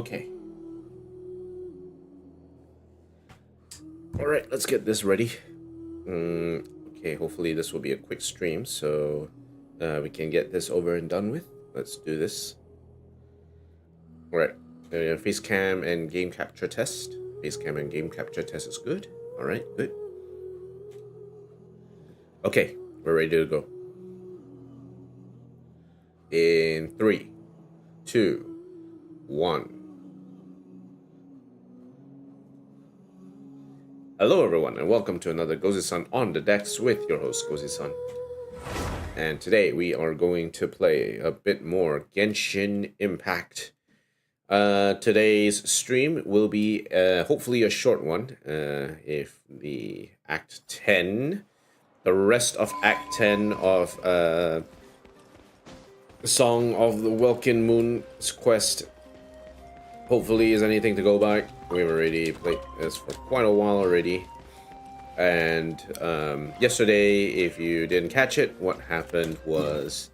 Okay. Alright, let's get this ready. Okay, hopefully this will be a quick stream, so we can get this over and done with. Let's do this. Alright, face cam and game capture test. Face cam and game capture test is good. Alright, good. Okay, we're ready to go. In 3, 2, 1. Hello everyone, and welcome to another Gozi-san on the decks with your host Gozi-san. And today we are going to play a bit more Genshin Impact. Today's stream will be hopefully a short one. If the Act 10, the rest of Act 10 of Song of the Welkin Moon Quest hopefully is anything to go by. We've already played this for quite a while already. And yesterday, if you didn't catch it, what happened was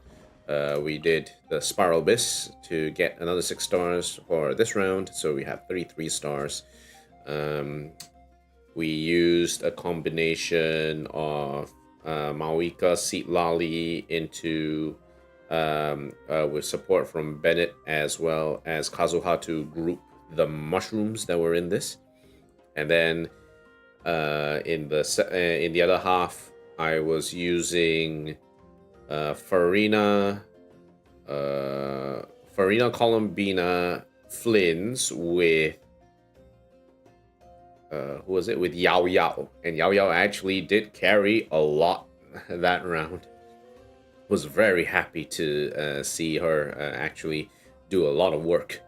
we did the Spiral Abyss to get another 6 stars for this round. So we have 33 stars. We used a combination of Mawika, Seat Lolly into with support from Bennett as well as Kazuha to group the mushrooms that were in this, and then in the other half I was using Farina Columbina Flins with who was it, with Yao Yao, and Yao Yao actually did carry a lot that round. Was very happy to see her actually do a lot of work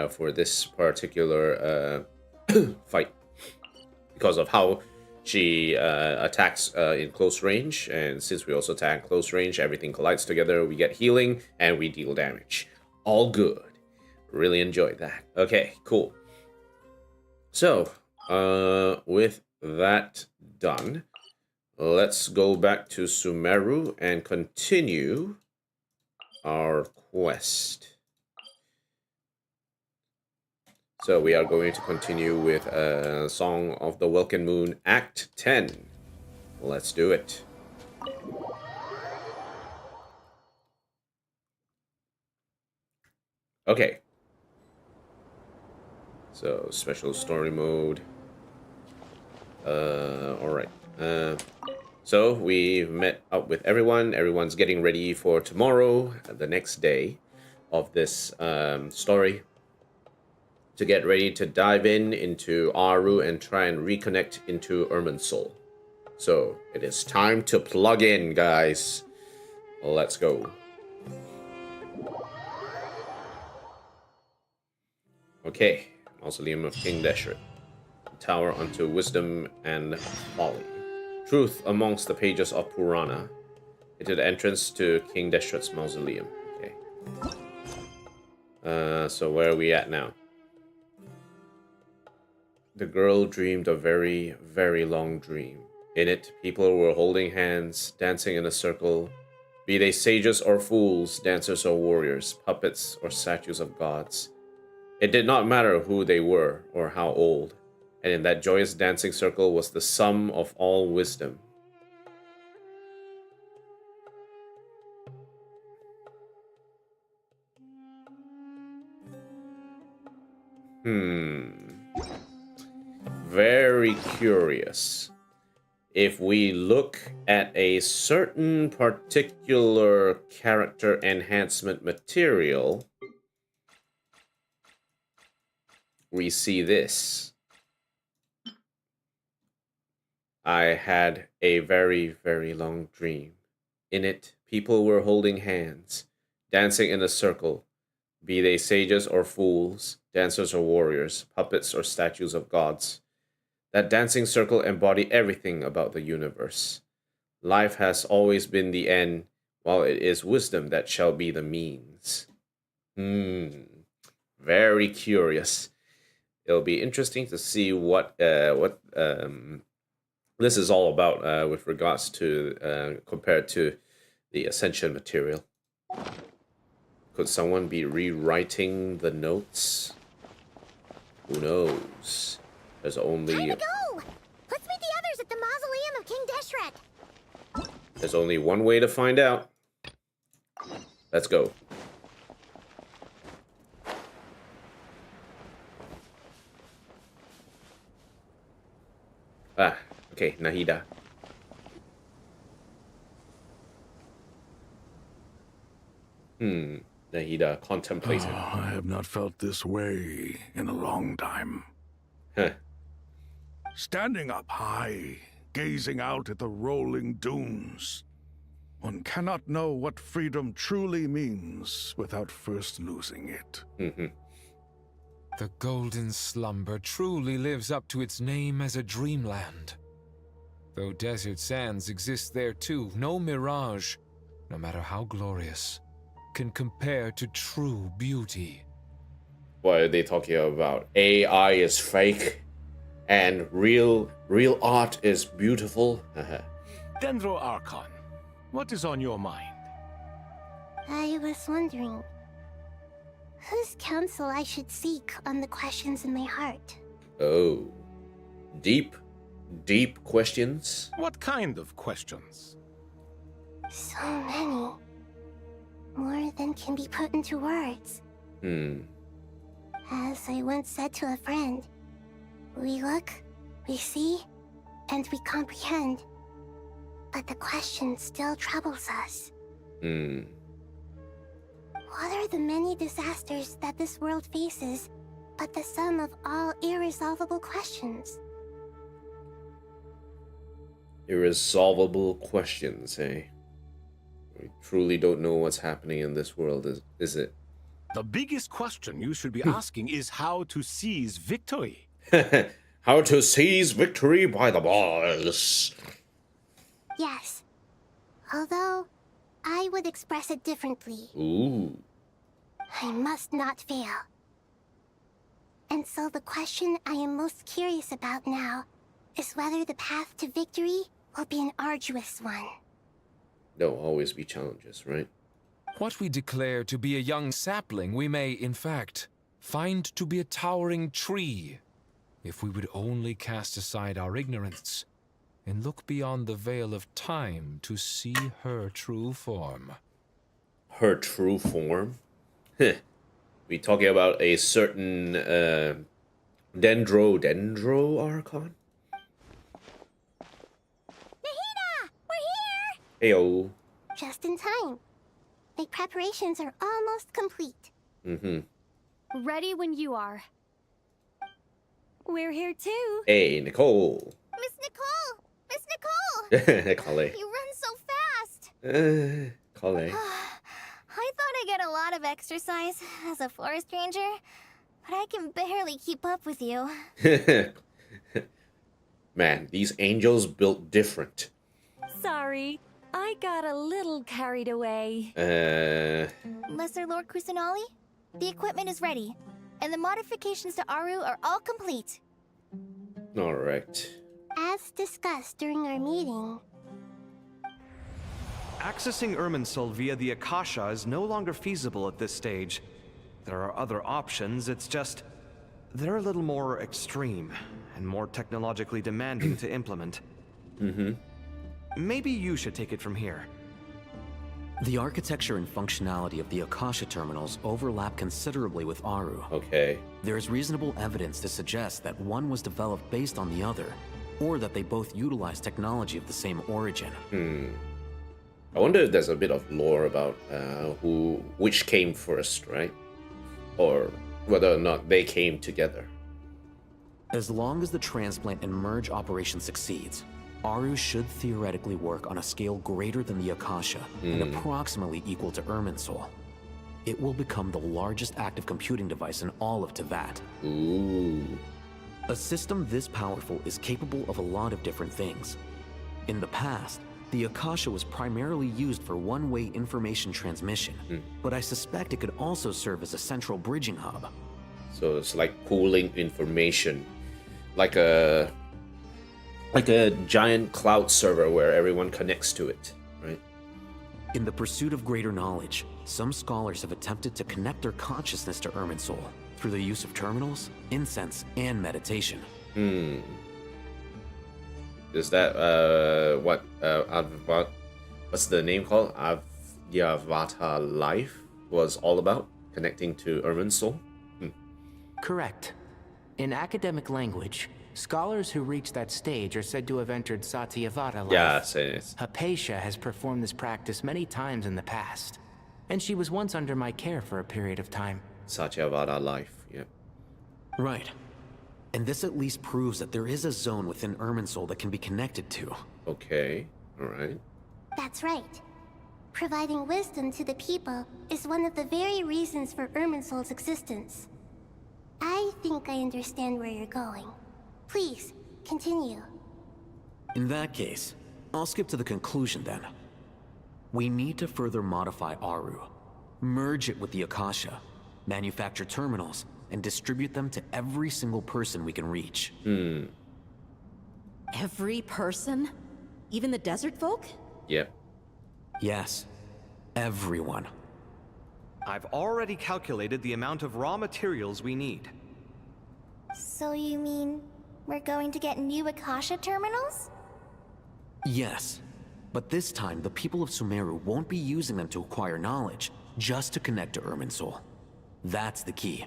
for this particular fight because of how she attacks in close range, and since we also attack close range, everything collides together. We get healing and we deal damage. All good. Really enjoyed that. Okay, cool. So with that done, let's go back to Sumeru and continue our quest. So we are going to continue with Song of the Welkin Moon Act 10. Let's do it. Okay. So special story mode. Alright. So we've met up with everyone. Everyone's getting ready for tomorrow, the next day of this story, to get ready to dive into Aru and try and reconnect into Irminsul. So it is time to plug in, guys. Let's go. Okay, Mausoleum of King Deshret. Tower unto wisdom and folly. Truth amongst the pages of Purana. Into the entrance to King Deshret's mausoleum. Okay. So where are we at now? The girl dreamed a very, very long dream. In it, people were holding hands, dancing in a circle. Be they sages or fools, dancers or warriors, puppets or statues of gods. It did not matter who they were or how old. And in that joyous dancing circle was the sum of all wisdom. Very curious. If we look at a certain particular character enhancement material, we see this. I had a very, very long dream. In it, people were holding hands, dancing in a circle, be they sages or fools, dancers or warriors, puppets or statues of gods. That dancing circle embodied everything about the universe. Life has always been the end, while it is wisdom that shall be the means. Very curious. It'll be interesting to see what this is all about with regards to compared to the Ascension material. Could someone be rewriting the notes? Who knows? There's only... Time to go! Let's meet the others at the mausoleum of King Deshret. There's only one way to find out. Let's go. Ah, okay, Nahida. Nahida contemplating. I have not felt this way in a long time. Huh. Standing up high, gazing out at the rolling dunes. One cannot know what freedom truly means without first losing it. The golden slumber truly lives up to its name as a dreamland. Though desert sands exist there too, no mirage, no matter how glorious, can compare to true beauty. What are they talking about? AI is fake, and real art is beautiful. Dendro Archon, what is on your mind? I was wondering whose counsel I should seek on the questions in my heart. Oh, deep questions. What kind of questions? So many. More than can be put into words. As I once said to a friend, we look, we see, and we comprehend. But the question still troubles us. What are the many disasters that this world faces, but the sum of all irresolvable questions? Irresolvable questions, eh? We truly don't know what's happening in this world, is it? The biggest question you should be asking is how to seize victory. How to seize victory by the balls. Yes. Although, I would express it differently. Ooh. I must not fail. And so the question I am most curious about now is whether the path to victory will be an arduous one. There'll always be challenges, right? What we declare to be a young sapling, we may, in fact, find to be a towering tree, if we would only cast aside our ignorance and look beyond the veil of time to see her true form. Her true form? We talking about a certain Dendro Archon? Nahida! We're here! Heyo. Just in time. My preparations are almost complete. Ready when you are. We're here too. Hey, Nicole. Miss Nicole! Miss Nicole! Nicole. You run so fast! Nicole. I thought I'd get a lot of exercise as a forest ranger, but I can barely keep up with you. Man, these angels built different. Sorry, I got a little carried away. Lesser Lord Kusanali, the equipment is ready, and the modifications to Aru are all complete. Alright. As discussed during our meeting, Accessing Irminsul via the Akasha is no longer feasible at this stage. There are other options, it's just... they're a little more extreme, and more technologically demanding to implement. Maybe you should take it from here. The architecture and functionality of the Akasha terminals overlap considerably with Aru. Okay. There is reasonable evidence to suggest that one was developed based on the other, or that they both utilize technology of the same origin. I wonder if there's a bit of lore about which came first, right? Or whether or not they came together. As long as the transplant and merge operation succeeds, Aru should theoretically work on a scale greater than the Akasha and approximately equal to Irminsul. It will become the largest active computing device in all of Teyvat. Ooh. A system this powerful is capable of a lot of different things. In the past, the Akasha was primarily used for one-way information transmission, but I suspect it could also serve as a central bridging hub. So it's like pooling information, like a giant cloud server where everyone connects to it, right? In the pursuit of greater knowledge, some scholars have attempted to connect their consciousness to Irminsul through the use of terminals, incense, and meditation. Is that what's the name called? Avyavata life was all about? Connecting to Irminsul? Correct. In academic language, scholars who reach that stage are said to have entered Satyavata life. Yes, it is. Hypatia has performed this practice many times in the past, and she was once under my care for a period of time. Satyavata life, yeah. Right. And this at least proves that there is a zone within Irminsul that can be connected to. Okay, alright. That's right. Providing wisdom to the people is one of the very reasons for Irminsul's existence. I think I understand where you're going. Please, continue. In that case, I'll skip to the conclusion then. We need to further modify Aru, merge it with the Akasha, manufacture terminals, and distribute them to every single person we can reach. Every person? Even the desert folk? Yep. Yes, everyone. I've already calculated the amount of raw materials we need. So you mean we're going to get new Akasha terminals? Yes, but this time the people of Sumeru won't be using them to acquire knowledge, just to connect to Irminsul. That's the key.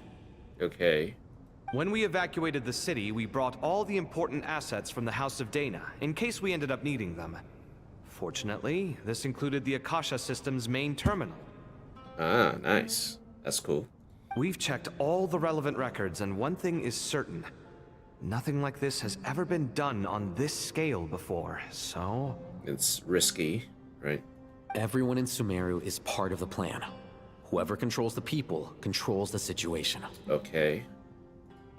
Okay. When we evacuated the city, we brought all the important assets from the House of Dana, in case we ended up needing them. Fortunately, this included the Akasha system's main terminal. Ah, nice. That's cool. We've checked all the relevant records, and one thing is certain. Nothing like this has ever been done on this scale before, so... It's risky, right? Everyone in Sumeru is part of the plan. Whoever controls the people controls the situation. Okay.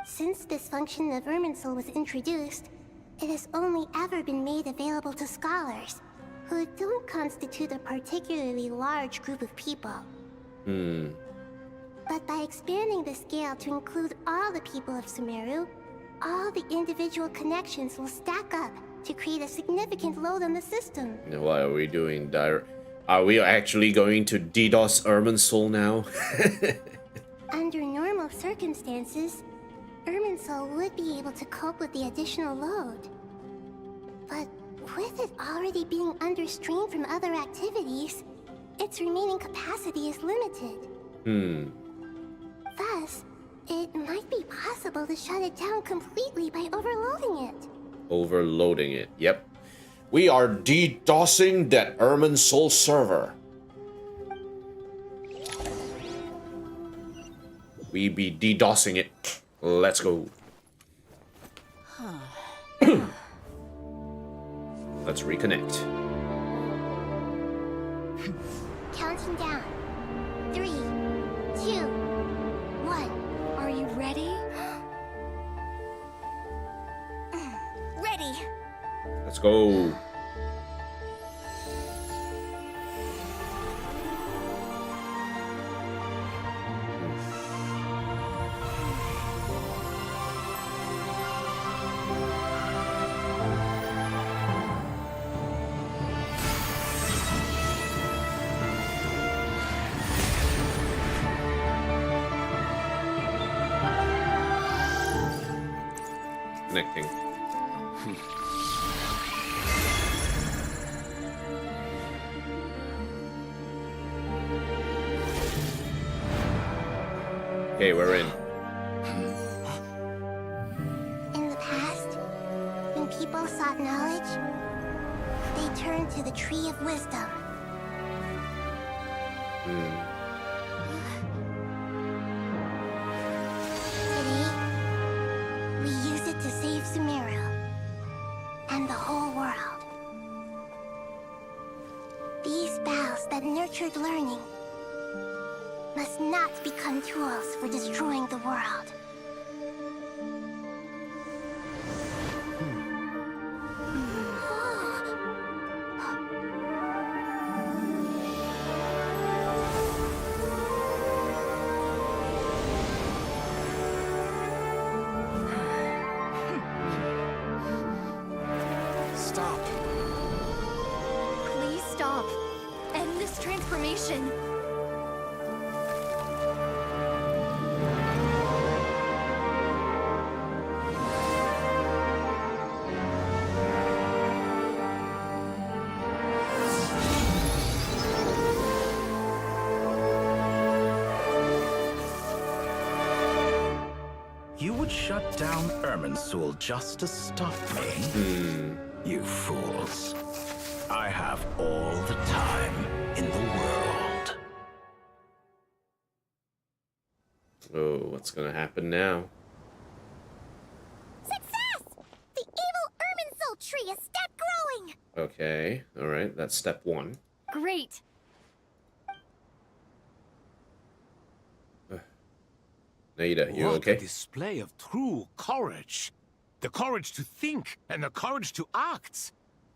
Since this function of Irminsul was introduced, it has only ever been made available to scholars, who don't constitute a particularly large group of people. But by expanding the scale to include all the people of Sumeru, all the individual connections will stack up to create a significant load on the system. What are we doing? Are we actually going to DDoS Irminsul now? Under normal circumstances, Irminsul would be able to cope with the additional load. But with it already being under strain from other activities, its remaining capacity is limited. Thus, it might be possible to shut it down completely by overloading it. Overloading it, yep. We are DDoSing that Irminsul server. We be DDoSing it. Let's go. Let's reconnect. Counting down. 3, 2, 1. Are you ready? Ready! Let's go. Connecting. Okay, we're in. In the past, when people sought knowledge, they turned to the Tree of Wisdom. Today, we use it to save Sumeru and the whole world. These boughs that nurtured learning must not become tools for destroying the world. Stop. Please stop. End this transformation. shut down Irminsul just to stop me? You fools. I have all the time in the world. Oh, what's gonna happen now? Success! The evil Irminsul tree is step growing! Okay, alright, that's step 1. Great. Naida, you What okay? a display of true courage. The courage to think and the courage to act.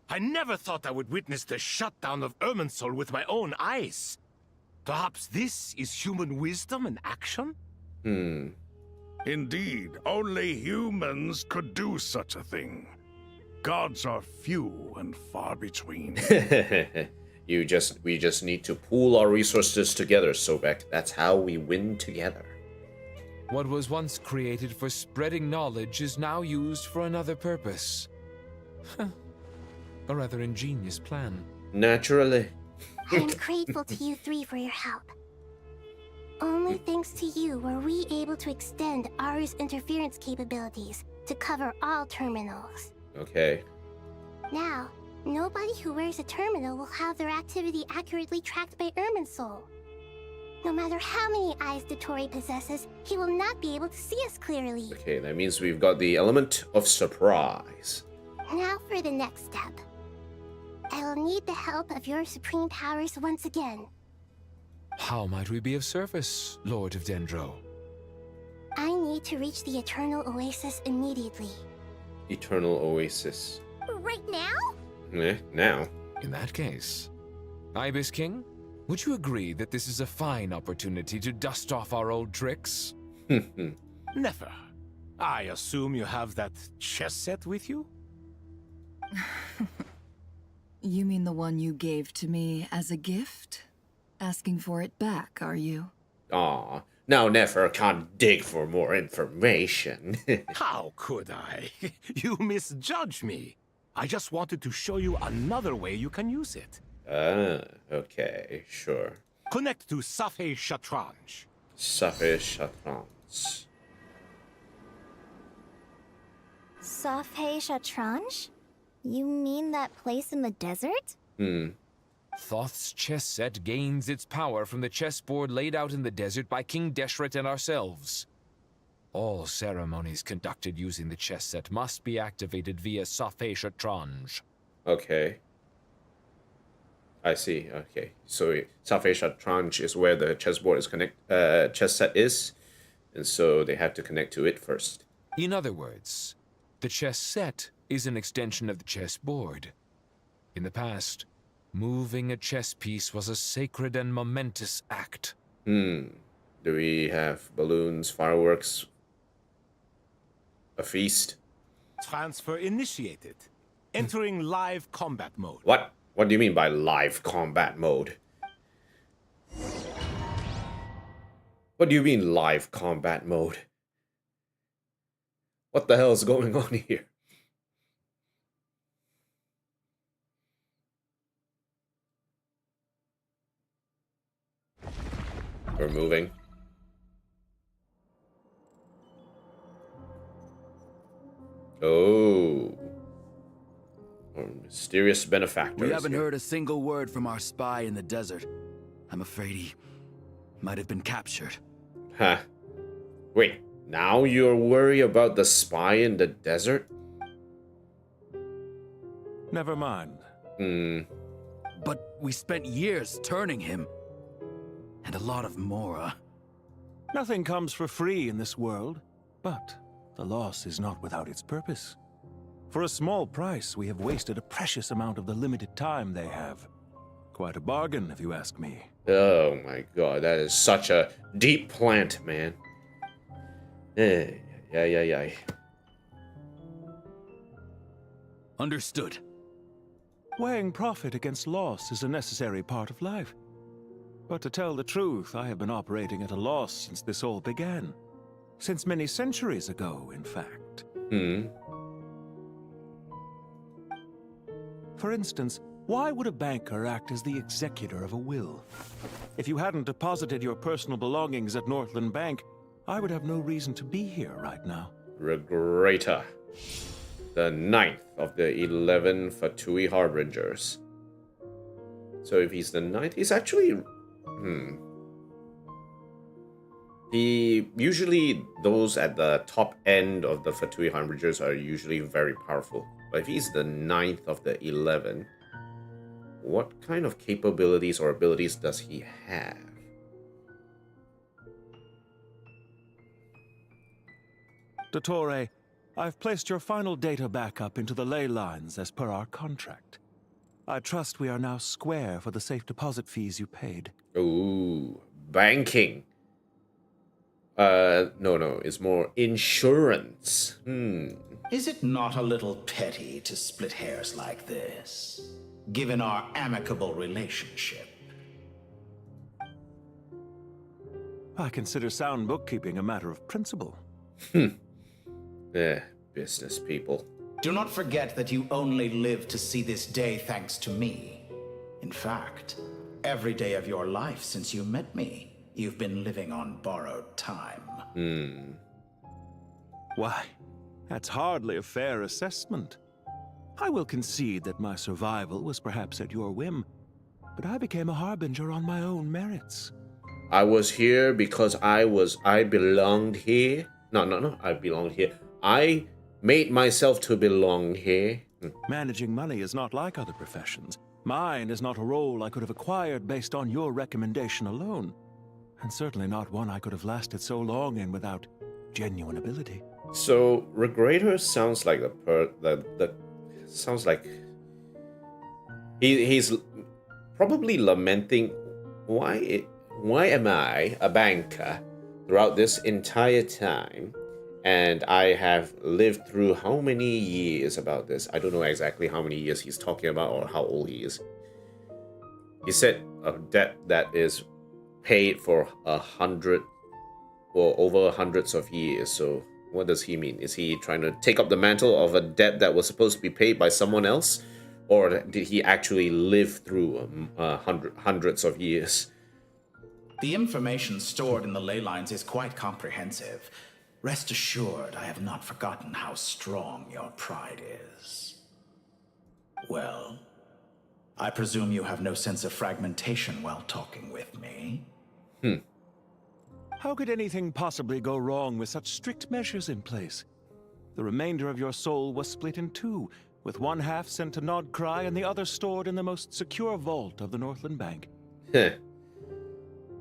I never thought I would witness the shutdown of Irminsul with my own eyes. Perhaps this is human wisdom in action? Indeed, only humans could do such a thing. Gods are few and far between. We just need to pool our resources together, Sobek. That's how we win together. What was once created for spreading knowledge is now used for another purpose. A rather ingenious plan. Naturally. I'm grateful to you three for your help. Only thanks to you were we able to extend Aru's interference capabilities to cover all terminals. Okay. Now, nobody who wears a terminal will have their activity accurately tracked by Irminsul. No matter how many eyes Dotori possesses, he will not be able to see us clearly. Okay, that means we've got the element of surprise. Now for the next step. I will need the help of your supreme powers once again. How might we be of service, Lord of Dendro? I need to reach the Eternal Oasis immediately. Eternal Oasis. Right now? Now. In that case, Ibis King, would you agree that this is a fine opportunity to dust off our old tricks? Never. I assume you have that chess set with you? You mean the one you gave to me as a gift? Asking for it back, are you? Aw, now Nefer can't dig for more information. How could I? You misjudge me. I just wanted to show you another way you can use it. Okay, sure. Connect to Safei Shatranj. Safei Shatranj. Safei Shatranj? You mean that place in the desert? Thoth's chess set gains its power from the chessboard laid out in the desert by King Deshret and ourselves. All ceremonies conducted using the chess set must be activated via Safei Shatranj. Okay. I see, okay. So Safei Shatranj is where the chessboard is chess set is, and so they have to connect to it first. In other words, the chess set is an extension of the chessboard. In the past, moving a chess piece was a sacred and momentous act. Do we have balloons, fireworks, a feast? Transfer initiated. Entering live combat mode. What? What do you mean by live combat mode? What do you mean live combat mode? What the hell is going on here? We're moving. Oh. Our mysterious benefactor. We haven't heard a single word from our spy in the desert. I'm afraid he might have been captured. Huh. Wait, now you're worried about the spy in the desert? Never mind. But we spent years turning him. And a lot of Mora. Nothing comes for free in this world, but the loss is not without its purpose. For a small price, we have wasted a precious amount of the limited time they have. Quite a bargain, if you ask me. Oh my god, that is such a deep plant, man. Yeah. Understood. Weighing profit against loss is a necessary part of life. But to tell the truth, I have been operating at a loss since this all began. Since many centuries ago, in fact. For instance, why would a banker act as the executor of a will? If you hadn't deposited your personal belongings at Northland Bank, I would have no reason to be here right now. Regrator, the 9th of the 11 Fatui Harbingers. So if he's the 9th, he's actually... Usually those at the top end of the Fatui Harbingers are usually very powerful. But if he's the 9th of the 11, what kind of capabilities or abilities does he have? Dottore, I've placed your final data backup into the ley lines as per our contract. I trust we are now square for the safe deposit fees you paid. Ooh, banking. No, it's more insurance. Is it not a little petty to split hairs like this, given our amicable relationship? I consider sound bookkeeping a matter of principle. Business people. Do not forget that you only live to see this day thanks to me. In fact, every day of your life since you met me, you've been living on borrowed time. Why, that's hardly a fair assessment. I will concede that my survival was perhaps at your whim, but I became a harbinger on my own merits. I was here because I belonged here. No, I belonged here. I made myself to belong here. Managing money is not like other professions. Mine is not a role I could have acquired based on your recommendation alone, and certainly not one I could have lasted so long in without genuine ability. So Regrator sounds like sounds like he's probably lamenting why am I a banker throughout this entire time, and I have lived through how many years about this? I don't know exactly how many years he's talking about or how old he is. He said a debt that is paid for 100 or over hundreds of years. So what does he mean? Is he trying to take up the mantle of a debt that was supposed to be paid by someone else? Or did he actually live through hundreds of years? The information stored in the ley lines is quite comprehensive. Rest assured, I have not forgotten how strong your pride is. Well, I presume you have no sense of fragmentation while talking with me? How could anything possibly go wrong with such strict measures in place? The remainder of your soul was split in two, with one half sent to Nod-krai and the other stored in the most secure vault of the Northland Bank. The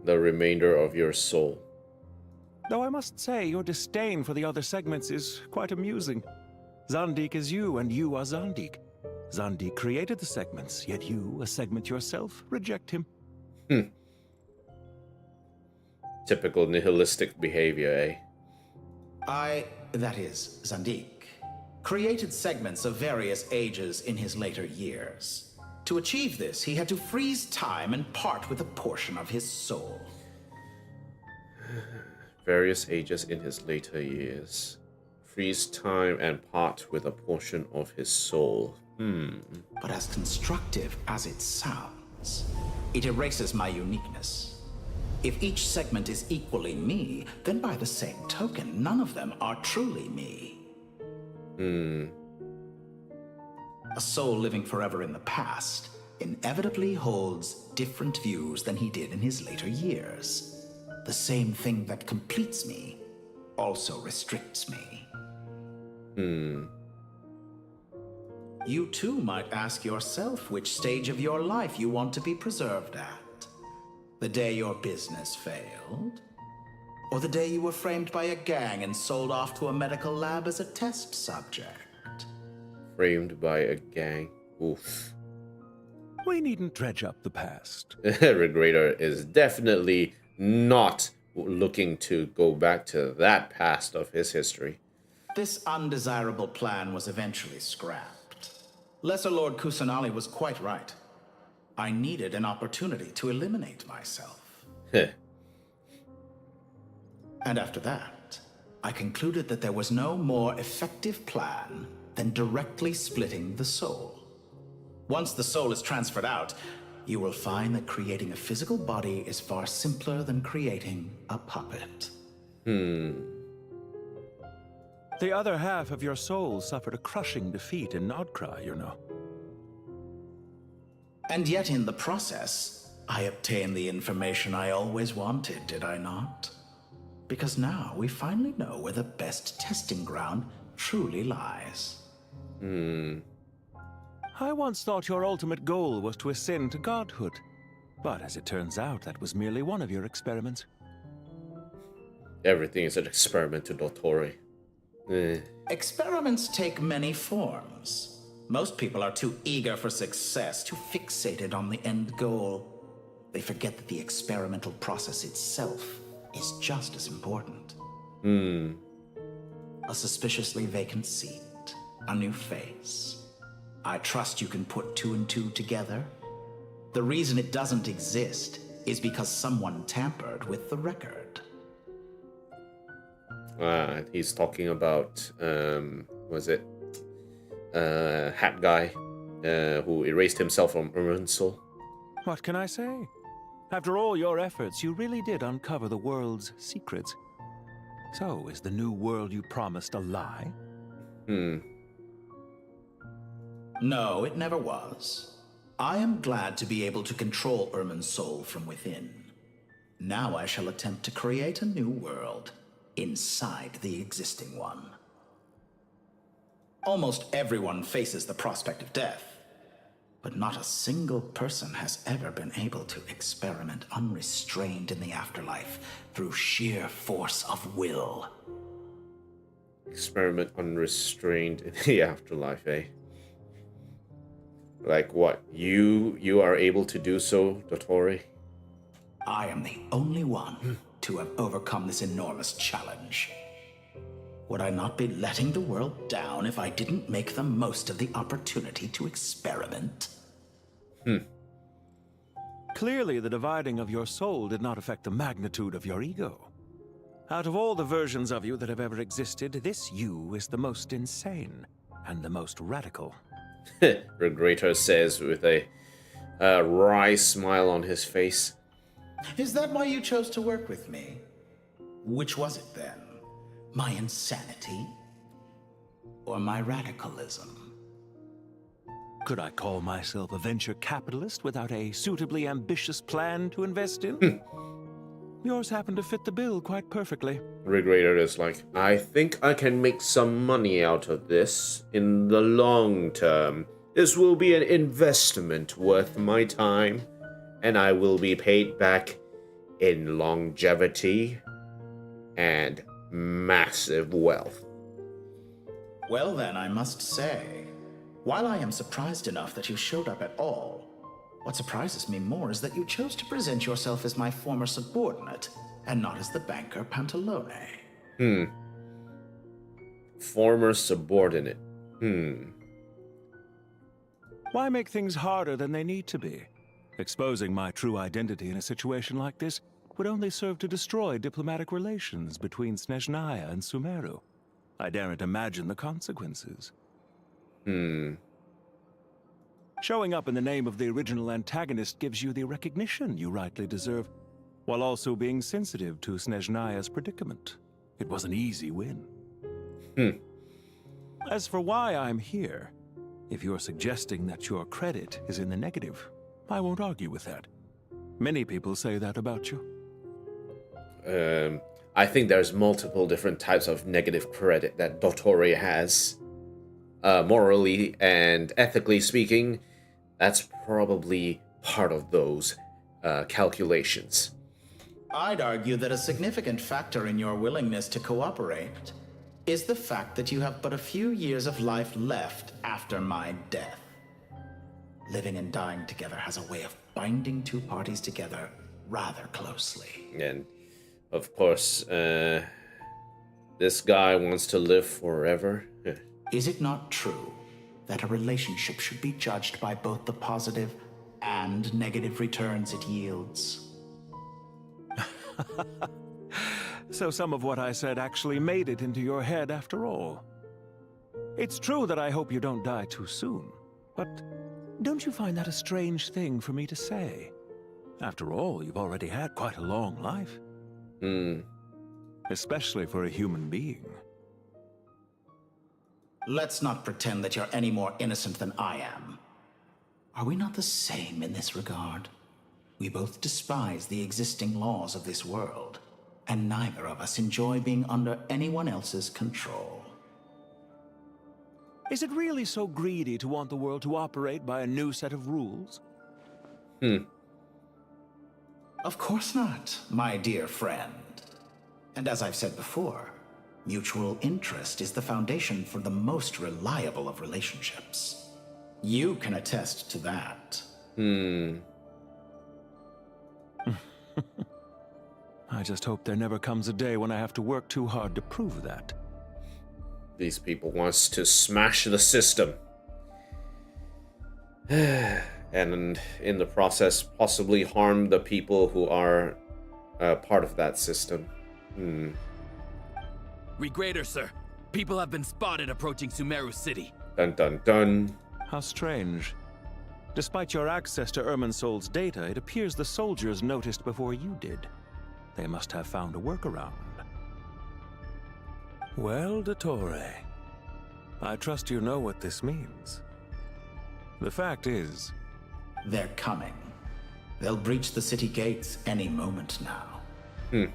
remainder of your soul. Though I must say, your disdain for the other segments is quite amusing. Zandik is you, and you are Zandik. Zandik created the segments, yet you, a segment yourself, reject him. Typical nihilistic behavior, eh? That is, Zandik, created segments of various ages in his later years. To achieve this, he had to freeze time and part with a portion of his soul. Various ages in his later years. Freeze time and part with a portion of his soul. But as constructive as it sounds, it erases my uniqueness. If each segment is equally me, then by the same token, none of them are truly me. A soul living forever in the past inevitably holds different views than he did in his later years. The same thing that completes me also restricts me. You too might ask yourself which stage of your life you want to be preserved at. The day your business failed? Or the day you were framed by a gang and sold off to a medical lab as a test subject? Framed by a gang. Oof. We needn't dredge up the past. Regrator is definitely not looking to go back to that past of his history. This undesirable plan was eventually scrapped. Lesser Lord Kusanali was quite right. I needed an opportunity to eliminate myself. And after that, I concluded that there was no more effective plan than directly splitting the soul. Once the soul is transferred out, you will find that creating a physical body is far simpler than creating a puppet. The other half of your soul suffered a crushing defeat in Nod-krai, you know. And yet in the process, I obtained the information I always wanted, did I not? Because now we finally know where the best testing ground truly lies. I once thought your ultimate goal was to ascend to godhood. But as it turns out, that was merely one of your experiments. Everything is an experiment to Dotori. Experiments take many forms. Most people are too eager for success, too fixated on the end goal. They forget that the experimental process itself is just as important. A suspiciously vacant seat, a new face. I trust you can put two and two together. The reason it doesn't exist is because someone tampered with the record. He's talking about, was it Hat Guy, who erased himself from Irminsul? What can I say? After all your efforts, you really did uncover the world's secrets. So, is the new world you promised a lie? No, it never was. I am glad to be able to control Irminsul from within. Now I shall attempt to create a new world inside the existing one. Almost everyone faces the prospect of death, but not a single person has ever been able to experiment unrestrained in the afterlife through sheer force of will. Experiment unrestrained in the afterlife, eh? Like what? You are able to do so, Dotori? I am the only one to have overcome this enormous challenge. Would I not be letting the world down if I didn't make the most of the opportunity to experiment? Clearly, the dividing of your soul did not affect the magnitude of your ego. Out of all the versions of you that have ever existed, this you is the most insane and the most radical. Regrator says with a wry smile on his face. Is that why you chose to work with me? Which was it then? My insanity? Or my radicalism? Could I call myself a venture capitalist without a suitably ambitious plan to invest in? Yours happened to fit the bill quite perfectly. Regrator is like, I think I can make some money out of this in the long term. This will be an investment worth my time, and I will be paid back in longevity and massive wealth. Well then, I must say, while I am surprised enough that you showed up at all, what surprises me more is that you chose to present yourself as my former subordinate, and not as the banker Pantalone. Former subordinate. Why make things harder than they need to be? Exposing my true identity in a situation like this would only serve to destroy diplomatic relations between Snezhnaya and Sumeru. I daren't imagine the consequences. Showing up in the name of the original antagonist gives you the recognition you rightly deserve, while also being sensitive to Snezhnaya's predicament. It was an easy win. As for why I'm here, if you're suggesting that your credit is in the negative, I won't argue with that. Many people say that about you. I think there's multiple different types of negative credit that Dotori has. Morally and ethically speaking, that's probably part of those calculations. I'd argue that a significant factor in your willingness to cooperate is the fact that you have but a few years of life left after my death. Living and dying together has a way of binding two parties together rather closely. And, of course, this guy wants to live forever. Is it not true that a relationship should be judged by both the positive and negative returns it yields? So some of what I said actually made it into your head after all. It's true that I hope you don't die too soon, but don't you find that a strange thing for me to say? After all, you've already had quite a long life. Especially for a human being. Let's not pretend that you're any more innocent than I am. Are we not the same in this regard? We both despise the existing laws of this world, and neither of us enjoy being under anyone else's control. Is it really so greedy to want the world to operate by a new set of rules? Of course not, my dear friend. And as I've said before, mutual interest is the foundation for the most reliable of relationships. You can attest to that. I just hope there never comes a day when I have to work too hard to prove that. These people wants to smash the system. And in the process, possibly harm the people who are part of that system. Read greater, sir. People have been spotted approaching Sumeru City. Dun dun dun. How strange. Despite your access to Irminsol's data, it appears the soldiers noticed before you did. They must have found a workaround. Well, Dottore, I trust you know what this means. The fact is... They're coming. They'll breach the city gates any moment now.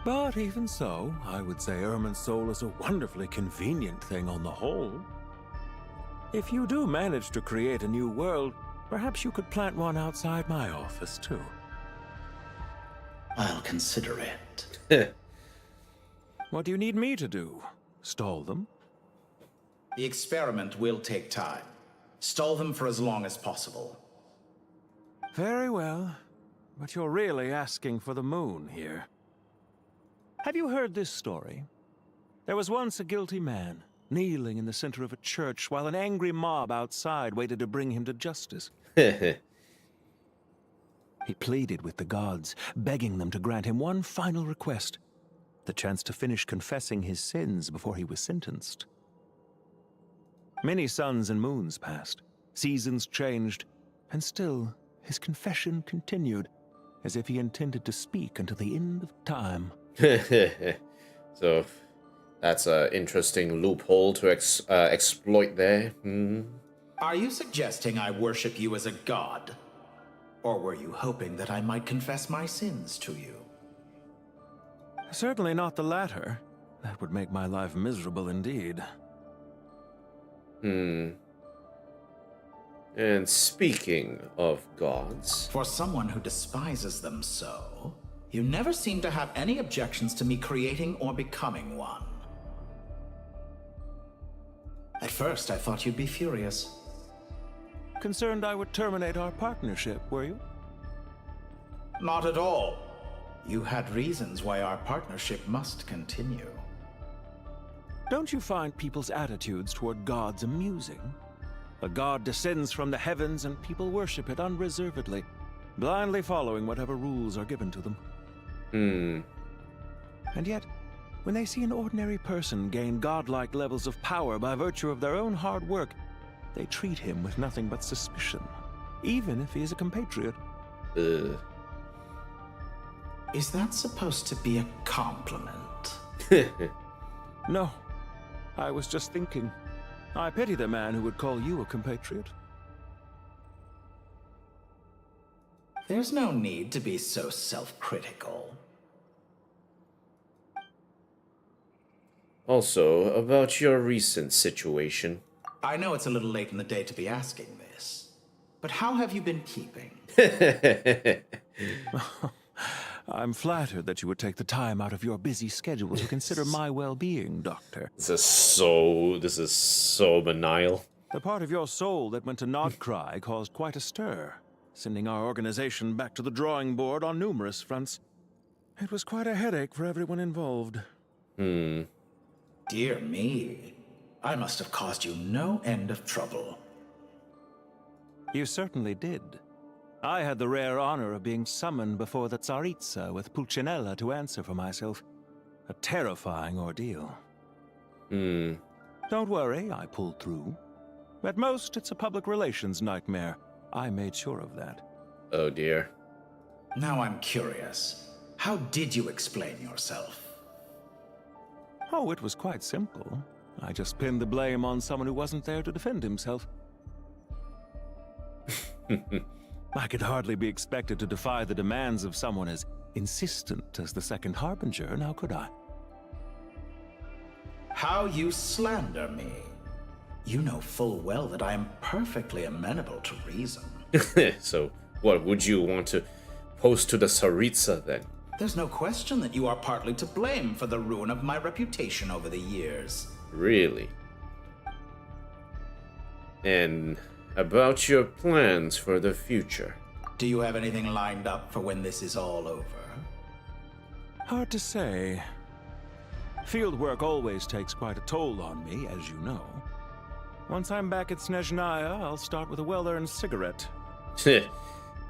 But even so, I would say Irminsol is a wonderfully convenient thing on the whole. If you do manage to create a new world, perhaps you could plant one outside my office, too. I'll consider it. What do you need me to do? Stall them? The experiment will take time. Stall them for as long as possible. Very well. But you're really asking for the moon here. Have you heard this story? There was once a guilty man, kneeling in the center of a church while an angry mob outside waited to bring him to justice. He pleaded with the gods, begging them to grant him one final request, the chance to finish confessing his sins before he was sentenced. Many suns and moons passed, seasons changed, and still his confession continued, as if he intended to speak until the end of time. So, that's an interesting loophole to exploit there. Are you suggesting I worship you as a god? Or were you hoping that I might confess my sins to you? Certainly not the latter. That would make my life miserable indeed. And speaking of gods... For someone who despises them so, you never seem to have any objections to me creating or becoming one. At first, I thought you'd be furious. Concerned I would terminate our partnership, were you? Not at all. You had reasons why our partnership must continue. Don't you find people's attitudes toward gods amusing? A god descends from the heavens and people worship it unreservedly, blindly following whatever rules are given to them. And yet, when they see an ordinary person gain godlike levels of power by virtue of their own hard work, they treat him with nothing but suspicion, even if he is a compatriot. Is that supposed to be a compliment? No. I was just thinking. I pity the man who would call you a compatriot. There's no need to be so self-critical. Also, about your recent situation. I know it's a little late in the day to be asking this, but how have you been keeping? I'm flattered that you would take the time out of your busy schedule to consider my well-being, Doctor. This is so banal. The part of your soul that went to Nod-krai caused quite a stir, sending our organization back to the drawing board on numerous fronts. It was quite a headache for everyone involved. Dear me. I must have caused you no end of trouble. You certainly did. I had the rare honor of being summoned before the Tsaritsa with Pulcinella to answer for myself. A terrifying ordeal. Don't worry, I pulled through. At most, it's a public relations nightmare. I made sure of that. Oh dear. Now I'm curious. How did you explain yourself? Oh, it was quite simple. I just pinned the blame on someone who wasn't there to defend himself. I could hardly be expected to defy the demands of someone as insistent as the Second Harbinger, now could I? How you slander me. You know full well that I am perfectly amenable to reason. So, what would you want to post to the Tsaritsa then? There's no question that you are partly to blame for the ruin of my reputation over the years. Really? And about your plans for the future? Do you have anything lined up for when this is all over? Hard to say. Field work always takes quite a toll on me, as you know. Once I'm back at Snezhnaya, I'll start with a well-earned cigarette.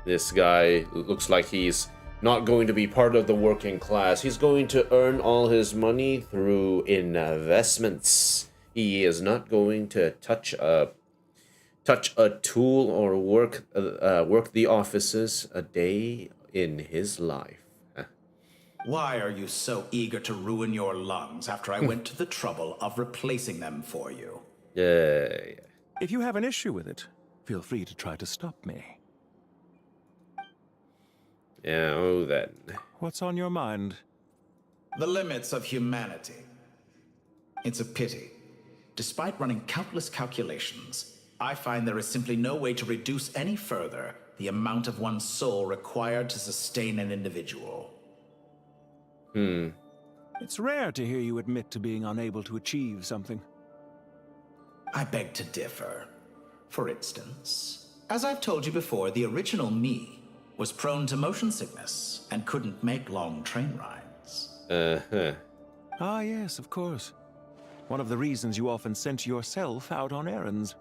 This guy looks like he's not going to be part of the working class. He's going to earn all his money through investments. He is not going to touch a tool or work the offices a day in his life. Why are you so eager to ruin your lungs after I went to the trouble of replacing them for you? Yeah. If you have an issue with it, feel free to try to stop me. Yeah, oh then. What's on your mind? The limits of humanity. It's a pity. Despite running countless calculations, I find there is simply no way to reduce any further the amount of one's soul required to sustain an individual. It's rare to hear you admit to being unable to achieve something. I beg to differ. For instance, as I've told you before, the original me was prone to motion sickness and couldn't make long train rides. Ah, yes, of course. One of the reasons you often sent yourself out on errands.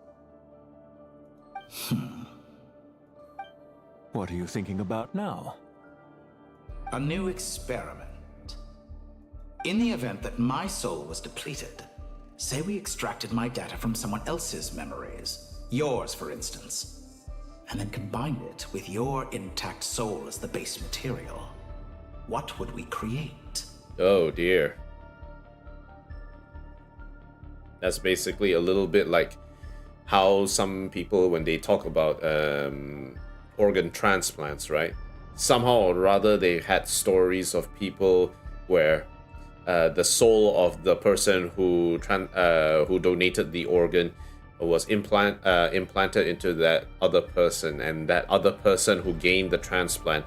What are you thinking about now? A new experiment. In the event that my soul was depleted, say we extracted my data from someone else's memories, yours for instance, and then combined it with your intact soul as the base material, what would we create? Oh dear. That's basically a little bit like how some people, when they talk about organ transplants, right? Somehow or rather they had stories of people where the soul of the person who donated the organ was implanted into that other person, and that other person who gained the transplant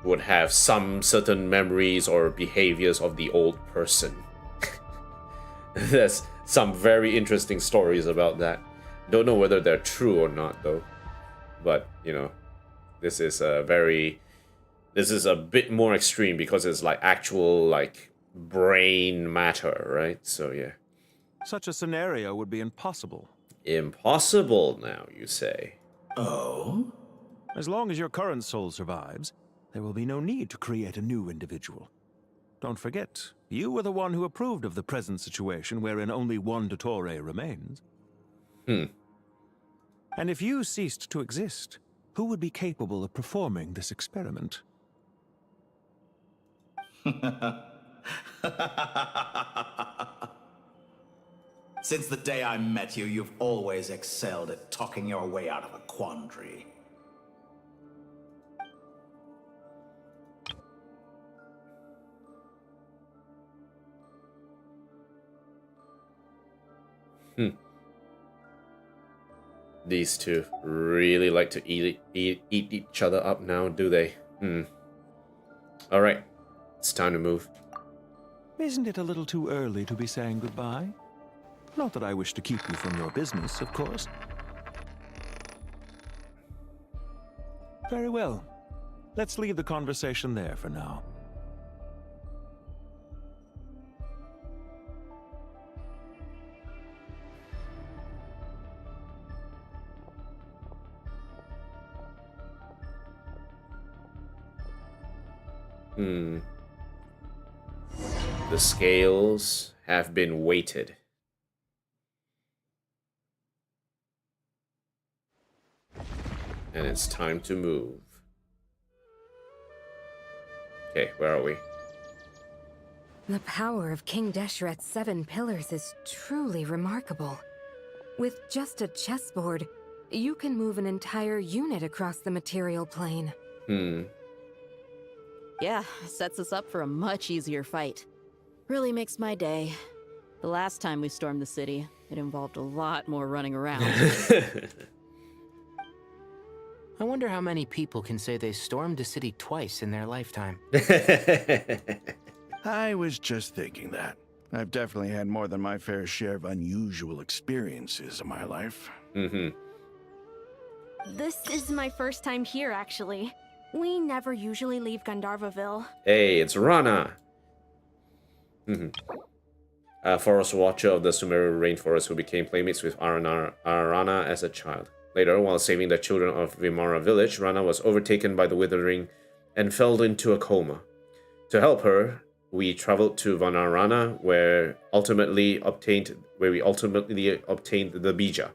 would have some certain memories or behaviors of the old person. There's some very interesting stories about that. Don't know whether they're true or not though, but you know, this is a bit more extreme because it's like actual like brain matter, right? So yeah. Such a scenario would be impossible. Impossible now, you say? Oh? As long as your current soul survives, there will be no need to create a new individual. Don't forget, you were the one who approved of the present situation wherein only one Dottore remains. And if you ceased to exist, who would be capable of performing this experiment? Since the day I met you, you've always excelled at talking your way out of a quandary. These two really like to eat each other up now, do they? Alright, it's time to move. Isn't it a little too early to be saying goodbye? Not that I wish to keep you from your business, of course. Very well. Let's leave the conversation there for now. The scales have been weighted. And it's time to move. Okay, where are we? The power of King Deshret's 7 pillars is truly remarkable. With just a chessboard, you can move an entire unit across the material plane. Yeah, sets us up for a much easier fight. Really makes my day. The last time we stormed the city, it involved a lot more running around. I wonder how many people can say they stormed a city twice in their lifetime. I was just thinking that. I've definitely had more than my fair share of unusual experiences in my life. This is my first time here, actually. We never usually leave Gandharvaville. Hey, it's Rana. Forest watcher of the Sumerian rainforest who became playmates with Rana as a child. Later, while saving the children of Vimara village, Rana was overtaken by the Withering and fell into a coma. To help her, we traveled to Vanarana, where we ultimately obtained the Bija,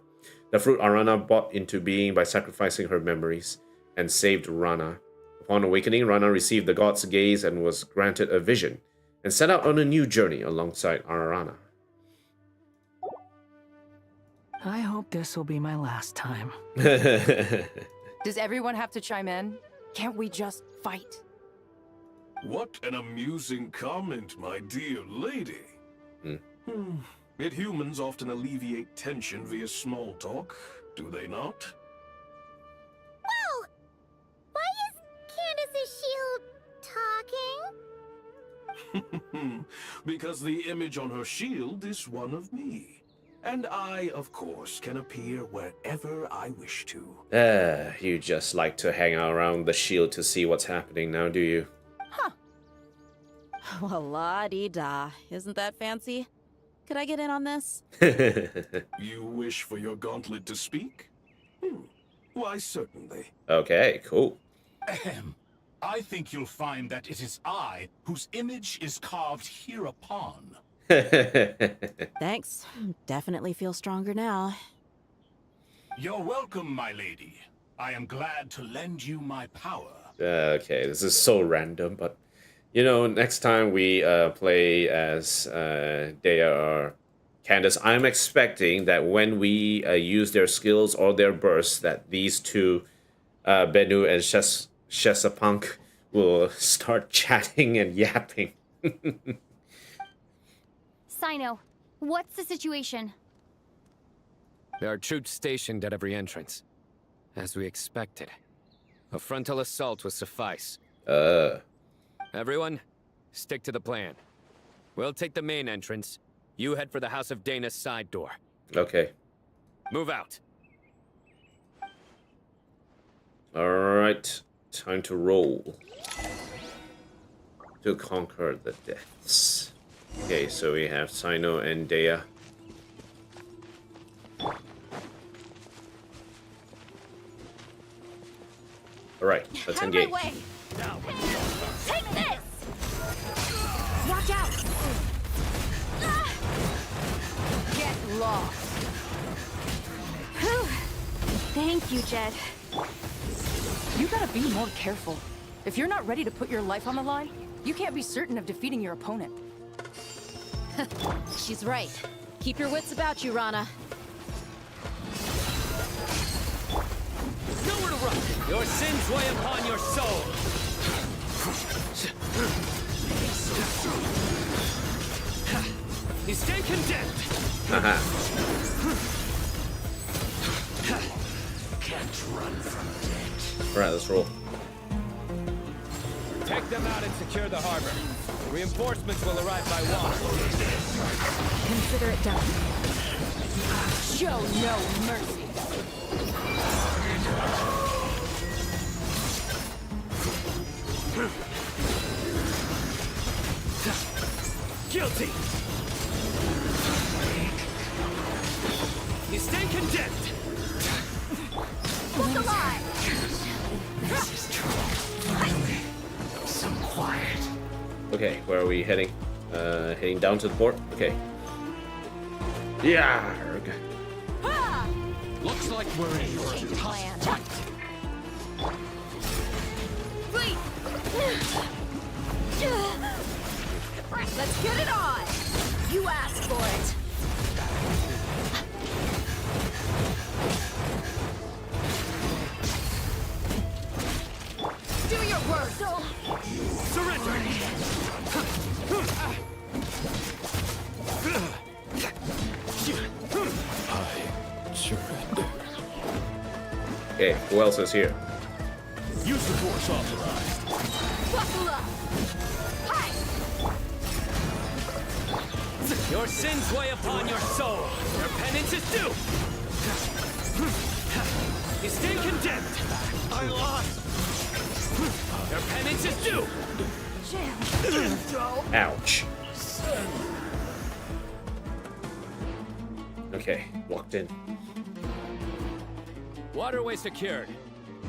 the fruit Arana brought into being by sacrificing her memories, and saved Rana. Upon awakening, Rana received the god's gaze and was granted a vision, and set out on a new journey alongside Arana. I hope this will be my last time. Does everyone have to chime in? Can't we just fight? What an amusing comment, my dear lady. Yet humans often alleviate tension via small talk, do they not? Whoa! Why is Candace's shield talking? Because the image on her shield is one of me. And I, of course, can appear wherever I wish to. You just like to hang out around the shield to see what's happening now, do you? Well, la-dee-da. Isn't that fancy? Could I get in on this? You wish for your gauntlet to speak? Why, certainly. Okay, cool. Ahem. I think you'll find that it is I whose image is carved hereupon. Thanks. Definitely feel stronger now. You're welcome, my lady. I am glad to lend you my power. Okay, this is so random, but you know, next time we play as Dea or Candace, I'm expecting that when we use their skills or their bursts, that these two, Bennu and Shesapunk, will start chatting and yapping. Sino, what's the situation? There are troops stationed at every entrance. As we expected. A frontal assault will suffice. Everyone, stick to the plan. We'll take the main entrance. You head for the House of Dana's side door. Okay. Move out. Alright, time to roll. To conquer the depths. Okay, so we have Sino and Dea. Alright, let's engage. Take this! Watch out! Get lost. Whew. Thank you, Jed. You gotta be more careful. If you're not ready to put your life on the line, you can't be certain of defeating your opponent. She's right. Keep your wits about you, Rana. Nowhere to run! Your sins weigh upon your soul! You stay condemned! Can't run from death. Alright, let's roll. Take them out and secure the harbor. Reinforcements will arrive by walk. Consider it done. Show no mercy. Guilty! You stay condemned! Look alive! This is true. Finally, some quiet. Okay, where are we heading? Heading down to the port? Okay. Yarg! Looks like we're in your plan. Wait! Let's get it on! You asked for it! Do your work! Surrender! I surrender. Okay, who else is here? Use the force authorized. Buckle up! Hi! Your sins weigh upon your soul. Your penance is due. You stand condemned. I lost! Your penance is due. Ouch. Okay, locked in. Waterway secured.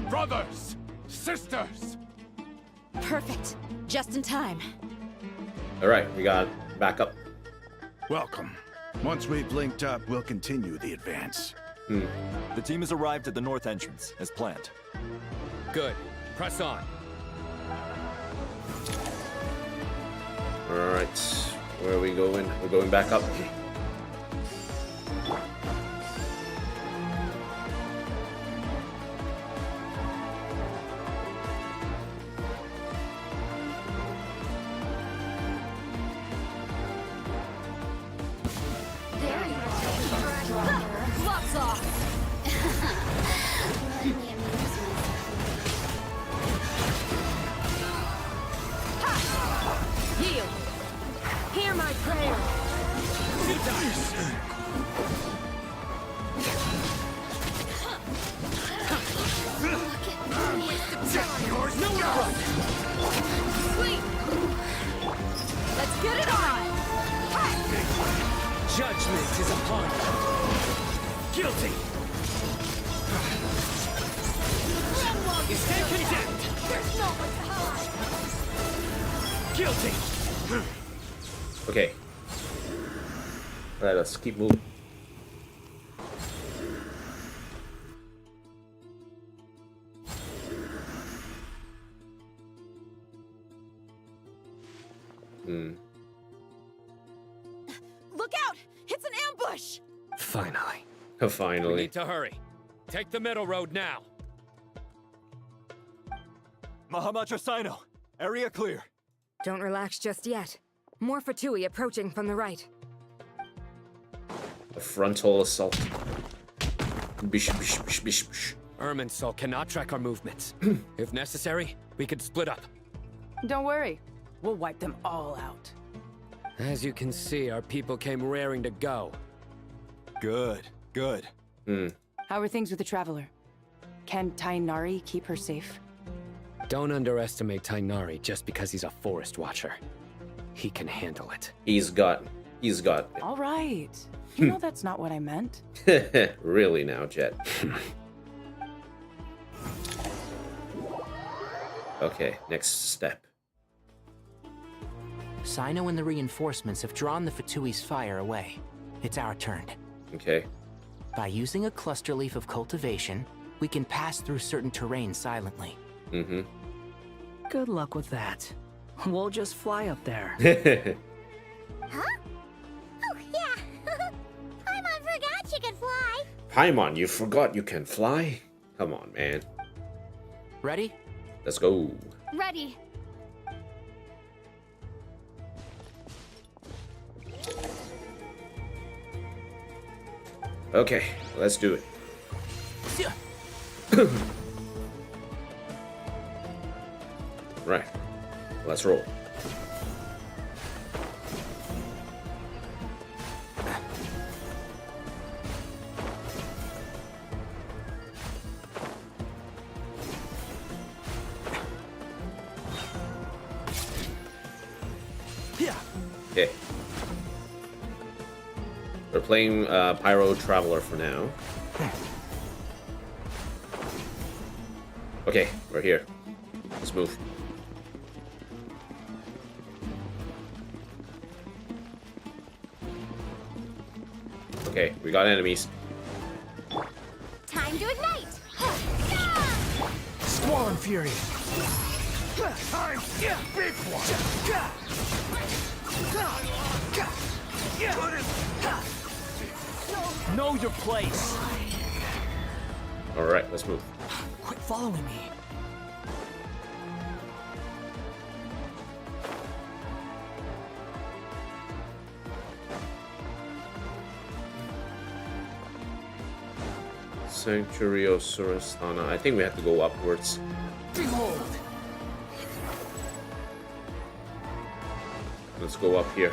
Brothers! Sisters! Perfect. Just in time. Alright, we got backup. Welcome. Once we've linked up, we'll continue the advance. The team has arrived at the north entrance, as planned. Good. Press on. Alright, where are we going? We're going back up. Gloves off! Yield. Hear my prayer. No run! Sleep! Let's get it on! Judgment is upon you. Guilty. You stand condemned. There's nowhere to hide! Guilty. Okay. Alright, let's keep moving. Look out! It's an ambush! Finally. Finally. We need to hurry. Take the middle road now. Mahamacha Sino, area clear. Don't relax just yet. More Fatui approaching from the right. A frontal assault. Bish, bish, bish, bish, bish. Irminsul cannot track our movements. If necessary, we could split up. Don't worry. We'll wipe them all out. As you can see, our people came raring to go. Good, good. How are things with the Traveler? Can Tainari keep her safe? Don't underestimate Tainari just because he's a forest watcher. He can handle it. He's got All right. You know that's not what I meant. Really now, Jet. Okay, next step. Sino and the reinforcements have drawn the Fatui's fire away. It's our turn. Okay. By using a cluster leaf of cultivation, we can pass through certain terrain silently. Mm-hmm. Good luck with that. We'll just fly up there. Huh? Oh, yeah. Paimon forgot she could fly. Paimon, you forgot you can fly? Come on, man. Ready? Let's go. Ready. Okay, let's do it. Right. Let's roll. Okay. We're playing Pyro Traveler for now. Okay, we're here. Let's move. Okay, we got enemies. Time to ignite! Squall and Fury. Time! Big one! Know your place. All right, let's move. Quit following me. Sanctuary of Surastana. I think we have to go upwards. Behold. Let's go up here.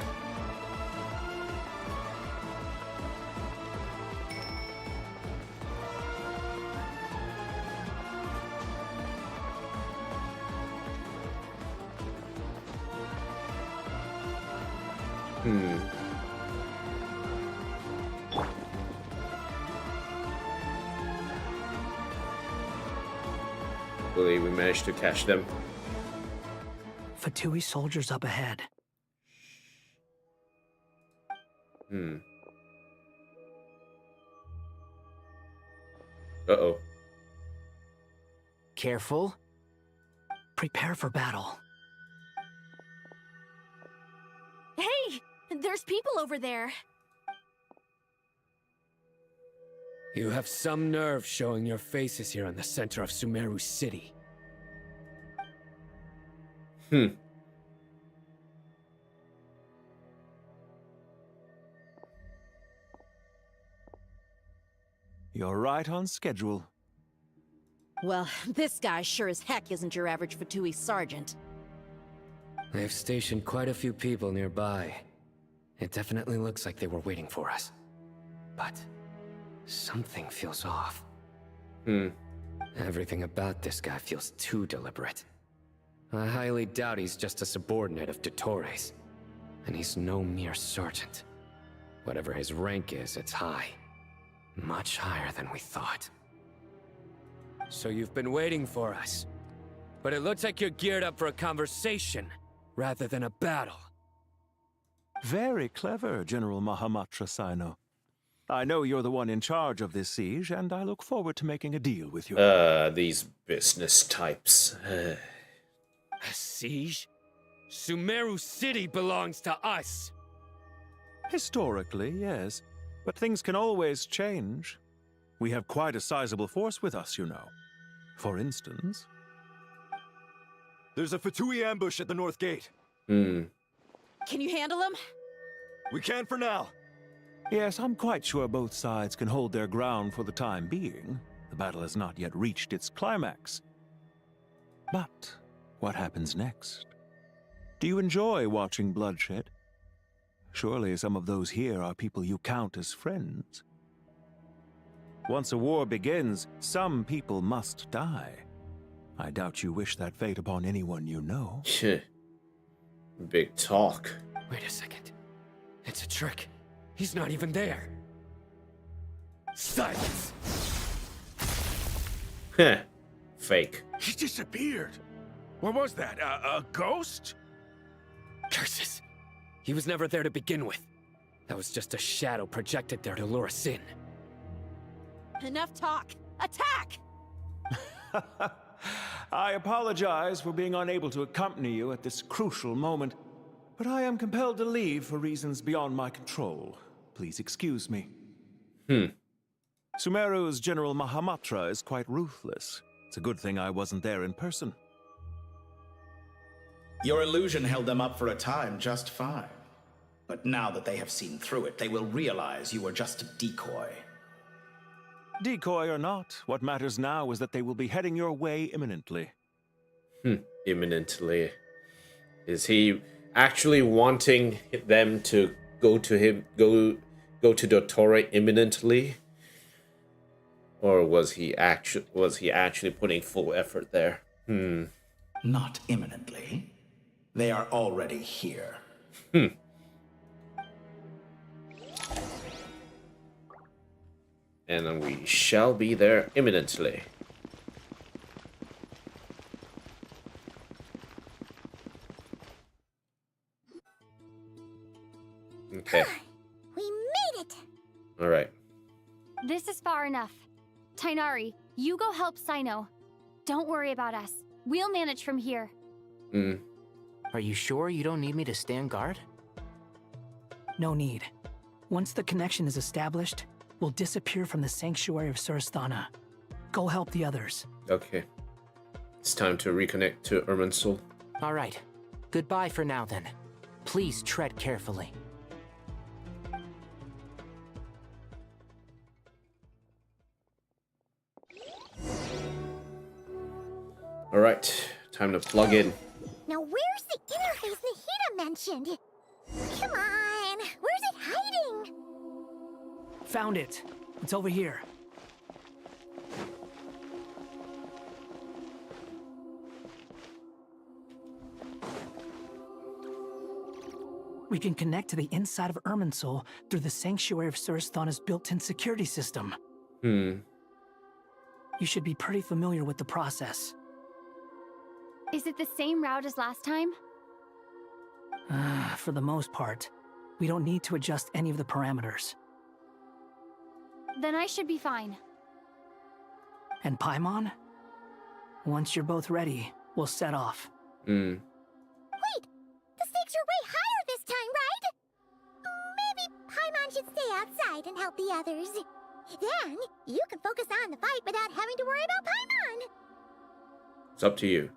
Hopefully we managed to catch them. Fatui soldiers up ahead. Uh-oh. Careful. Prepare for battle. Hey! There's people over there. You have some nerve showing your faces here in the center of Sumeru City. You're right on schedule. Well, this guy sure as heck isn't your average Fatui sergeant. They've stationed quite a few people nearby. It definitely looks like they were waiting for us. But something feels off. Everything about this guy feels too deliberate. I highly doubt he's just a subordinate of Dottores. And he's no mere sergeant. Whatever his rank is, it's high. Much higher than we thought. So you've been waiting for us. But it looks like you're geared up for a conversation, rather than a battle. Very clever, General Mahamatra Sino. I know you're the one in charge of this siege, and I look forward to making a deal with you. These business types. A siege? Sumeru City belongs to us! Historically, yes. But things can always change. We have quite a sizable force with us, you know. For instance... There's a Fatui ambush at the north gate. Can you handle him? We can for now. Yes, I'm quite sure both sides can hold their ground for the time being. The battle has not yet reached its climax. But what happens next? Do you enjoy watching bloodshed? Surely some of those here are people you count as friends. Once a war begins, some people must die. I doubt you wish that fate upon anyone you know. Big talk. Wait a second. It's a trick. He's not even there. Silence! Heh. Fake. He disappeared. What was that? A ghost? Curses! He was never there to begin with. That was just a shadow projected there to lure us in. Enough talk! Attack! I apologize for being unable to accompany you at this crucial moment, but I am compelled to leave for reasons beyond my control. Please excuse me. Sumeru's General Mahamatra is quite ruthless. It's a good thing I wasn't there in person. Your illusion held them up for a time just fine. But now that they have seen through it, they will realize you were just a decoy. Decoy or not, what matters now is that they will be heading your way imminently. Imminently. Is he actually wanting them to go to him, go to Dottore imminently? Or was he actually putting full effort there? Not imminently. They are already here. And then we shall be there imminently. Okay. We made it! Alright. This is far enough. Tainari, you go help Sino. Don't worry about us. We'll manage from here. Are you sure you don't need me to stand guard? No need. Once the connection is established, we'll disappear from the sanctuary of Surasthana. Go help the others. Okay. It's time to reconnect to Irminsul. All right. Goodbye for now, then. Please tread carefully. Alright, time to plug in. Now where's the interface Nahida mentioned? Come on, where's it hiding? Found it. It's over here. We can connect to the inside of Irminsul through the Sanctuary of Surasthana's built-in security system. You should be pretty familiar with the process. Is it the same route as last time? For the most part. We don't need to adjust any of the parameters. Then I should be fine. And Paimon? Once you're both ready, we'll set off. Wait! The stakes are way higher this time, right? Maybe Paimon should stay outside and help the others. Then, you can focus on the fight without having to worry about Paimon. It's up to you.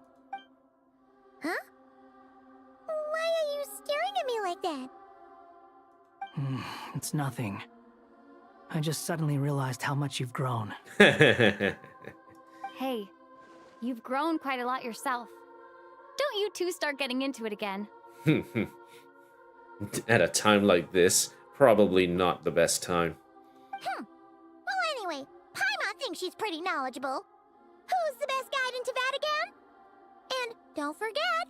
Huh? Why are you staring at me like that? It's nothing. I just suddenly realized how much you've grown. Hey, you've grown quite a lot yourself. Don't you two start getting into it again. At a time like this, probably not the best time. Well, anyway, Paimon thinks she's pretty knowledgeable. Who's the best guide into Vatican? And don't forget,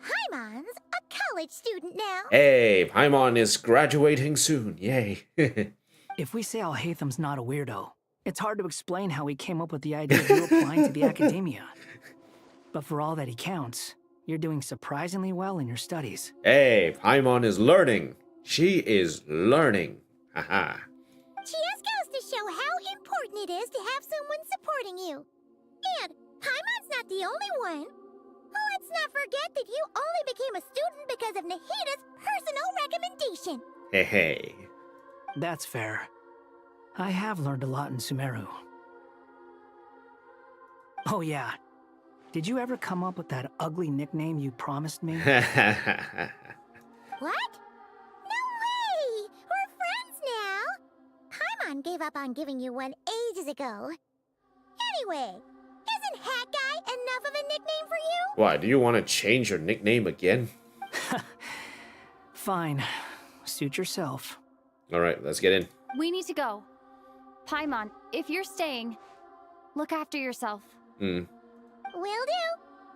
Paimon's a college student now. Hey, Paimon is graduating soon. Yay. If we say Alhatham's not a weirdo, it's hard to explain how he came up with the idea of you applying to the academia. But for all that he counts, you're doing surprisingly well in your studies. Hey, Paimon is learning. She is learning. Haha. She just goes to show how important it is to have someone supporting you. And Paimon's not the only one. Let's not forget that you only became a student because of Nahida's personal recommendation. Hey. That's fair. I have learned a lot in Sumeru. Oh yeah. Did you ever come up with that ugly nickname you promised me? What? No way! We're friends now! Paimon gave up on giving you one ages ago. Anyway, isn't Hat Guy enough of a nickname for you? Why, do you want to change your nickname again? Fine. Suit yourself. Alright, let's get in. We need to go. Paimon, if you're staying, look after yourself. Will do.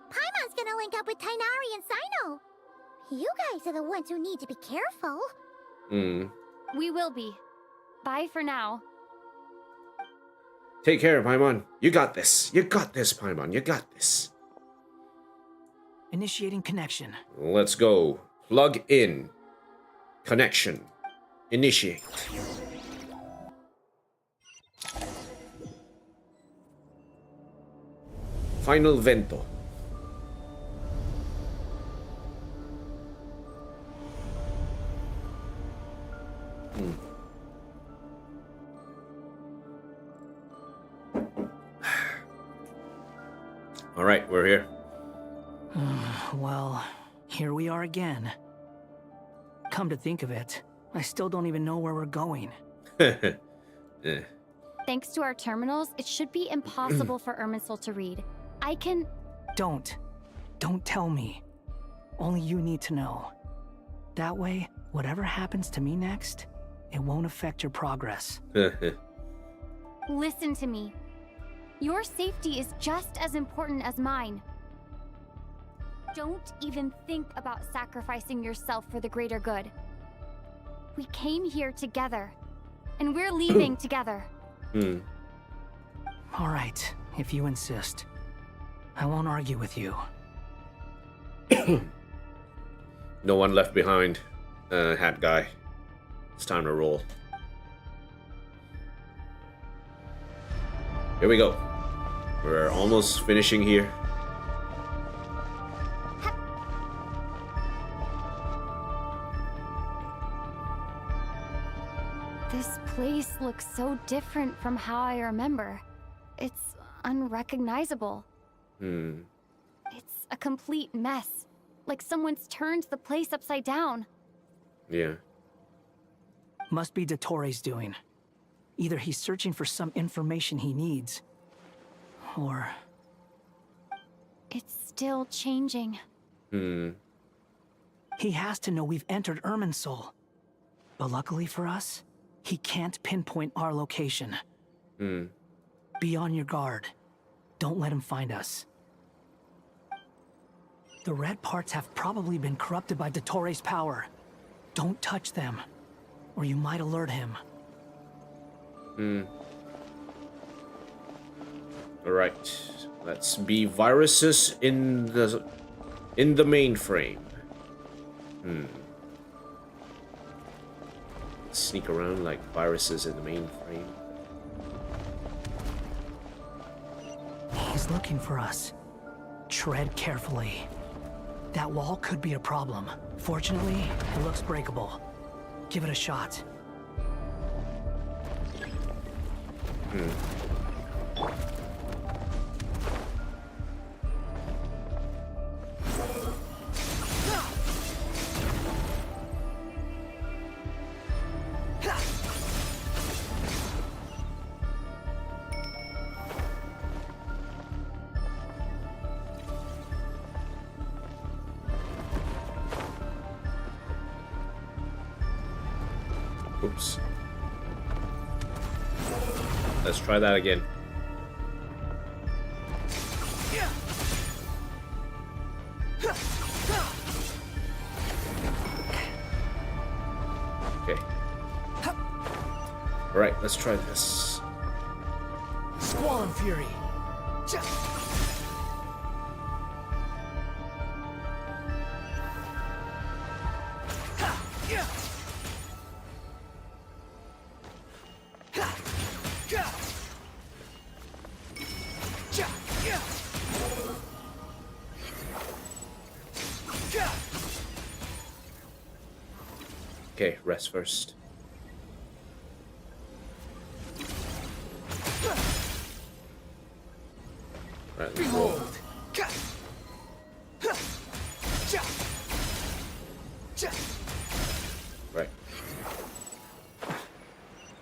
Paimon's gonna link up with Tighnari and Cyno. You guys are the ones who need to be careful. We will be. Bye for now. Take care, Paimon. You got this. You got this, Paimon. You got this. Initiating connection. Let's go. Plug in. Connection. Initiate. Final Vento. All right, we're here. Well, here we are again. Come to think of it, I still don't even know where we're going. Thanks to our terminals, it should be impossible for Irminsul to read. I can... Don't tell me. Only you need to know. That way, whatever happens to me next, it won't affect your progress. Listen to me. Your safety is just as important as mine. Don't even think about sacrificing yourself for the greater good. We came here together, and we're leaving together. All right, if you insist. I won't argue with you. No one left behind, Hat Guy. It's time to roll. Here we go. We're almost finishing here. place looks so different from how I remember. It's unrecognizable. It's a complete mess. Like someone's turned the place upside down. Yeah. Must be Dottoro's doing. Either he's searching for some information he needs, or... It's still changing. He has to know we've entered Irminsul. But luckily for us, he can't pinpoint our location. Be on your guard. Don't let him find us. The red parts have probably been corrupted by Dottoro's power. Don't touch them, or you might alert him. Alright. Let's be viruses in the mainframe. Sneak around like viruses in the mainframe. He's looking for us. Tread carefully. That wall could be a problem. Fortunately, it looks breakable. Give it a shot. Oops. Let's try that again. Okay. Alright, let's try this. Squall and Fury. Okay, rest first. Right, let's roll. Right.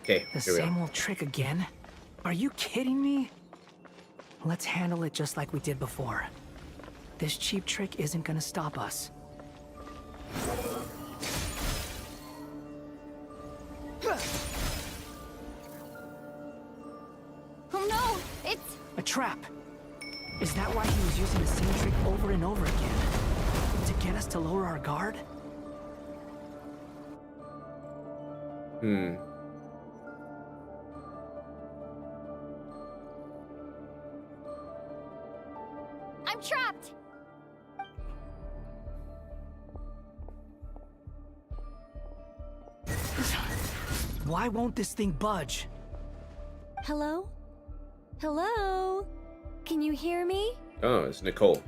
Okay, The here we same are. old trick again? Are you kidding me? Let's handle it just like we did before. This cheap trick isn't gonna stop us. Oh no! It's... A trap! Is that why he was using the same trick over and over again? To get us to lower our guard? I'm trapped! Why won't this thing budge? Hello? Hello? Can you hear me? Oh, it's Nicole.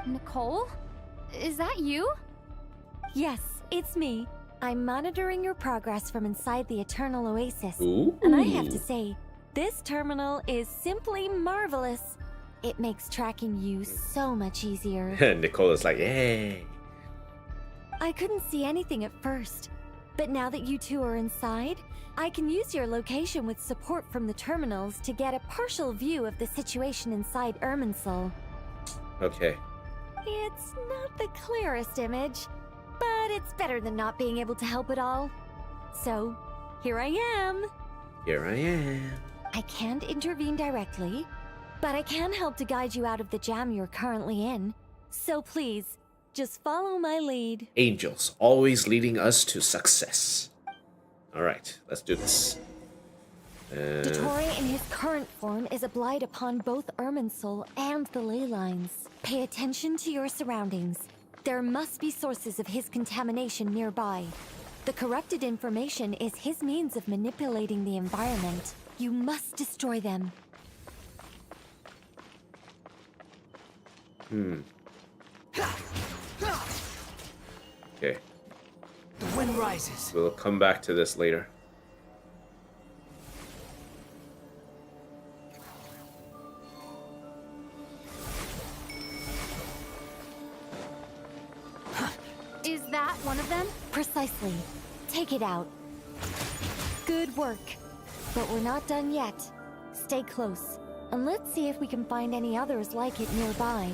Nicole? Is that you? Yes, it's me. I'm monitoring your progress from inside the Eternal Oasis. Ooh. And I have to say, this terminal is simply marvelous. It makes tracking you so much easier. Nicole is like, yay. I couldn't see anything at first, but now that you two are inside, I can use your location with support from the terminals to get a partial view of the situation inside Irminsul. Okay. It's not the clearest image, but it's better than not being able to help at all. So, here I am. Here I am. I can't intervene directly, but I can help to guide you out of the jam you're currently in. So please, just follow my lead. Angels, always leading us to success. Alright, let's do this. Dottore in his current form is a blight upon both Irminsul and the ley lines. Pay attention to your surroundings. There must be sources of his contamination nearby. The corrupted information is his means of manipulating the environment. You must destroy them. Okay. The wind rises. We'll come back to this later. one of them? Precisely. Take it out. Good work. But we're not done yet. Stay close. And let's see if we can find any others like it nearby.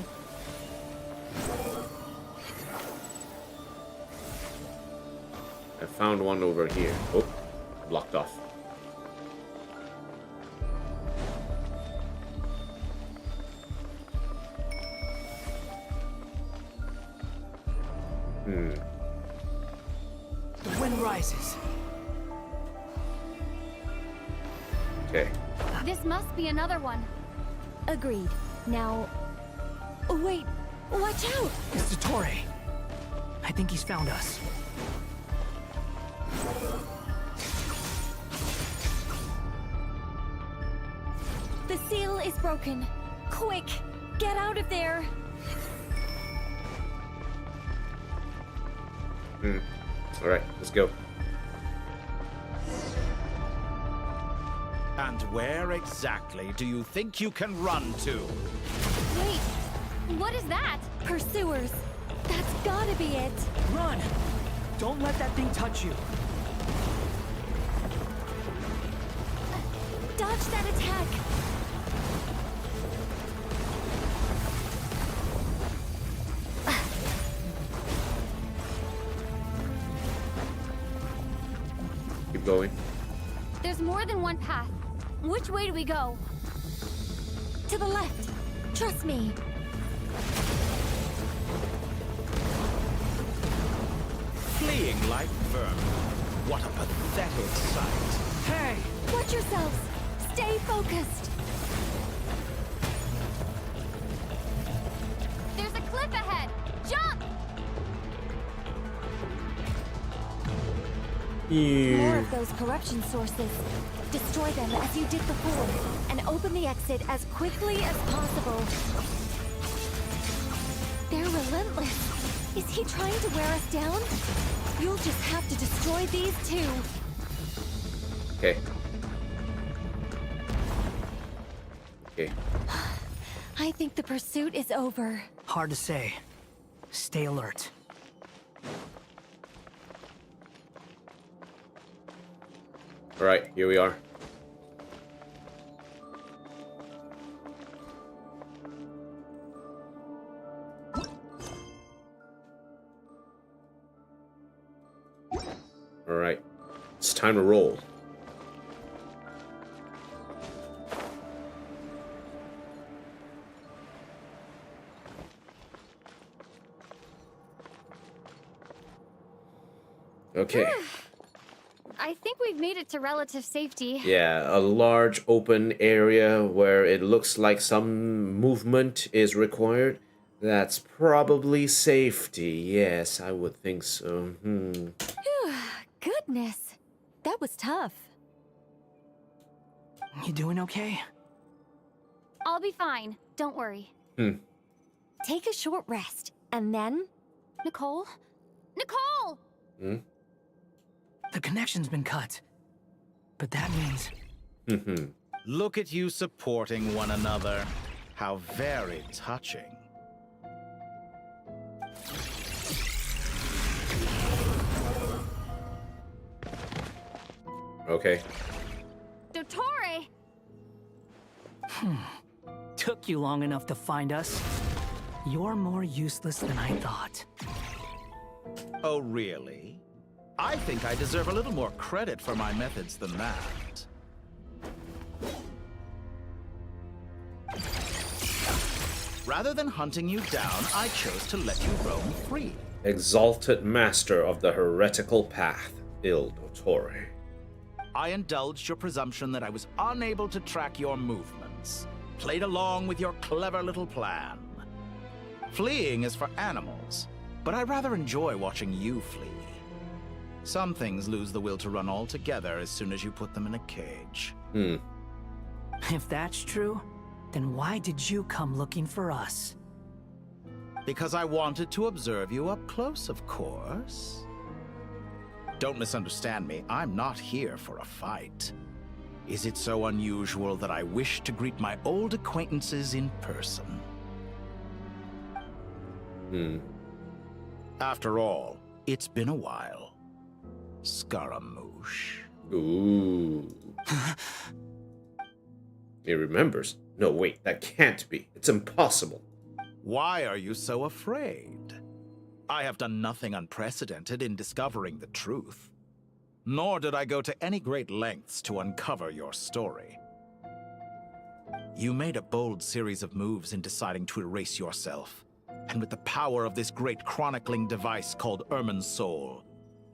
I found one over here. Oh, blocked off. The wind rises. Okay. This must be another one. Agreed. Now... Oh, wait! Watch out! It's Dottore. I think he's found us. The seal is broken. Quick! Get out of there! Alright, let's go. And where exactly do you think you can run to? Wait, what is that? Pursuers! That's gotta be it! Run! Don't let that thing touch you. Dodge that attack! Keep going. There's more than one path. Which way do we go? To the left! Trust me! Fleeing like vermin. What a pathetic sight. Hey! Watch yourselves! Stay focused! There's a cliff ahead! Jump! More of those corruption sources. Destroy them as you did before, and open the exit as quickly as possible. They're relentless. Is he trying to wear us down? You'll just have to destroy these too. Okay. Okay. I think the pursuit is over. Hard to say. Stay alert. Alright, here we are. Alright, it's time to roll. Okay. I think we've made it to relative safety. Yeah, a large open area where it looks like some movement is required. That's probably safety. Yes, I would think so. Goodness, that was tough. You doing okay? I'll be fine. Don't worry. Take a short rest, and then... Nicole? Nicole! The connection's been cut. But that means... Look at you supporting one another. How very touching. Okay. Dottore! Took you long enough to find us. You're more useless than I thought. Oh, really? I think I deserve a little more credit for my methods than that. Rather than hunting you down, I chose to let you roam free. Exalted master of the heretical path, Il Dottore. I indulged your presumption that I was unable to track your movements. Played along with your clever little plan. Fleeing is for animals, but I rather enjoy watching you flee. Some things lose the will to run altogether as soon as you put them in a cage. If that's true, then why did you come looking for us? Because I wanted to observe you up close, of course. Don't misunderstand me, I'm not here for a fight. Is it so unusual that I wish to greet my old acquaintances in person? After all, It's been a while. Scaramouche. Ooh. He remembers. No, wait, that can't be. It's impossible. Why are you so afraid? I have done nothing unprecedented in discovering the truth. Nor did I go to any great lengths to uncover your story. You made a bold series of moves in deciding to erase yourself. And with the power of this great chronicling device called Ermin's Soul,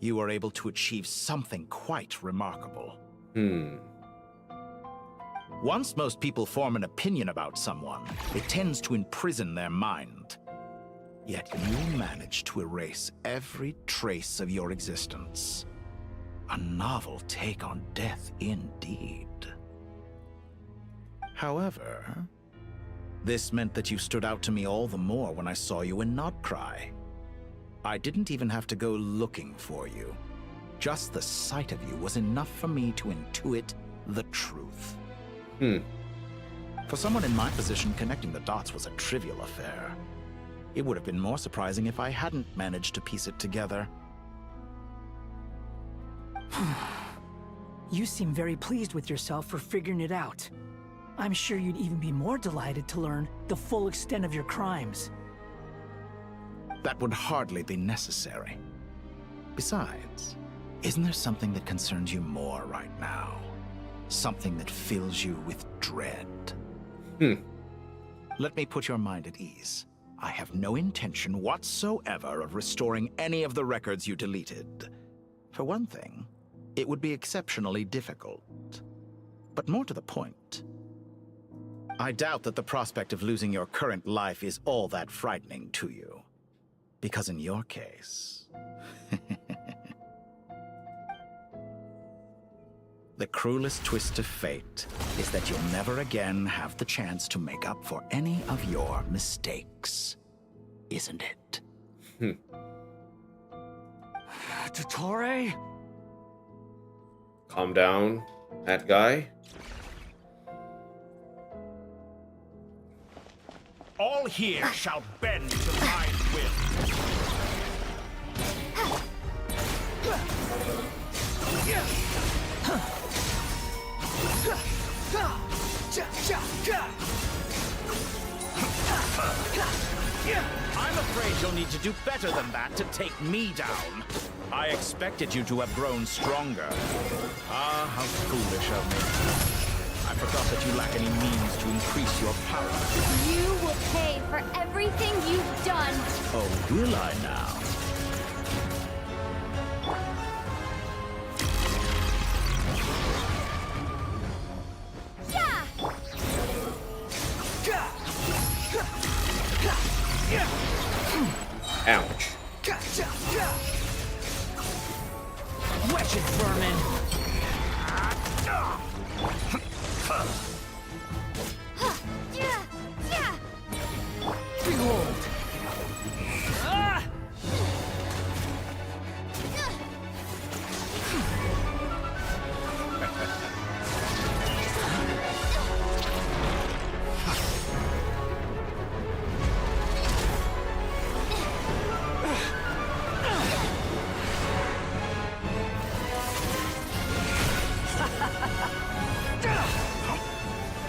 you were able to achieve something quite remarkable. Once most people form an opinion about someone, it tends to imprison their mind. Yet you managed to erase every trace of your existence. A novel take on death indeed. However, this meant that you stood out to me all the more when I saw you in Nod-krai. I didn't even have to go looking for you. Just the sight of you was enough for me to intuit the truth. For someone in my position, connecting the dots was a trivial affair. It would have been more surprising if I hadn't managed to piece it together. You seem very pleased with yourself for figuring it out. I'm sure you'd even be more delighted to learn the full extent of your crimes. That would hardly be necessary. Besides, isn't there something that concerns you more right now? Something that fills you with dread? Let me put your mind at ease. I have no intention whatsoever of restoring any of the records you deleted. For one thing, it would be exceptionally difficult. But more to the point, I doubt that the prospect of losing your current life is all that frightening to you. Because in your case, the cruelest twist of fate is that you'll never again have the chance to make up for any of your mistakes. Isn't it? Dottore? Calm down, that guy. All here shall bend to my will. I'm afraid you'll need to do better than that to take me down. I expected you to have grown stronger. Ah, how foolish of me. I forgot that you lack any means to increase your power. You will pay for everything you've done. Oh, will I now? Ouch. Wretched vermin! Behold!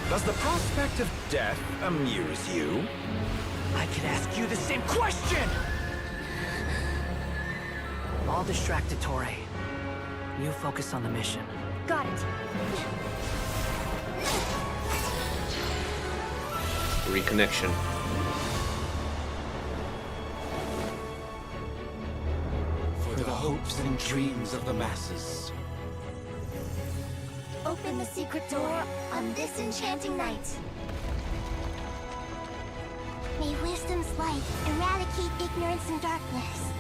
Does the prospect of death amuse you? I could ask you the same question! I'll distract Dottore. You focus on the mission. Got it. Reconnection. For the hopes and dreams of the masses. Open the secret door on this enchanting night. May wisdom's light eradicate ignorance and darkness,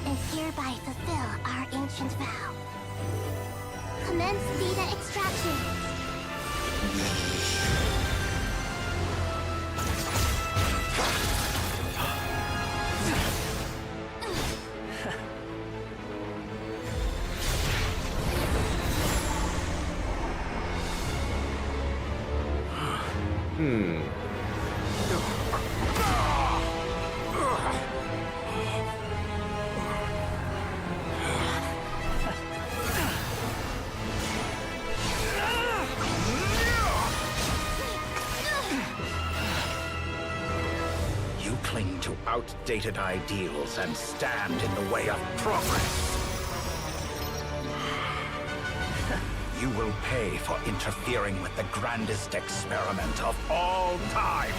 and hereby fulfill our ancient vow. Commence data extraction. cling to outdated ideals and stand in the way of progress. You will pay for interfering with the grandest experiment of all time.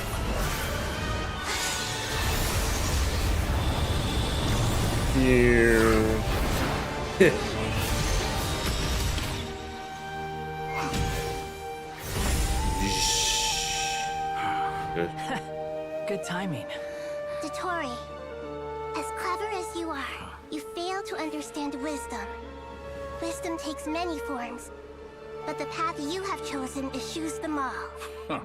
Good timing. Dotori, as clever as you are, you fail to understand wisdom. Wisdom takes many forms, but the path you have chosen eschews them all. Huh.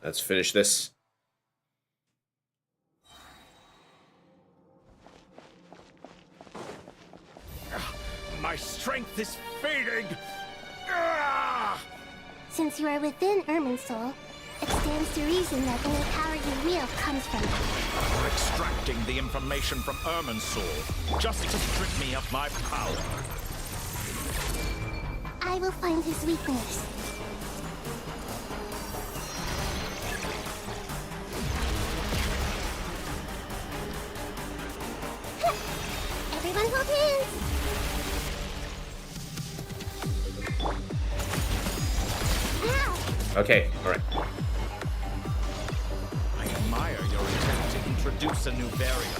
Let's finish this. My strength is fading! Since you are within Irminsul, it stands to reason that any power you wield comes from it. You're extracting the information from Irminsul just to strip me of my power. I will find his weakness. Everyone hold hands! Okay, alright. I admire your attempt to introduce a new barrier,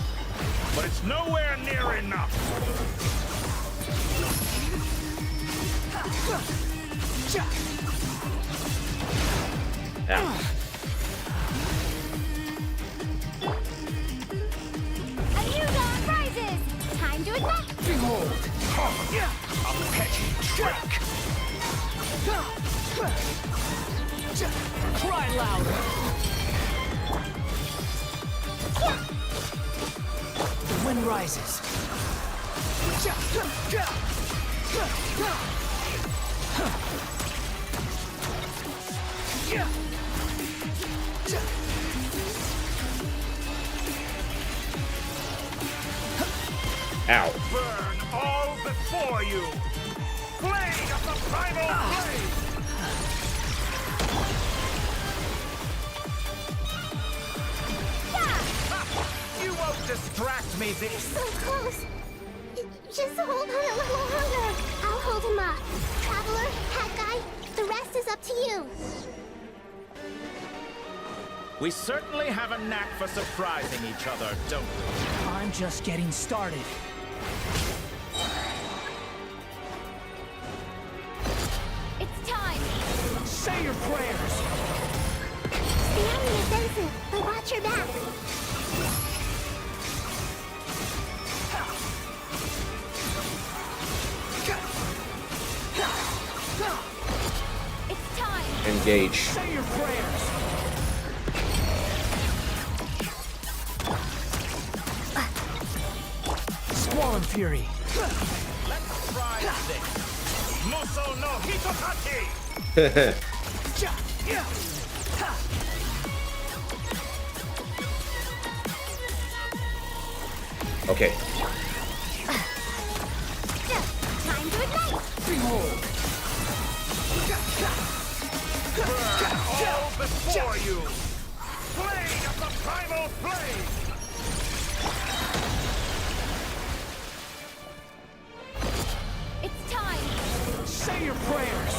but it's nowhere near enough. Yeah. A new dawn rises! Time to attack! Behold! A petty trick! Cry louder! The wind rises. Ow. Burn all before you! Blade of the primal blade! You won't distract me this... So close! Just hold on a little longer. I'll hold him up. Traveler, Hat Guy, the rest is up to you. We certainly have a knack for surprising each other, don't we? I'm just getting started. It's time! Say your prayers! The enemy is defensive, but watch your back. It's time! Engage. Say your prayers! Squall and Fury. Let's try this. Muso no Hitokaki! Okay. Time to ignite! Behold! Burn all before you! Blade of the primal blade! It's time! Say your prayers!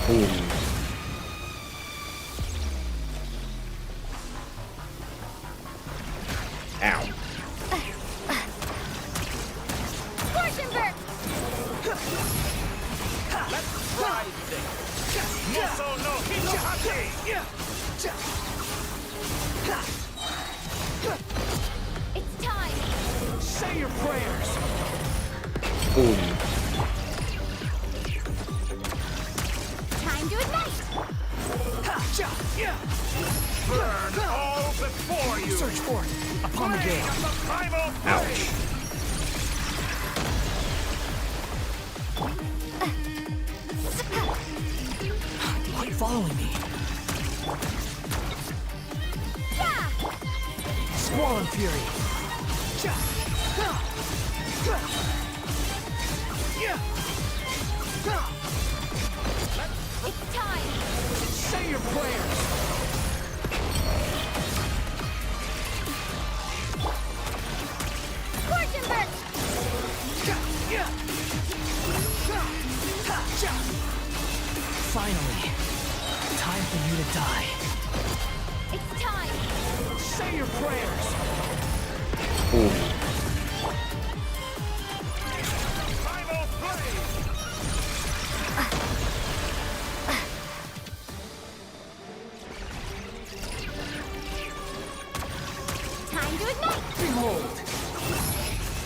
Boom. Ow. Scorchenberg! Let's try this! Muso no Hitokaki! It's time! Say your prayers! Boom. Time to ignite! Burn all before you! Search for it! Upon the Blade gale! of the primal blade! Ouch. following me. Squall Fury. It's time! Say your prayers! Scorching Burst! Finally, time for you to die. It's time! Say your prayers! Final play! Time to ignite! Behold!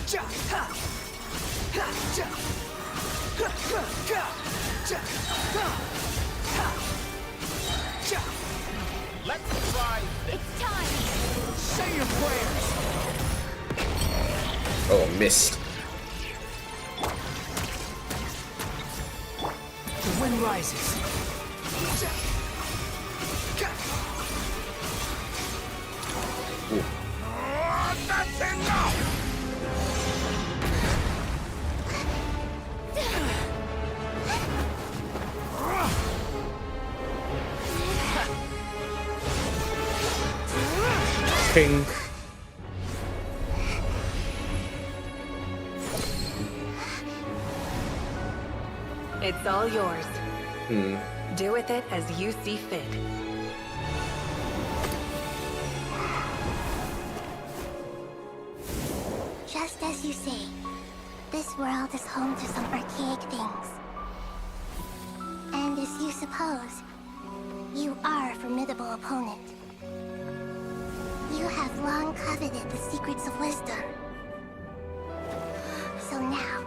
Ja, ha! Ha, ja! Ha, ha, ga! Ja, ha! Ha! Ja! Let's try this. It's time! Say your prayers! Oh, missed. The wind rises. Ja! Ga! That's enough! Ping. It's all yours. Do with it as you see fit. Just as you say, this world is home to some archaic things. And as you suppose, you are a formidable opponent. You have long coveted the secrets of wisdom. So now,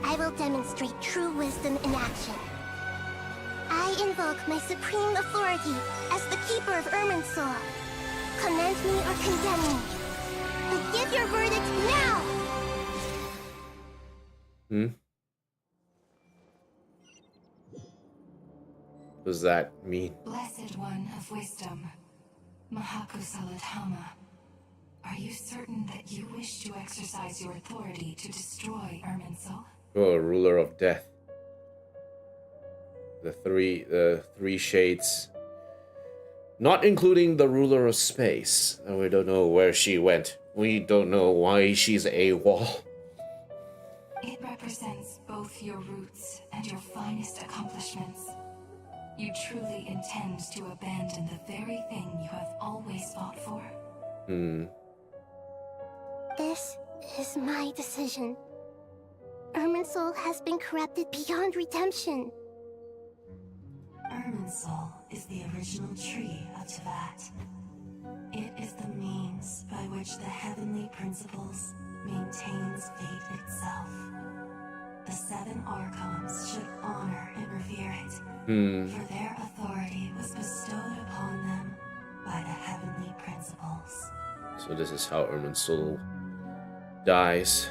I will demonstrate true wisdom in action. I invoke my supreme authority as the keeper of Irminsul. Commend me or condemn me. But give your verdict now! What does that mean? Blessed One of Wisdom, Mahakusaladhama, are you certain that you wish to exercise your authority to destroy Irminsul? Oh, ruler of death. The three shades. Not including the ruler of space. And we don't know where she went. We don't know why she's AWOL. It represents both your roots and your finest accomplishments. You truly intend to abandon the very thing you have always fought for? This is my decision. Irminsul has been corrupted beyond redemption. Irminsul is the original tree of Tevat. It is the means by which the heavenly principles maintains fate itself. The seven Archons should honor and revere it, for their authority was bestowed upon them by the heavenly principles. So this is how Irminsul dies.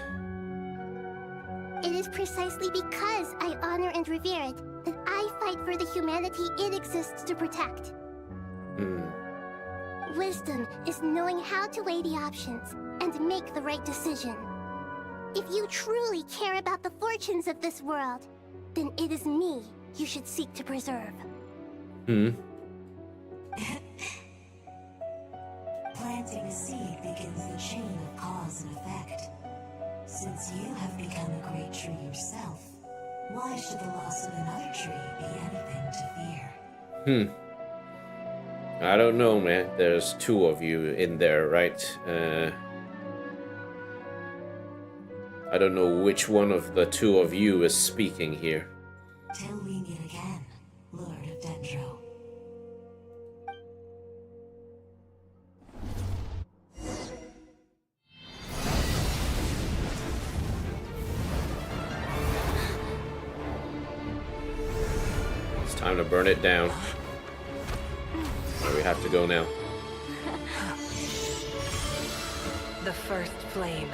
It is precisely because I honor and revere it that I fight for the humanity it exists to protect. Wisdom is knowing how to weigh the options and make the right decision. If you truly care about the fortunes of this world, then it is me you should seek to preserve. Planting a seed begins the chain of cause and effect. Since you have become a great tree yourself, why should the loss of another tree be anything to fear? I don't know, man. There's two of you in there, right? I don't know which one of the two of you is speaking here. Till we meet again, Lord of Dendro. It's time to burn it down. Where we have to go now. The first flame.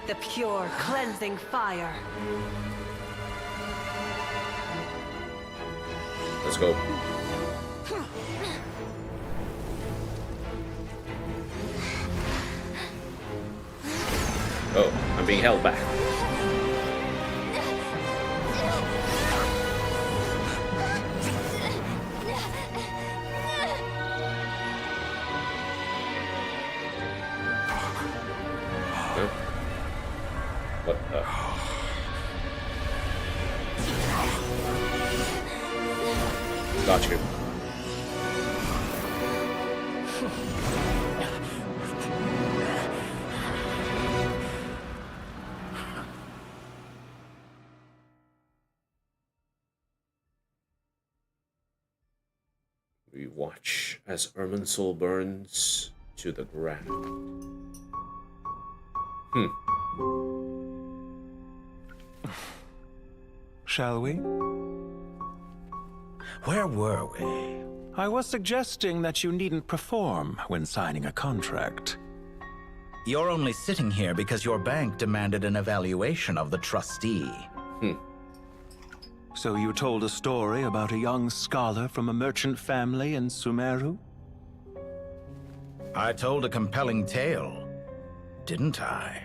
The pure, cleansing fire. Let's go. Oh, I'm being held back. Huh? What the? Got you. We watch as Irminsul burns to the ground. Shall we? Where were we? I was suggesting that you needn't perform when signing a contract. You're only sitting here because your bank demanded an evaluation of the trustee. So you told a story about a young scholar from a merchant family in Sumeru? I told a compelling tale, didn't I?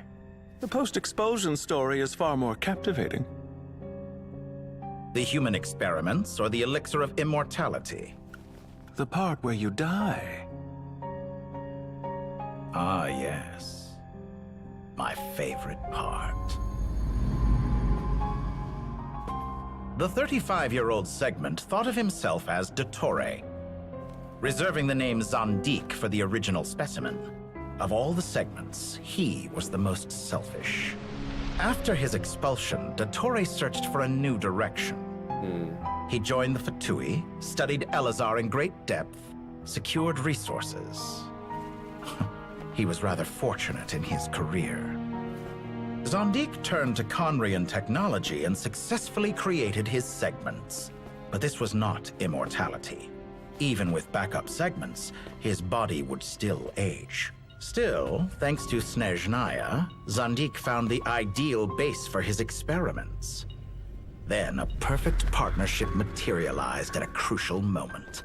The post-expulsion story is far more captivating. The human experiments or the elixir of immortality? The part where you die. Ah, yes. My favorite part. The 35-year-old Segment thought of himself as Dottore, reserving the name Zandik for the original specimen. Of all the Segments, he was the most selfish. After his expulsion, Dottore searched for a new direction. He joined the Fatui, studied Elazar in great depth, secured resources. He was rather fortunate in his career. Zandik turned to Conrian technology and successfully created his segments. But this was not immortality. Even with backup segments, his body would still age. Still, thanks to Snezhnaya, Zandik found the ideal base for his experiments. Then a perfect partnership materialized at a crucial moment.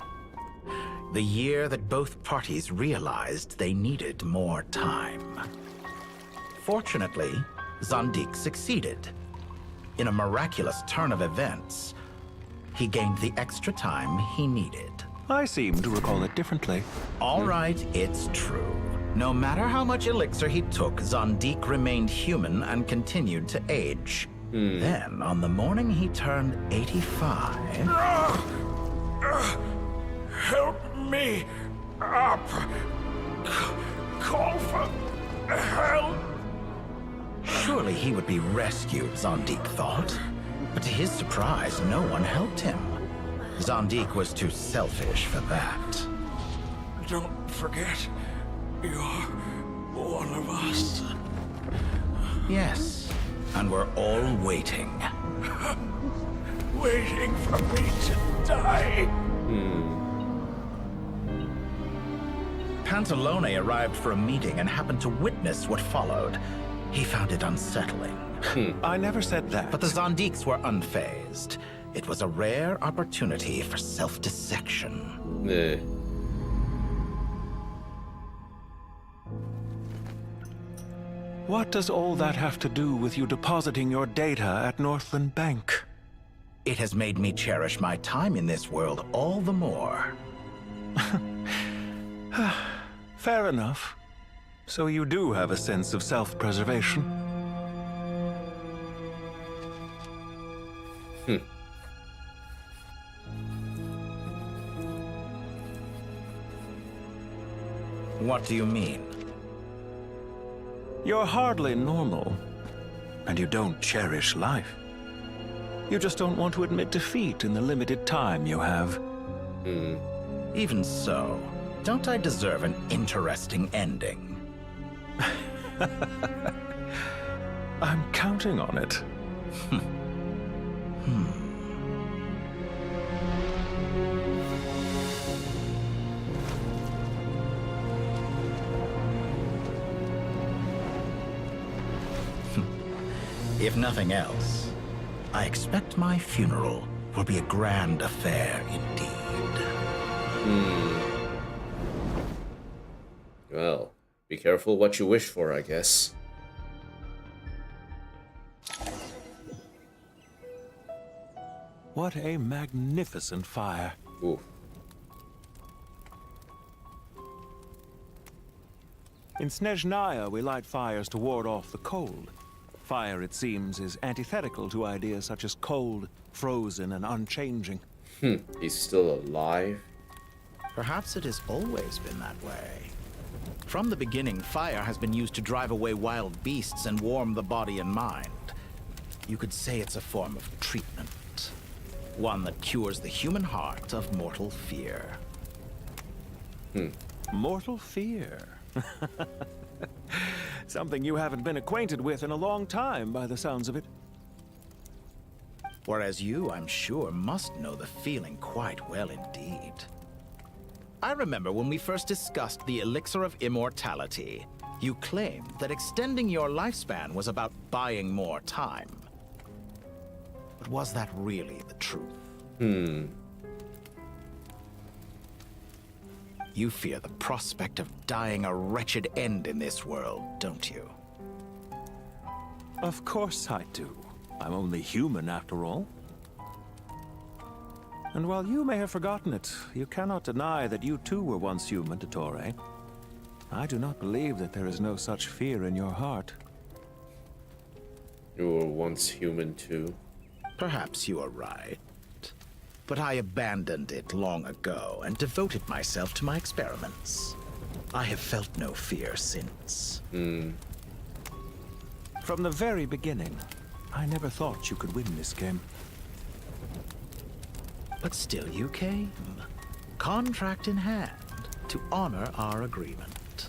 The year that both parties realized they needed more time. Fortunately, Zandik succeeded. In a miraculous turn of events, he gained the extra time he needed. I seem to recall it differently. All right, it's true. No matter how much elixir he took, Zandik remained human and continued to age. Then, on the morning he turned 85... Help me up! Call for help! Surely he would be rescued, Zandik thought. But to his surprise, no one helped him. Zandik was too selfish for that. Don't forget, you're one of us. Yes, and we're all waiting. Waiting for me to die. Pantalone arrived for a meeting and happened to witness what followed. He found it unsettling. I never said that. But the Zandiks were unfazed. It was a rare opportunity for self-dissection. What does all that have to do with you depositing your data at Northland Bank? It has made me cherish my time in this world all the more. Fair enough. So you do have a sense of self-preservation. What do you mean? You're hardly normal, and you don't cherish life. You just don't want to admit defeat in the limited time you have. Even so, don't I deserve an interesting ending? I'm counting on it. If nothing else, I expect my funeral will be a grand affair indeed. Well, be careful what you wish for, I guess. What a magnificent fire. Ooh. In Snezhnaya, we light fires to ward off the cold. Fire, it seems, is antithetical to ideas such as cold, frozen, and unchanging. He's still alive? Perhaps it has always been that way. From the beginning, fire has been used to drive away wild beasts and warm the body and mind. You could say it's a form of treatment. One that cures the human heart of mortal fear. Mortal fear? Something you haven't been acquainted with in a long time, by the sounds of it. Whereas you, I'm sure, must know the feeling quite well indeed. I remember when we first discussed the elixir of immortality. You claimed that extending your lifespan was about buying more time. But was that really the truth? You fear the prospect of dying a wretched end in this world, don't you? Of course I do. I'm only human, after all. And while you may have forgotten it, you cannot deny that you too were once human, Dottore. I do not believe that there is no such fear in your heart. You were once human too. Perhaps you are right. But I abandoned it long ago and devoted myself to my experiments. I have felt no fear since. From the very beginning, I never thought you could win this game. But still you came, contract in hand, to honor our agreement.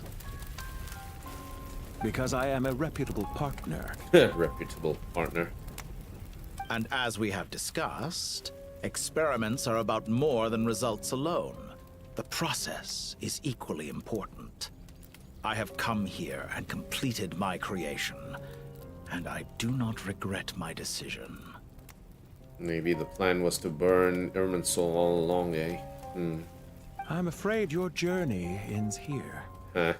Because I am a reputable partner. Reputable partner. And as we have discussed, experiments are about more than results alone. The process is equally important. I have come here and completed my creation, and I do not regret my decision. Maybe the plan was to burn Irminsul all along, eh? I'm afraid your journey ends here. Huh.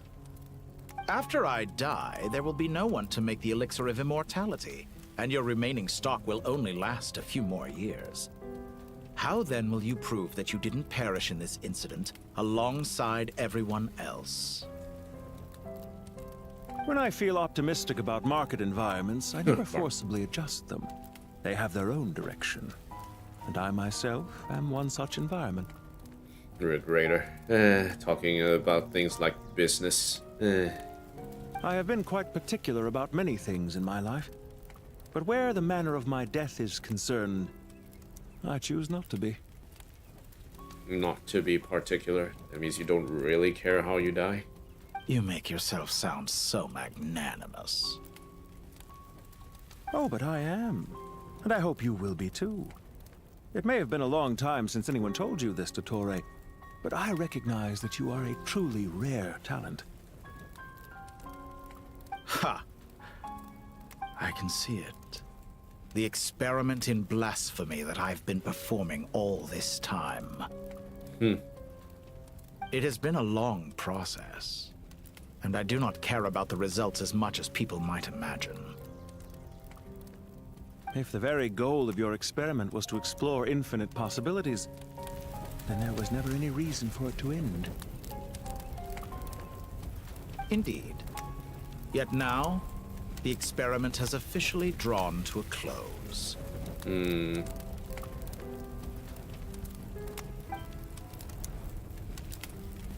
After I die, there will be no one to make the elixir of immortality, and your remaining stock will only last a few more years. How then will you prove that you didn't perish in this incident alongside everyone else? When I feel optimistic about market environments, I never forcibly adjust them. They have their own direction. And I myself am one such environment. Regrettor. Talking about things like business. I have been quite particular about many things in my life. But where the manner of my death is concerned, I choose not to be. Not to be particular? That means you don't really care how you die? You make yourself sound so magnanimous. Oh, but I am. And I hope you will be too. It may have been a long time since anyone told you this, Dottore, but I recognize that you are a truly rare talent. Ha! I can see it. The experiment in blasphemy that I've been performing all this time. It has been a long process, and I do not care about the results as much as people might imagine. If the very goal of your experiment was to explore infinite possibilities, then there was never any reason for it to end. Indeed. Yet now, the experiment has officially drawn to a close.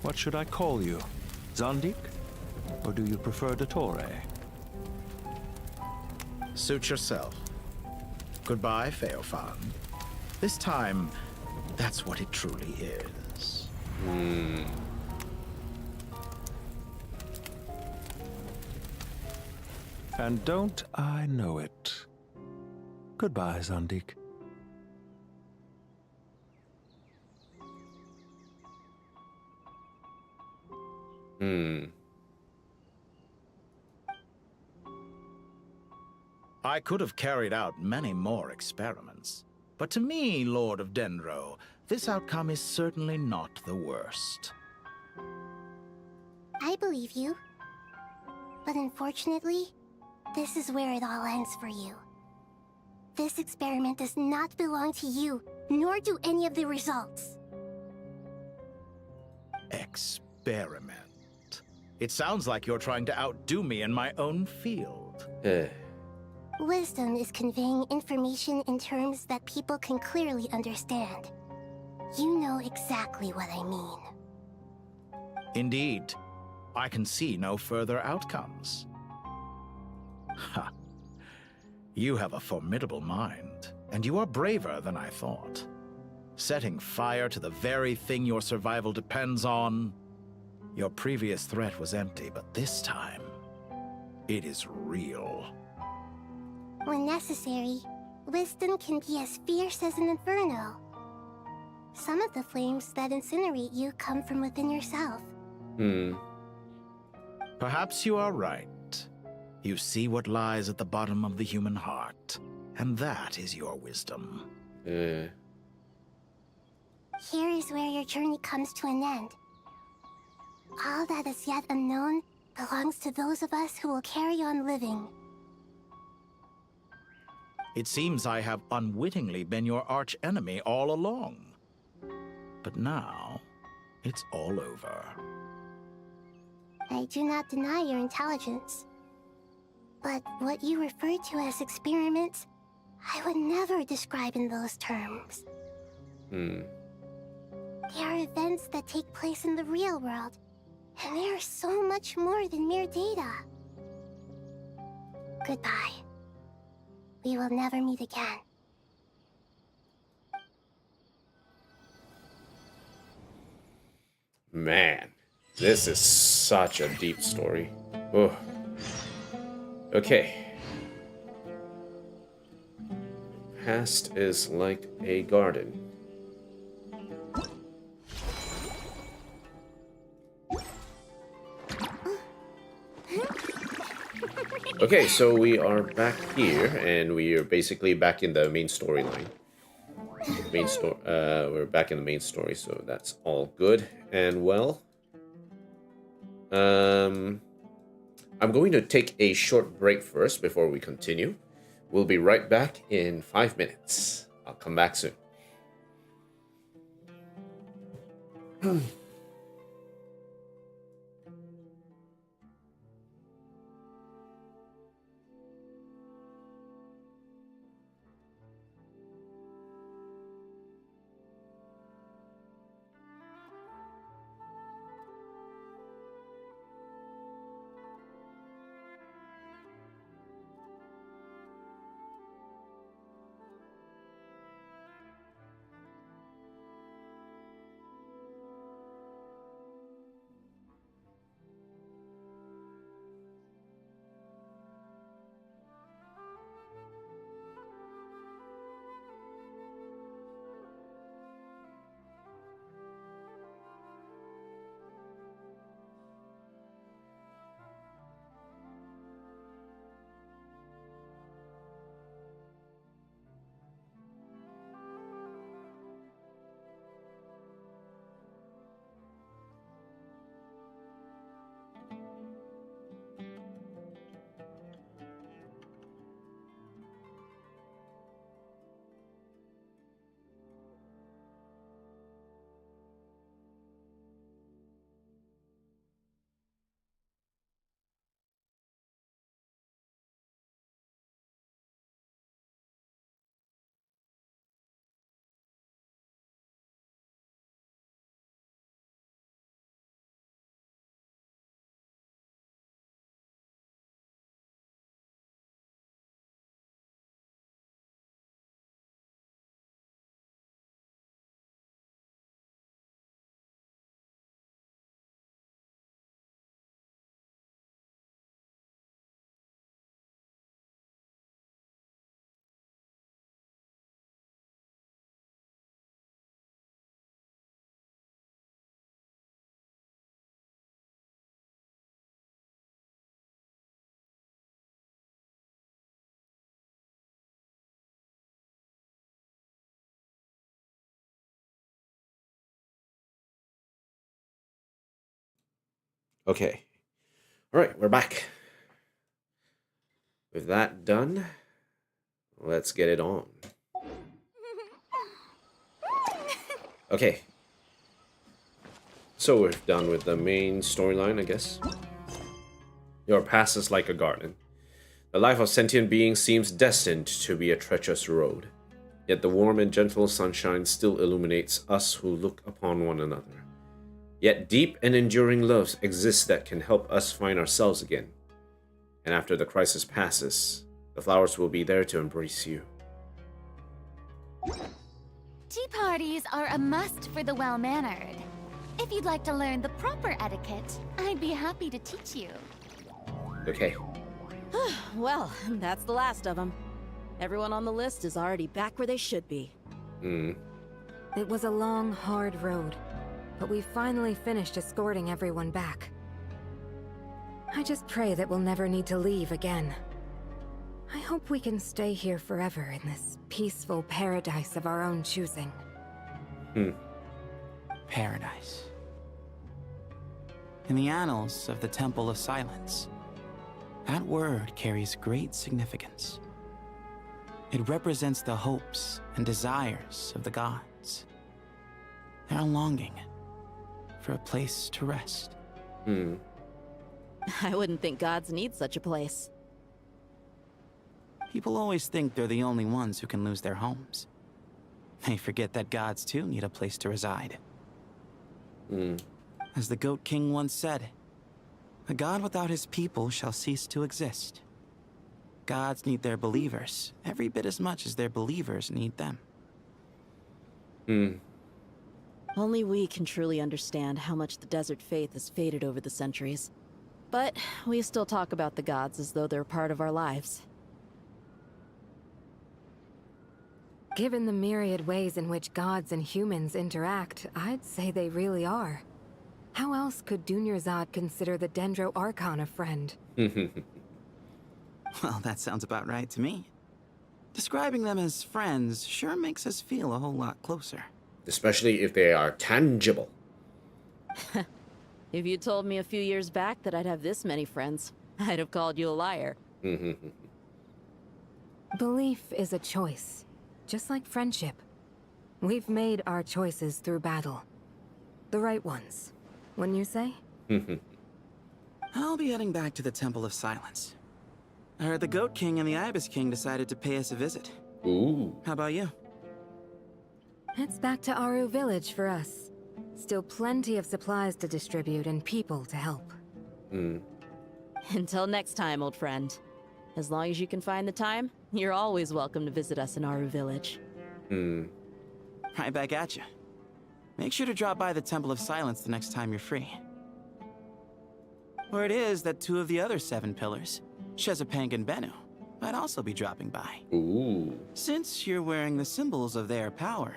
What should I call you? Zondik? Or do you prefer Dottore? Suit yourself. Goodbye, Feofan. This time, that's what it truly is. And don't I know it? Goodbye, Zondik. I could have carried out many more experiments. But to me, Lord of Dendro, this outcome is certainly not the worst. I believe you. But unfortunately, this is where it all ends for you. This experiment does not belong to you, nor do any of the results. Experiment. It sounds like you're trying to outdo me in my own field. Wisdom is conveying information in terms that people can clearly understand. You know exactly what I mean. Indeed. I can see no further outcomes. Ha. You have a formidable mind, and you are braver than I thought. Setting fire to the very thing your survival depends on. Your previous threat was empty, but this time, it is real. When necessary, wisdom can be as fierce as an inferno. Some of the flames that incinerate you come from within yourself. Perhaps you are right. You see what lies at the bottom of the human heart, and that is your wisdom. Here is where your journey comes to an end. All that is yet unknown belongs to those of us who will carry on living. It seems I have unwittingly been your arch-enemy all along. But now, it's all over. I do not deny your intelligence. But what you refer to as experiments, I would never describe in those terms. They are events that take place in the real world, and they are so much more than mere data. Goodbye. We will never meet again. Man, this is such a deep story. Oh. Okay. Past is like a garden. Okay, so we are back here, and we are basically back in the main storyline. We're back in the main story, so that's all good and well. I'm going to take a short break first before we continue. We'll be right back in 5 minutes. I'll come back soon. Okay. All right, we're back. With that done, let's get it on. Okay. So we're done with the main storyline, I guess. Your past is like a garden. The life of sentient beings seems destined to be a treacherous road. Yet the warm and gentle sunshine still illuminates us who look upon one another. Yet deep and enduring love exists that can help us find ourselves again. And after the crisis passes, the flowers will be there to embrace you. Tea parties are a must for the well-mannered. If you'd like to learn the proper etiquette, I'd be happy to teach you. Okay. Well, that's the last of them. Everyone on the list is already back where they should be. It was a long, hard road, but we finally finished escorting everyone back. I just pray that we'll never need to leave again. I hope we can stay here forever in this peaceful paradise of our own choosing. Paradise. In the annals of the Temple of Silence, that word carries great significance. It represents the hopes and desires of the gods. Their longing for a place to rest. I wouldn't think gods need such a place. People always think they're the only ones who can lose their homes. They forget that gods too need a place to reside. As the Goat King once said, a god without his people shall cease to exist. Gods need their believers every bit as much as their believers need them. Only we can truly understand how much the desert faith has faded over the centuries. But we still talk about the gods as though they're part of our lives. Given the myriad ways in which gods and humans interact, I'd say they really are. How else could Dunyarzad consider the Dendro Archon a friend? Well, that sounds about right to me. Describing them as friends sure makes us feel a whole lot closer. Especially if they are tangible. If you told me a few years back that I'd have this many friends, I'd have called you a liar. Belief is a choice, just like friendship. We've made our choices through battle. The right ones, wouldn't you say? I'll be heading back to the Temple of Silence. I heard the Goat King and the Ibis King decided to pay us a visit. Ooh. How about you? It's back to Aru Village for us. Still plenty of supplies to distribute and people to help. Until next time, old friend. As long as you can find the time, you're always welcome to visit us in Aru Village. Right back at you. Make sure to drop by the Temple of Silence the next time you're free. Word is that 2 of the other 7 pillars, Shezapang and Bennu, might also be dropping by. Ooh. Since you're wearing the symbols of their power,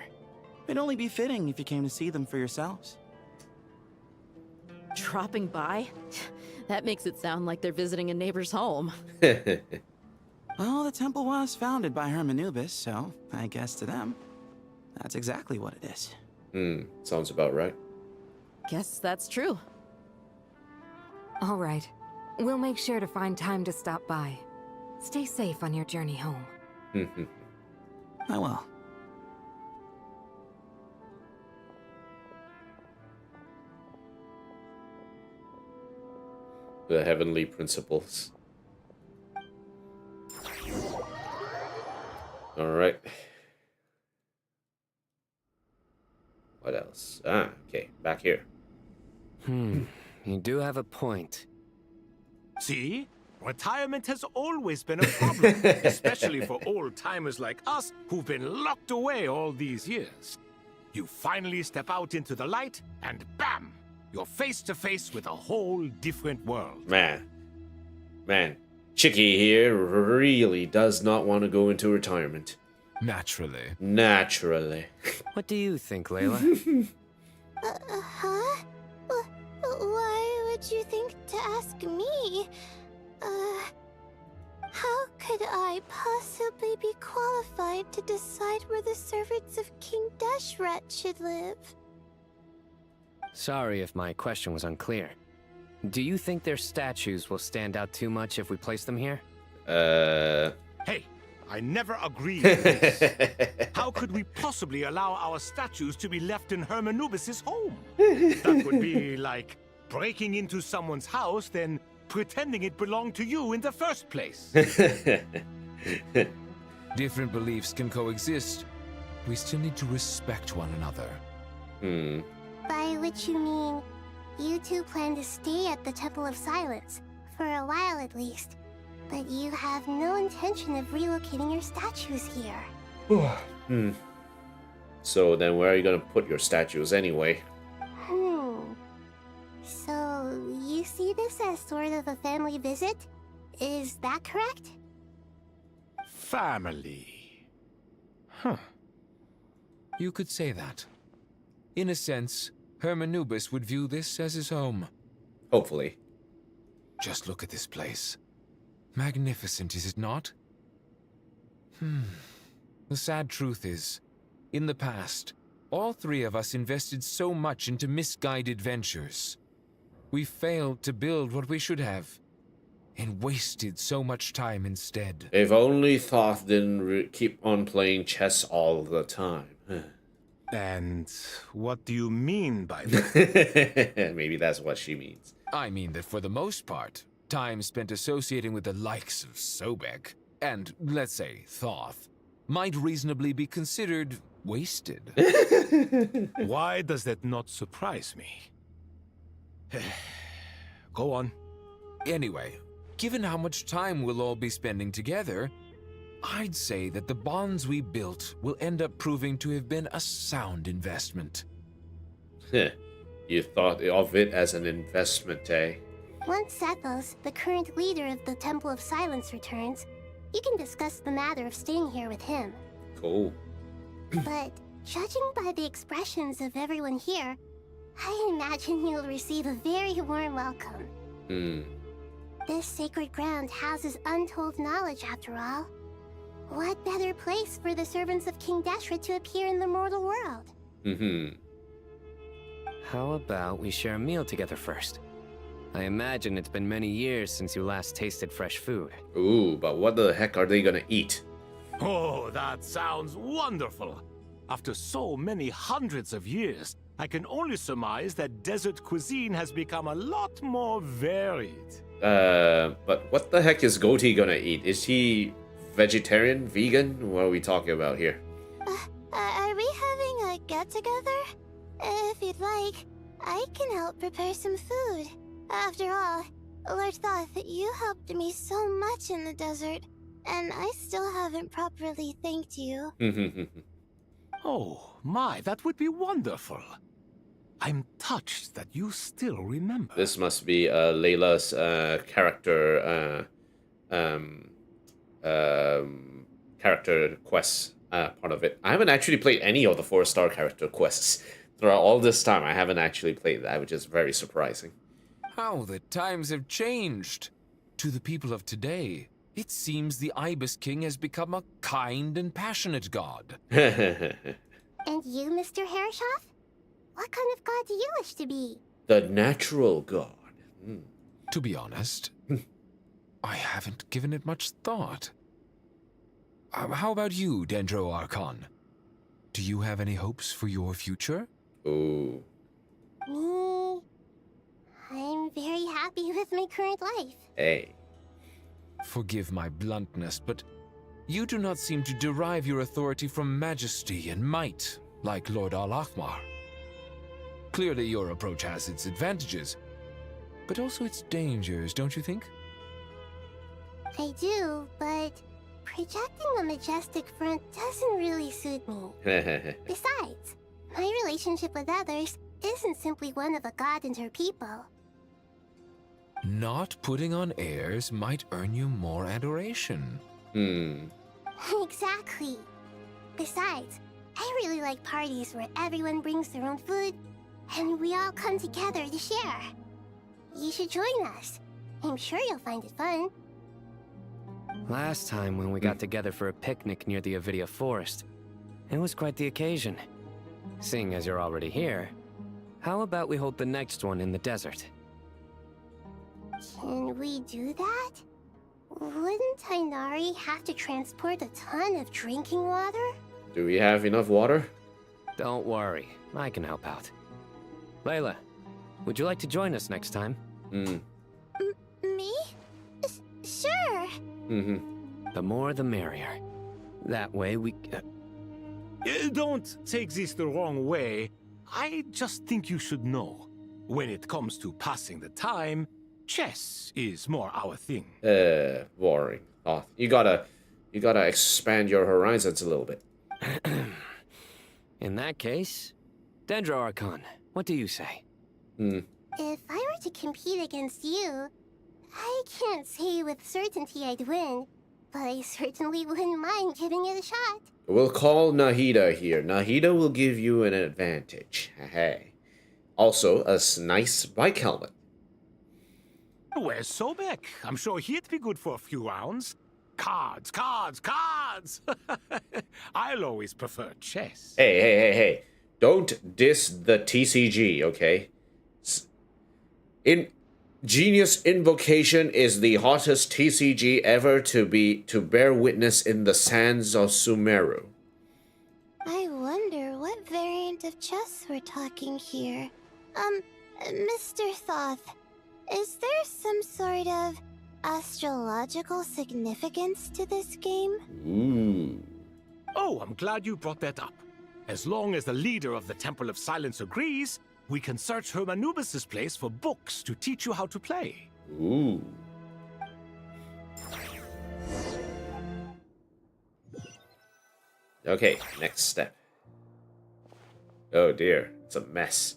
it'd only be fitting if you came to see them for yourselves. Dropping by? That makes it sound like they're visiting a neighbor's home. Well, the temple was founded by Hermanubis, so I guess to them, that's exactly what it is. Sounds about right. Guess that's true. All right. We'll make sure to find time to stop by. Stay safe on your journey home. I will. The heavenly principles. Alright. What else? Okay, back here. You do have a point. See? Retirement has always been a problem, especially for old-timers like us who've been locked away all these years. You finally step out into the light, and bam! You're face to face with a whole different world. Man. Chicky here really does not want to go into retirement. Naturally. What do you think, Layla? Huh? Why would you think to ask me? How could I possibly be qualified to decide where the servants of King Dashret should live? Sorry if my question was unclear. Do you think their statues will stand out too much if we place them here? Hey, I never agreed to this. How could we possibly allow our statues to be left in Hermanubis' home? That would be like breaking into someone's house, then pretending it belonged to you in the first place. Different beliefs can coexist. We still need to respect one another. By which you mean, you two plan to stay at the Temple of Silence, for a while at least. But you have no intention of relocating your statues here. So then where are you gonna put your statues anyway? So, you see this as sort of a family visit? Is that correct? Family. You could say that. In a sense, Hermanubis would view this as his home. Hopefully. Just look at this place. Magnificent, is it not? The sad truth is, in the past, all three of us invested so much into misguided ventures. We failed to build what we should have, and wasted so much time instead. If only Thoth didn't keep on playing chess all the time. And what do you mean by that? Maybe that's what she means. I mean that for the most part, time spent associating with the likes of Sobek, and, let's say, Thoth, might reasonably be considered wasted. Why does that not surprise me? Go on. Anyway, given how much time we'll all be spending together, I'd say that the bonds we built will end up proving to have been a sound investment. You thought of it as an investment, eh? Once Sethos, the current leader of the Temple of Silence, returns, you can discuss the matter of staying here with him. Cool. But judging by the expressions of everyone here, I imagine you'll receive a very warm welcome. This sacred ground houses untold knowledge, after all. What better place for the servants of King Deshra to appear in the mortal world? How about we share a meal together first? I imagine it's been many years since you last tasted fresh food. Ooh, but what the heck are they gonna eat? Oh, that sounds wonderful. After so many hundreds of years, I can only surmise that desert cuisine has become a lot more varied. But what the heck is Goatee gonna eat? Is he vegetarian, vegan? What are we talking about here? Are we having a get-together? If you'd like, I can help prepare some food. After all, Lord Thoth, you helped me so much in the desert, and I still haven't properly thanked you. Oh, my, that would be wonderful. I'm touched that you still remember. This must be Layla's character character quest part of it. I haven't actually played any of the 4-star character quests throughout all this time. I haven't actually played that, which is very surprising. How the times have changed. To the people of today, it seems the Ibis King has become a kind and passionate god. And you, Mr. Herreshoff? What kind of god do you wish to be? The natural god. To be honest, I haven't given it much thought. How about you, Dendro Archon? Do you have any hopes for your future? Ooh. Me? I'm very happy with my current life. Hey. Forgive my bluntness, but you do not seem to derive your authority from majesty and might, like Lord Al-Akhmar. Clearly your approach has its advantages, but also its dangers, don't you think? I do, but projecting a majestic front doesn't really suit me. Besides, my relationship with others isn't simply one of a god and her people. Not putting on airs might earn you more adoration. Exactly. Besides, I really like parties where everyone brings their own food, and we all come together to share. You should join us. I'm sure you'll find it fun. Last time when we got together for a picnic near the Avidia Forest, it was quite the occasion. Seeing as you're already here, how about we hold the next one in the desert? Can we do that? Wouldn't Tainari have to transport a ton of drinking water? Do we have enough water? Don't worry, I can help out. Layla, would you like to join us next time? Me? Sure. The more the merrier. That way we... Don't take this the wrong way. I just think you should know. When it comes to passing the time, chess is more our thing. Boring. Oh, you gotta expand your horizons a little bit. In that case, Dendro Archon, what do you say? If I were to compete against you, I can't say with certainty I'd win, but I certainly wouldn't mind giving it a shot. We'll call Nahida here. Nahida will give you an advantage. Hey. Also, a nice bike helmet. Where's Sobek? I'm sure he'd be good for a few rounds. Cards! I'll always prefer chess. Hey. Don't diss the TCG, okay? Genius Invocation is the hottest TCG ever to bear witness in the sands of Sumeru. I wonder what variant of chess we're talking here. Mr. Thoth, is there some sort of astrological significance to this game? Ooh. Oh, I'm glad you brought that up. As long as the leader of the Temple of Silence agrees, we can search Hermanubis' place for books to teach you how to play. Ooh. Okay, next step. Oh dear, it's a mess.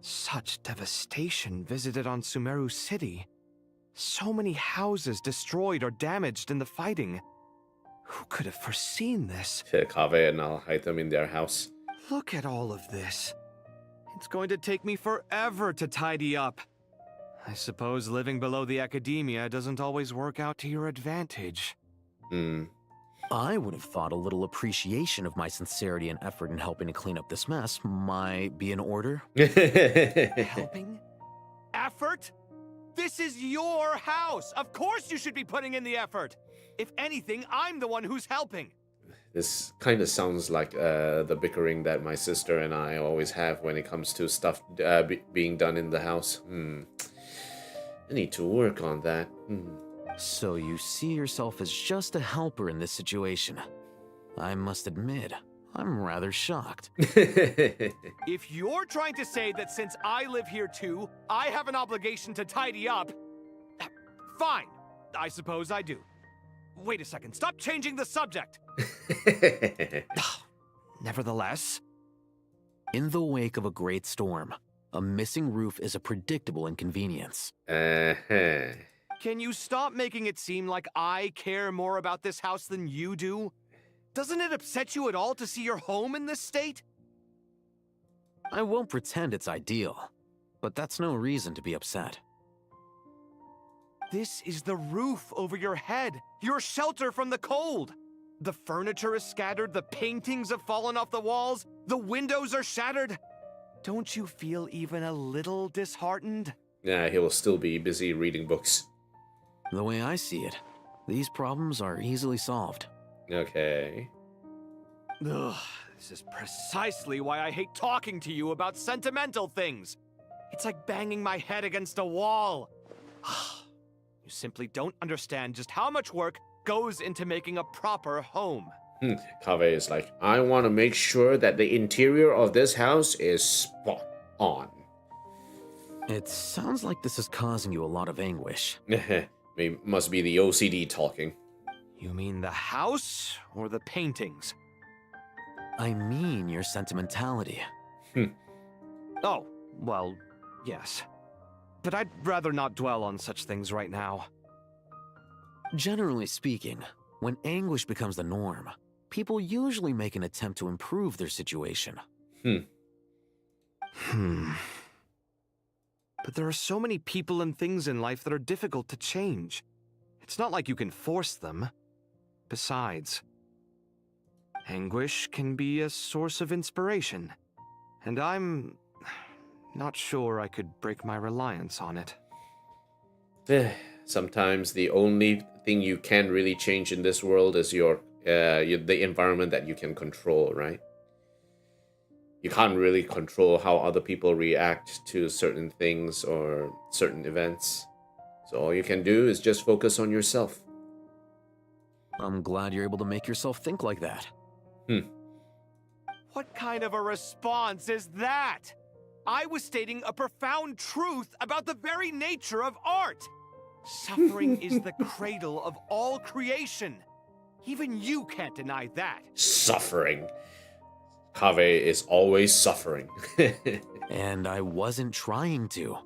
Such devastation visited on Sumeru City. So many houses destroyed or damaged in the fighting. Who could have foreseen this? Kaveh and I'll hide them in their house. Look at all of this. It's going to take me forever to tidy up. I suppose living below the academia doesn't always work out to your advantage. I would have thought a little appreciation of my sincerity and effort in helping to clean up this mess might be in order. Helping? Effort? This is your house! Of course you should be putting in the effort! If anything, I'm the one who's helping! This kind of sounds like the bickering that my sister and I always have when it comes to stuff being done in the house. I need to work on that. So you see yourself as just a helper in this situation. I must admit, I'm rather shocked. If you're trying to say that since I live here too, I have an obligation to tidy up, fine, I suppose I do. Wait a second, stop changing the subject! Nevertheless, in the wake of a great storm, a missing roof is a predictable inconvenience. Can you stop making it seem like I care more about this house than you do? Doesn't it upset you at all to see your home in this state? I won't pretend it's ideal, but that's no reason to be upset. This is the roof over your head, your shelter from the cold. The furniture is scattered, the paintings have fallen off the walls, the windows are shattered. Don't you feel even a little disheartened? Yeah, he will still be busy reading books. The way I see it, these problems are easily solved. Okay. Ugh, this is precisely why I hate talking to you about sentimental things. It's like banging my head against a wall. You simply don't understand just how much work goes into making a proper home. Kaveh is like, I want to make sure that the interior of this house is spot on. It sounds like this is causing you a lot of anguish. It must be the OCD talking. You mean the house or the paintings? I mean your sentimentality. Oh, well, yes. But I'd rather not dwell on such things right now. Generally speaking, when anguish becomes the norm, people usually make an attempt to improve their situation. But there are so many people and things in life that are difficult to change. It's not like you can force them. Besides, anguish can be a source of inspiration, and I'm not sure I could break my reliance on it. Sometimes the only thing you can really change in this world is the environment that you can control, right? You can't really control how other people react to certain things or certain events. So all you can do is just focus on yourself. I'm glad you're able to make yourself think like that. What kind of a response is that? I was stating a profound truth about the very nature of art. Suffering is the cradle of all creation. Even you can't deny that. Suffering. Kaveh is always suffering. And I wasn't trying to.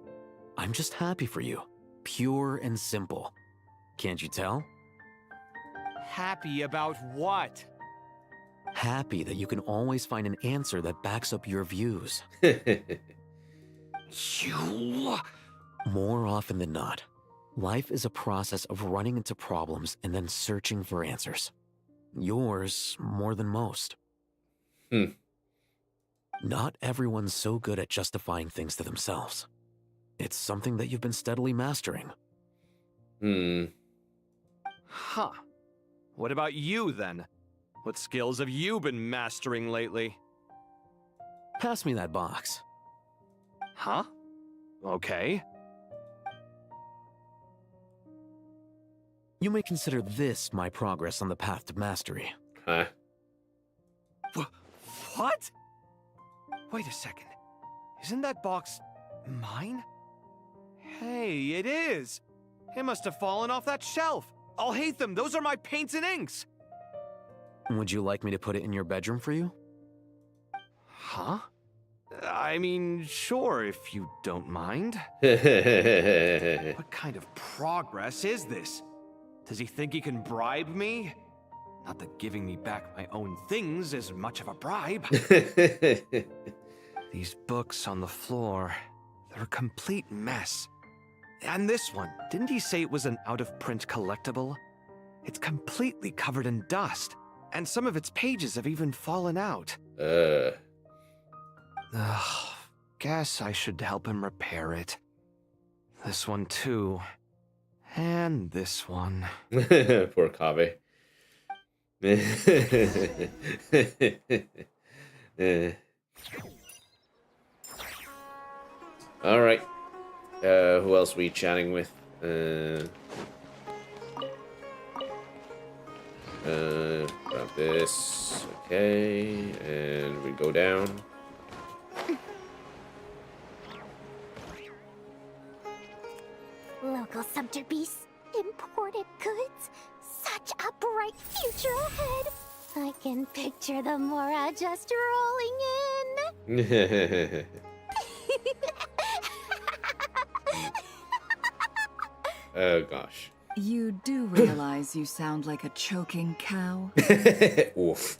I'm just happy for you. Pure and simple. Can't you tell? Happy about what? Happy that you can always find an answer that backs up your views. You... More often than not, life is a process of running into problems and then searching for answers. Yours more than most. Not everyone's so good at justifying things to themselves. It's something that you've been steadily mastering. Huh. What about you, then? What skills have you been mastering lately? Pass me that box. Huh? Okay. You may consider this my progress on the path to mastery. Huh? What? Wait a second. Isn't that box mine? Hey, it is! It must have fallen off that shelf. I'll hate them. Those are my paints and inks. Would you like me to put it in your bedroom for you? Huh? I mean, sure, if you don't mind. What kind of progress is this? Does he think he can bribe me? Not that giving me back my own things is much of a bribe. These books on the floor, they're a complete mess. And this one, didn't he say it was an out-of-print collectible? It's completely covered in dust, and some of its pages have even fallen out. Guess I should help him repair it. This one too. And this one. Poor Kaveh. All right. Who else are we chatting with? Grab this. Okay, and we go down. Local subterbeasts, imported goods, such a bright future ahead. I can picture the Mora just rolling in. Oh gosh. You do realize you sound like a choking cow? Oof.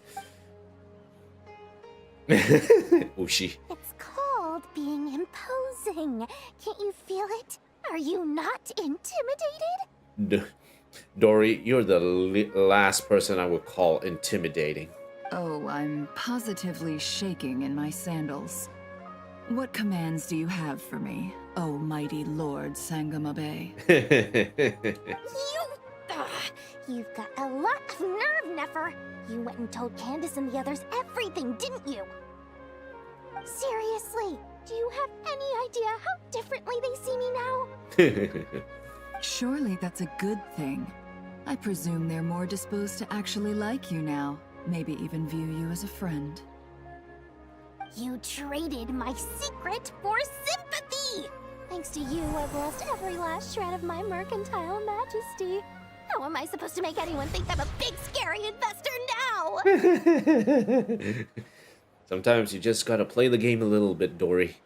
Oofy. It's called being imposing. Can't you feel it? Are you not intimidated? Dory, you're the last person I would call intimidating. Oh, I'm positively shaking in my sandals. What commands do you have for me, oh mighty Lord Sangamabe? You've got a lot of nerve, Nefer. You went and told Candace and the others everything, didn't you? Seriously, do you have any idea how differently they see me now? Surely that's a good thing. I presume they're more disposed to actually like you now. Maybe even view you as a friend. You traded my secret for sympathy! Thanks to you, I've lost every last shred of my mercantile majesty. How am I supposed to make anyone think I'm a big, scary investor now? Sometimes you just gotta play the game a little bit, Dory.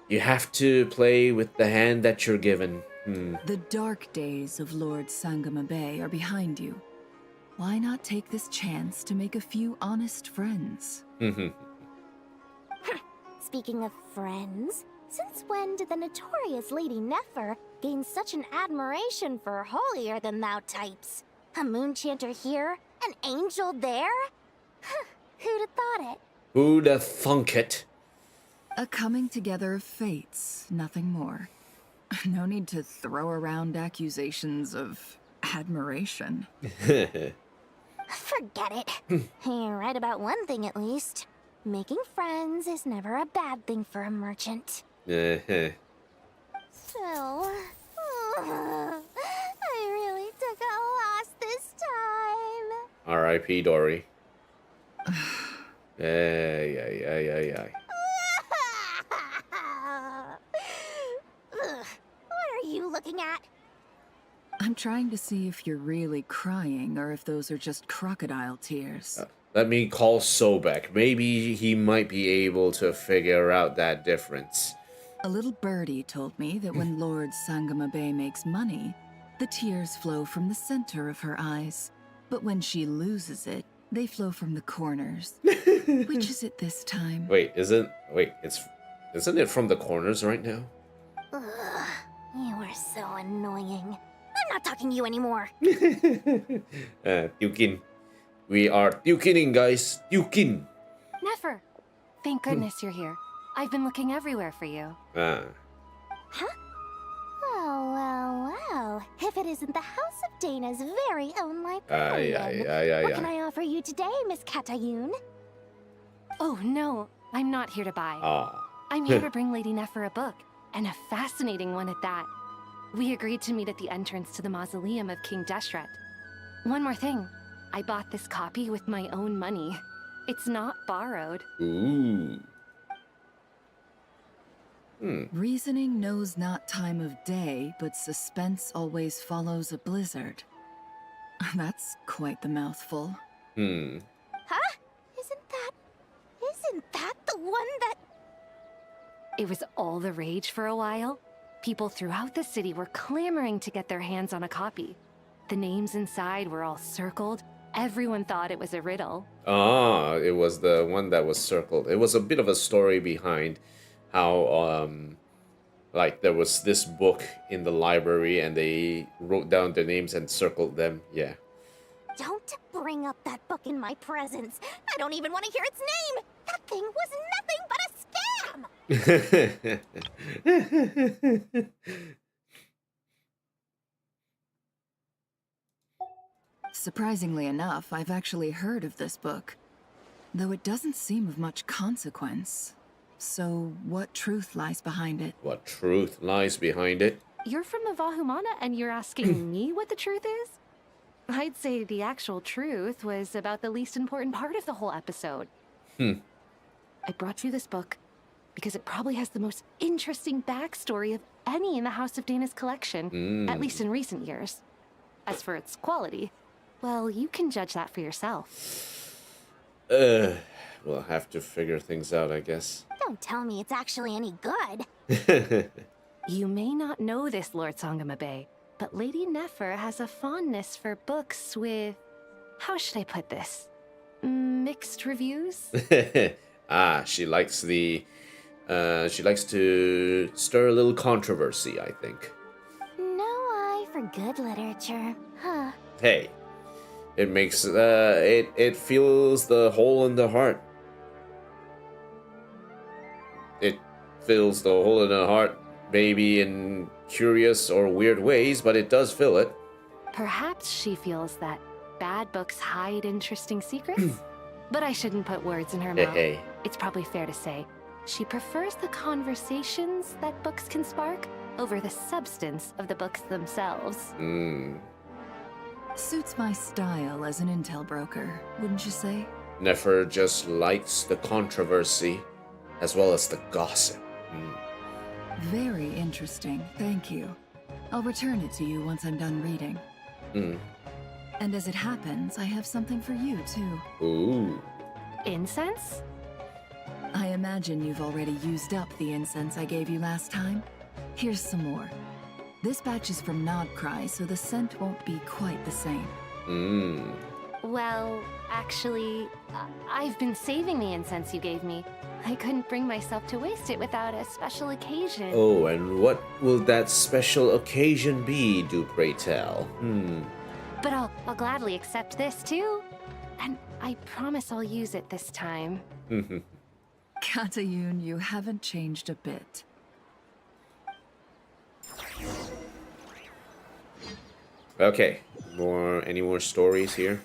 You have to play with the hand that you're given. The dark days of Lord Sangamabe are behind you. Why not take this chance to make a few honest friends? Speaking of friends, since when did the notorious Lady Nefer gain such an admiration for holier-than-thou types? A moon chanter here? An angel there? Who'd have thought it? Who'd thunk it? A coming together of fates, nothing more. No need to throw around accusations of admiration. Forget it. You're right about one thing at least. Making friends is never a bad thing for a merchant. So, I really took a loss this time. R.I.P. Dory. Yeah. What are you looking at? I'm trying to see if you're really crying or if those are just crocodile tears. Let me call Sobek. Maybe he might be able to figure out that difference. A little birdie told me that when Lord Sangamabe makes money, the tears flow from the center of her eyes. But when she loses it, they flow from the corners. Which is it this time? Isn't it from the corners right now? Ugh, you are so annoying. I'm not talking to you anymore. Dukin. We are Dukining, guys. Dukin. Nefer, thank goodness you're here. I've been looking everywhere for you. Huh? Well. If it isn't the House of Dana's very own librarian. What can I offer you today, Miss Katayun? Oh, no. I'm not here to buy. Aw. I'm here to bring Lady Nefer a book, and a fascinating one at that. We agreed to meet at the entrance to the mausoleum of King Deshret. One more thing. I bought this copy with my own money. It's not borrowed. Ooh. Reasoning knows not time of day, but suspense always follows a blizzard. That's quite the mouthful. Huh? Isn't that the one that... It was all the rage for a while. People throughout the city were clamoring to get their hands on a copy. The names inside were all circled. Everyone thought it was a riddle. Ah, it was the one that was circled. It was a bit of a story behind how, like, there was this book in the library and they wrote down their names and circled them. Yeah. Don't bring up that book in my presence. I don't even want to hear its name. That thing was nothing but a scam. Surprisingly enough, I've actually heard of this book, though it doesn't seem of much consequence. So, what truth lies behind it? What truth lies behind it? You're from the Vahumana and you're asking me what the truth is? I'd say the actual truth was about the least important part of the whole episode. I brought you this book because it probably has the most interesting backstory of any in the House of Dana's collection, at least in recent years. As for its quality, well, you can judge that for yourself. We'll have to figure things out, I guess. Don't tell me it's actually any good. You may not know this, Lord Sangamabe, but Lady Nefer has a fondness for books with... how should I put this? Mixed reviews? She likes the... she likes to stir a little controversy, I think. No eye for good literature, huh? Hey, it makes... it fills the hole in the heart. It fills the hole in the heart, maybe in curious or weird ways, but it does fill it. Perhaps she feels that bad books hide interesting secrets? But I shouldn't put words in her mouth. It's probably fair to say she prefers the conversations that books can spark over the substance of the books themselves. Suits my style as an intel broker, wouldn't you say? Nefer just likes the controversy as well as the gossip. Very interesting, thank you. I'll return it to you once I'm done reading. And as it happens, I have something for you, too. Ooh. Incense? I imagine you've already used up the incense I gave you last time. Here's some more. This batch is from Nod-krai, so the scent won't be quite the same. Well, actually, I've been saving the incense you gave me. I couldn't bring myself to waste it without a special occasion. Oh, and what will that special occasion be, do pray tell? But I'll gladly accept this, too. And I promise I'll use it this time. Katayun, you haven't changed a bit. Okay, any more stories here?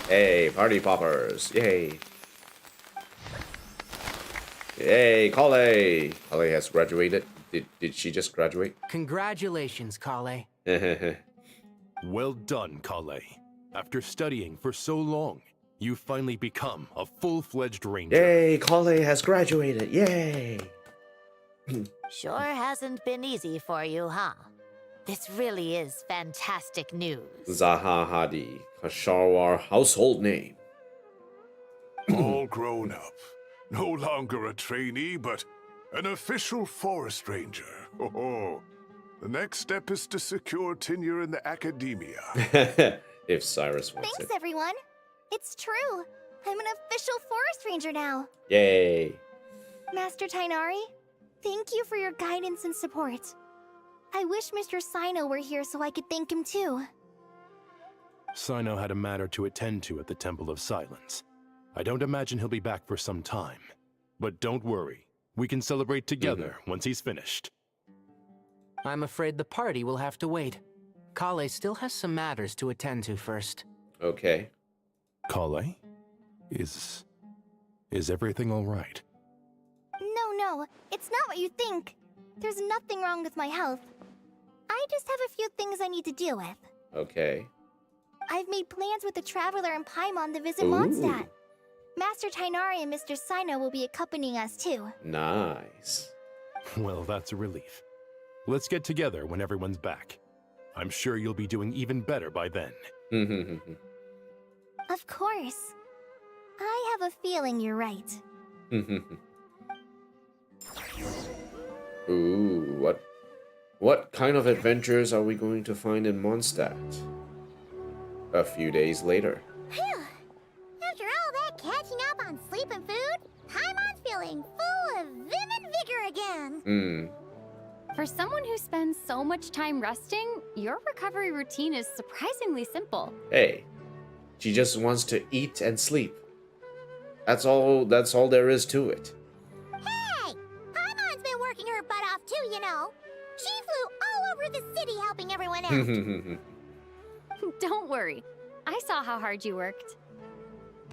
Hey, party poppers! Yay! Yay, Kale! Kale has graduated. Did she just graduate? Congratulations, Kale. Well done, Kale. After studying for so long, you've finally become a full-fledged ranger. Yay, Kale has graduated! Yay! Sure hasn't been easy for you, huh? This really is fantastic news. Zaha Hadi, Kasharwar household name. All grown up. No longer a trainee, but an official forest ranger. Oh, the next step is to secure tenure in the academia. If Cyrus wants Thanks, it. everyone. It's true. I'm an official forest ranger now. Yay! Master Tainari, thank you for your guidance and support. I wish Mr. Sino were here so I could thank him too. Sino had a matter to attend to at the Temple of Silence. I don't imagine he'll be back for some time. But don't worry. We can celebrate together once he's finished. I'm afraid the party will have to wait. Kale still has some matters to attend to first. Okay. Kale? Is everything all right? No, it's not what you think. There's nothing wrong with my health. I just have a few things I need to deal with. Okay. I've made plans with the Traveler and Paimon to visit Ooh. Mondstadt. Master Tainari and Mr. Sino will be accompanying us too. Nice. Well, that's a relief. Let's get together when everyone's back. I'm sure you'll be doing even better by then. Of course. I have a feeling you're right. Ooh, what kind of adventures are we going to find in Mondstadt? A few days later. Phew! After all that catching up on sleep and food, Paimon's feeling full of vim and vigor again. For someone who spends so much time resting, your recovery routine is surprisingly simple. Hey, she just wants to eat and sleep. That's all there is to it. Hey! Paimon's been working her butt off too, you know. She flew all over the city helping everyone out. Don't worry. I saw how hard you worked.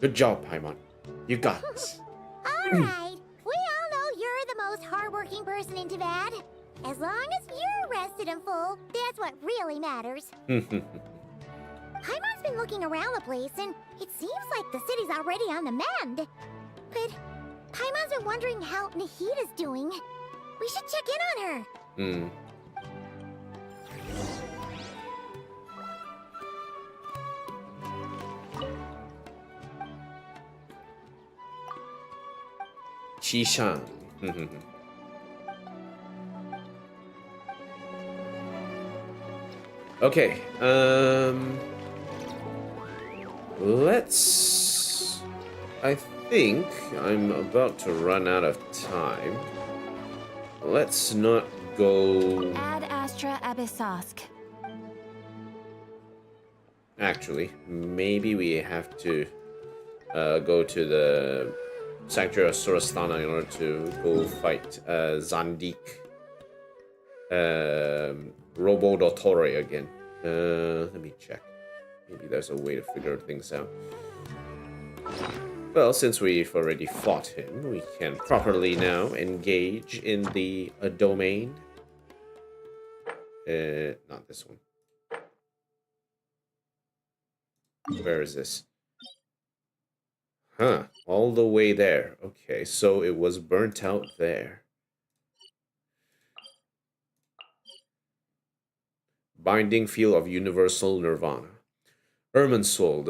Good job, Paimon. You got this. Alright, we all know you're the most hardworking person in Tavad. As long as you're rested and full, that's what really matters. Paimon's been looking around the place, and it seems like the city's already on the mend. But Paimon's been wondering how Nahida's doing. We should check in on her. Qishan. Okay, I think I'm about to run out of time. Let's not go... Ad Astra Abyssosk. Actually, maybe we have to go to the Sanctuary of Surasthana in order to go fight Zandik. Robo Dottore again. Let me check. Maybe there's a way to figure things out. Well, since we've already fought him, we can properly now engage in the domain. Not this one. Where is this? Huh, all the way there. Okay, so it was burnt out there. Binding Field of Universal Nirvana. Irminsul,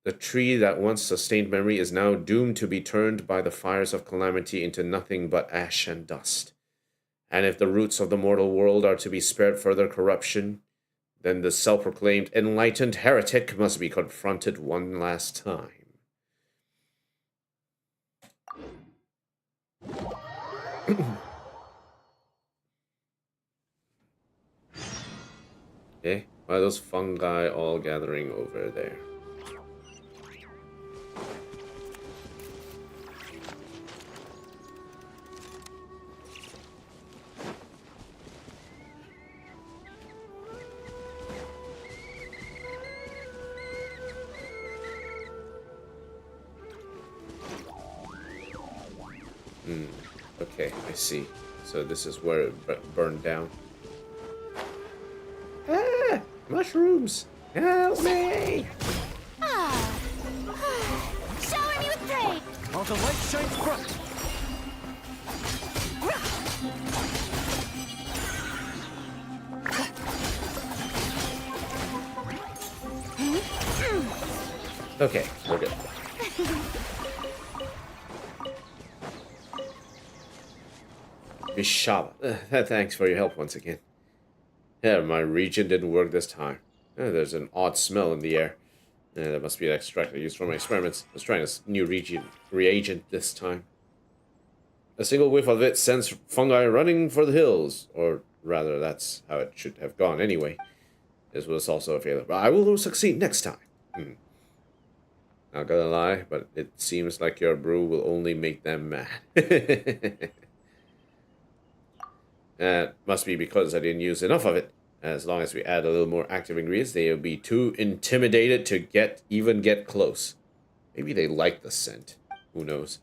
the tree that once sustained memory, is now doomed to be turned by the fires of calamity into nothing but ash and dust. And if the roots of the mortal world are to be spared further corruption, then the self-proclaimed enlightened heretic must be confronted one last time. Okay, why are those fungi all gathering over there? Okay, I see. So this is where it burned down. Ah! Mushrooms! Help me! Shower me with praise! While the light shines bright. Okay, we're good. Bishaba. Thanks for your help once again. Yeah, my reagent didn't work this time. There's an odd smell in the air. That must be an extract I used for my experiments. I was trying a new reagent this time. A single whiff of it sends fungi running for the hills. Or rather, that's how it should have gone anyway. This was also a failure. But I will succeed next time. Not gonna lie, but it seems like your brew will only make them mad. Must be because I didn't use enough of it. As long as we add a little more active ingredients, they'll be too intimidated to even get close. Maybe they like the scent. Who knows?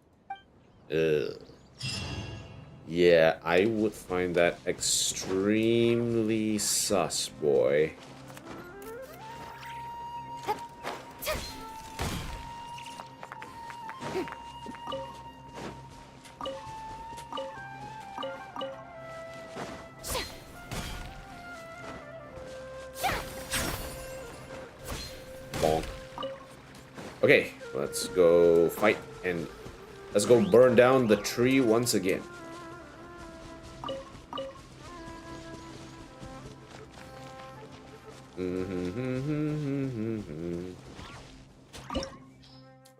Yeah, I would find that extremely sus, boy. Bonk. Okay, let's go fight and let's go burn down the tree once again.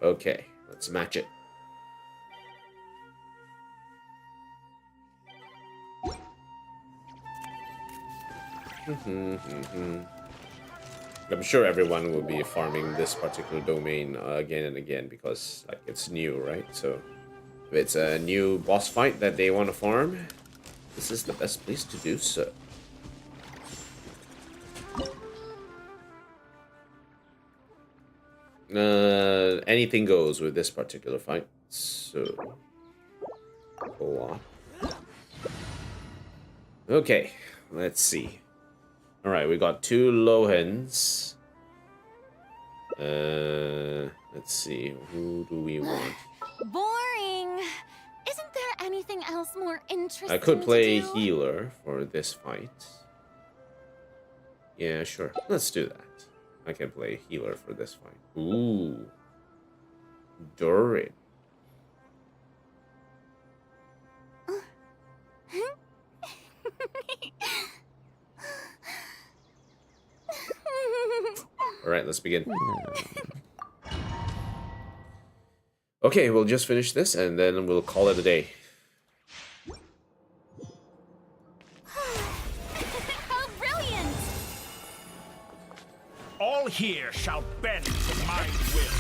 Okay, let's match it. I'm sure everyone will be farming this particular domain again and again because like it's new, right? So if it's a new boss fight that they want to farm, this is the best place to do so. Anything goes with this particular fight. So go on. Okay, let's see. Alright, we got 2 Lohens. Let's see. Who do we want? Boring. Isn't there anything else more interesting? I could play to do? healer for this fight. Yeah, sure. Let's do that. I can play healer for this fight. Ooh. Durin. Alright, let's begin. Okay, we'll just finish this and then we'll call it a day. How brilliant! All here shall bend to my will.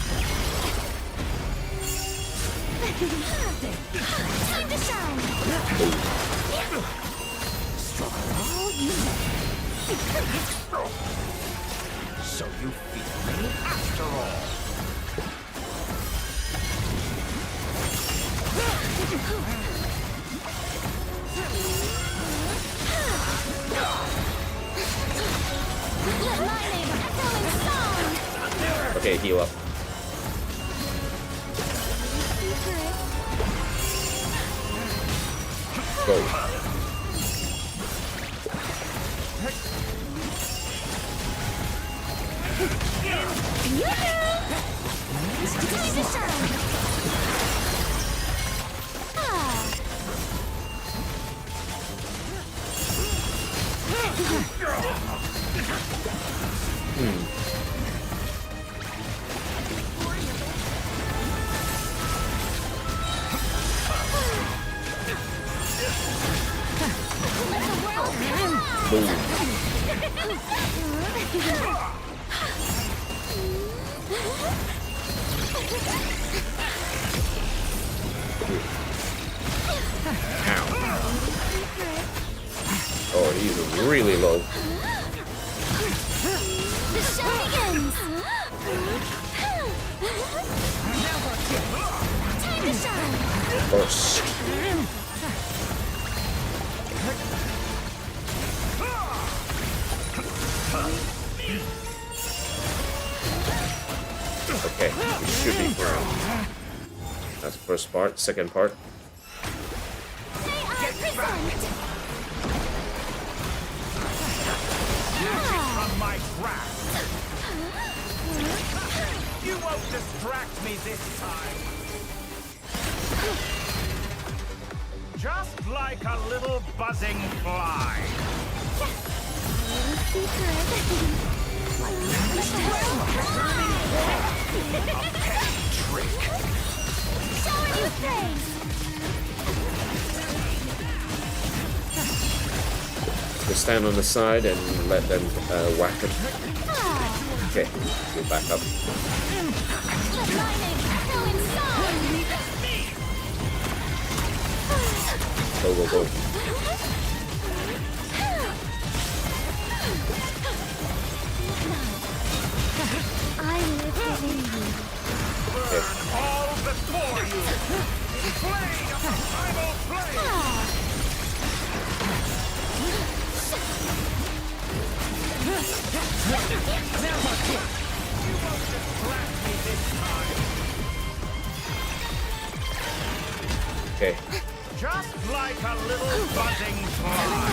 Time to shine! All you know. So you feel me after all. Let my name echo in song! Okay, heal up. Go. Time to shine! Oh, he's really low. The show begins! Time to shine! Burst. Okay, we should be fine. That's the first part. Second part. From my grasp. You won't distract me this time. Just like a little buzzing fly. A petty trick. Showing you things! Just stand on the side and let them whack him. Okay, go back up. Go, go, go. I live within you. Okay. All before you. Play of the final play. Okay. Just like a little buzzing fly.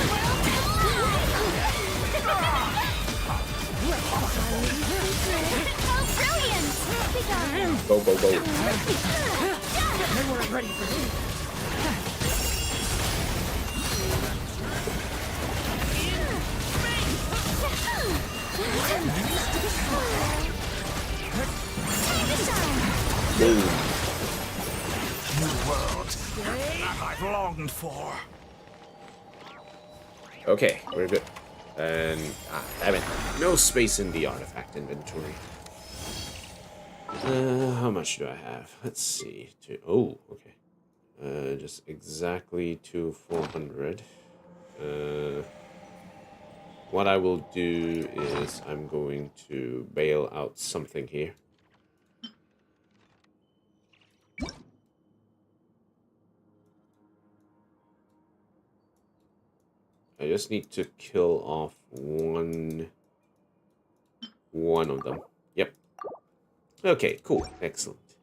Oh, brilliant! Go, go, go. They weren't ready for me. Boom. New world that I've longed for. Okay, we're good. And damn it, no space in the artifact inventory. How much do I have? Let's see. Oh, okay. Just exactly to 400. What I will do is I'm going to bail out something here. I just need to kill off one of them. Yep. Okay, cool. Excellent.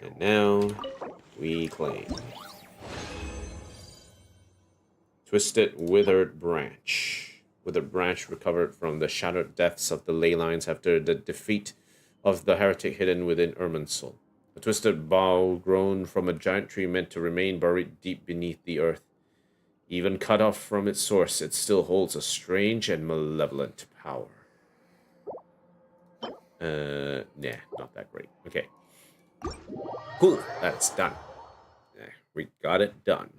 And now we claim. Twisted Withered Branch. Withered Branch recovered from the shattered depths of the ley lines after the defeat of the heretic hidden within Irminsul. A twisted bough grown from a giant tree meant to remain buried deep beneath the earth. Even cut off from its source, it still holds a strange and malevolent power. Nah, not that great. Okay. Cool, that's done. We got it done.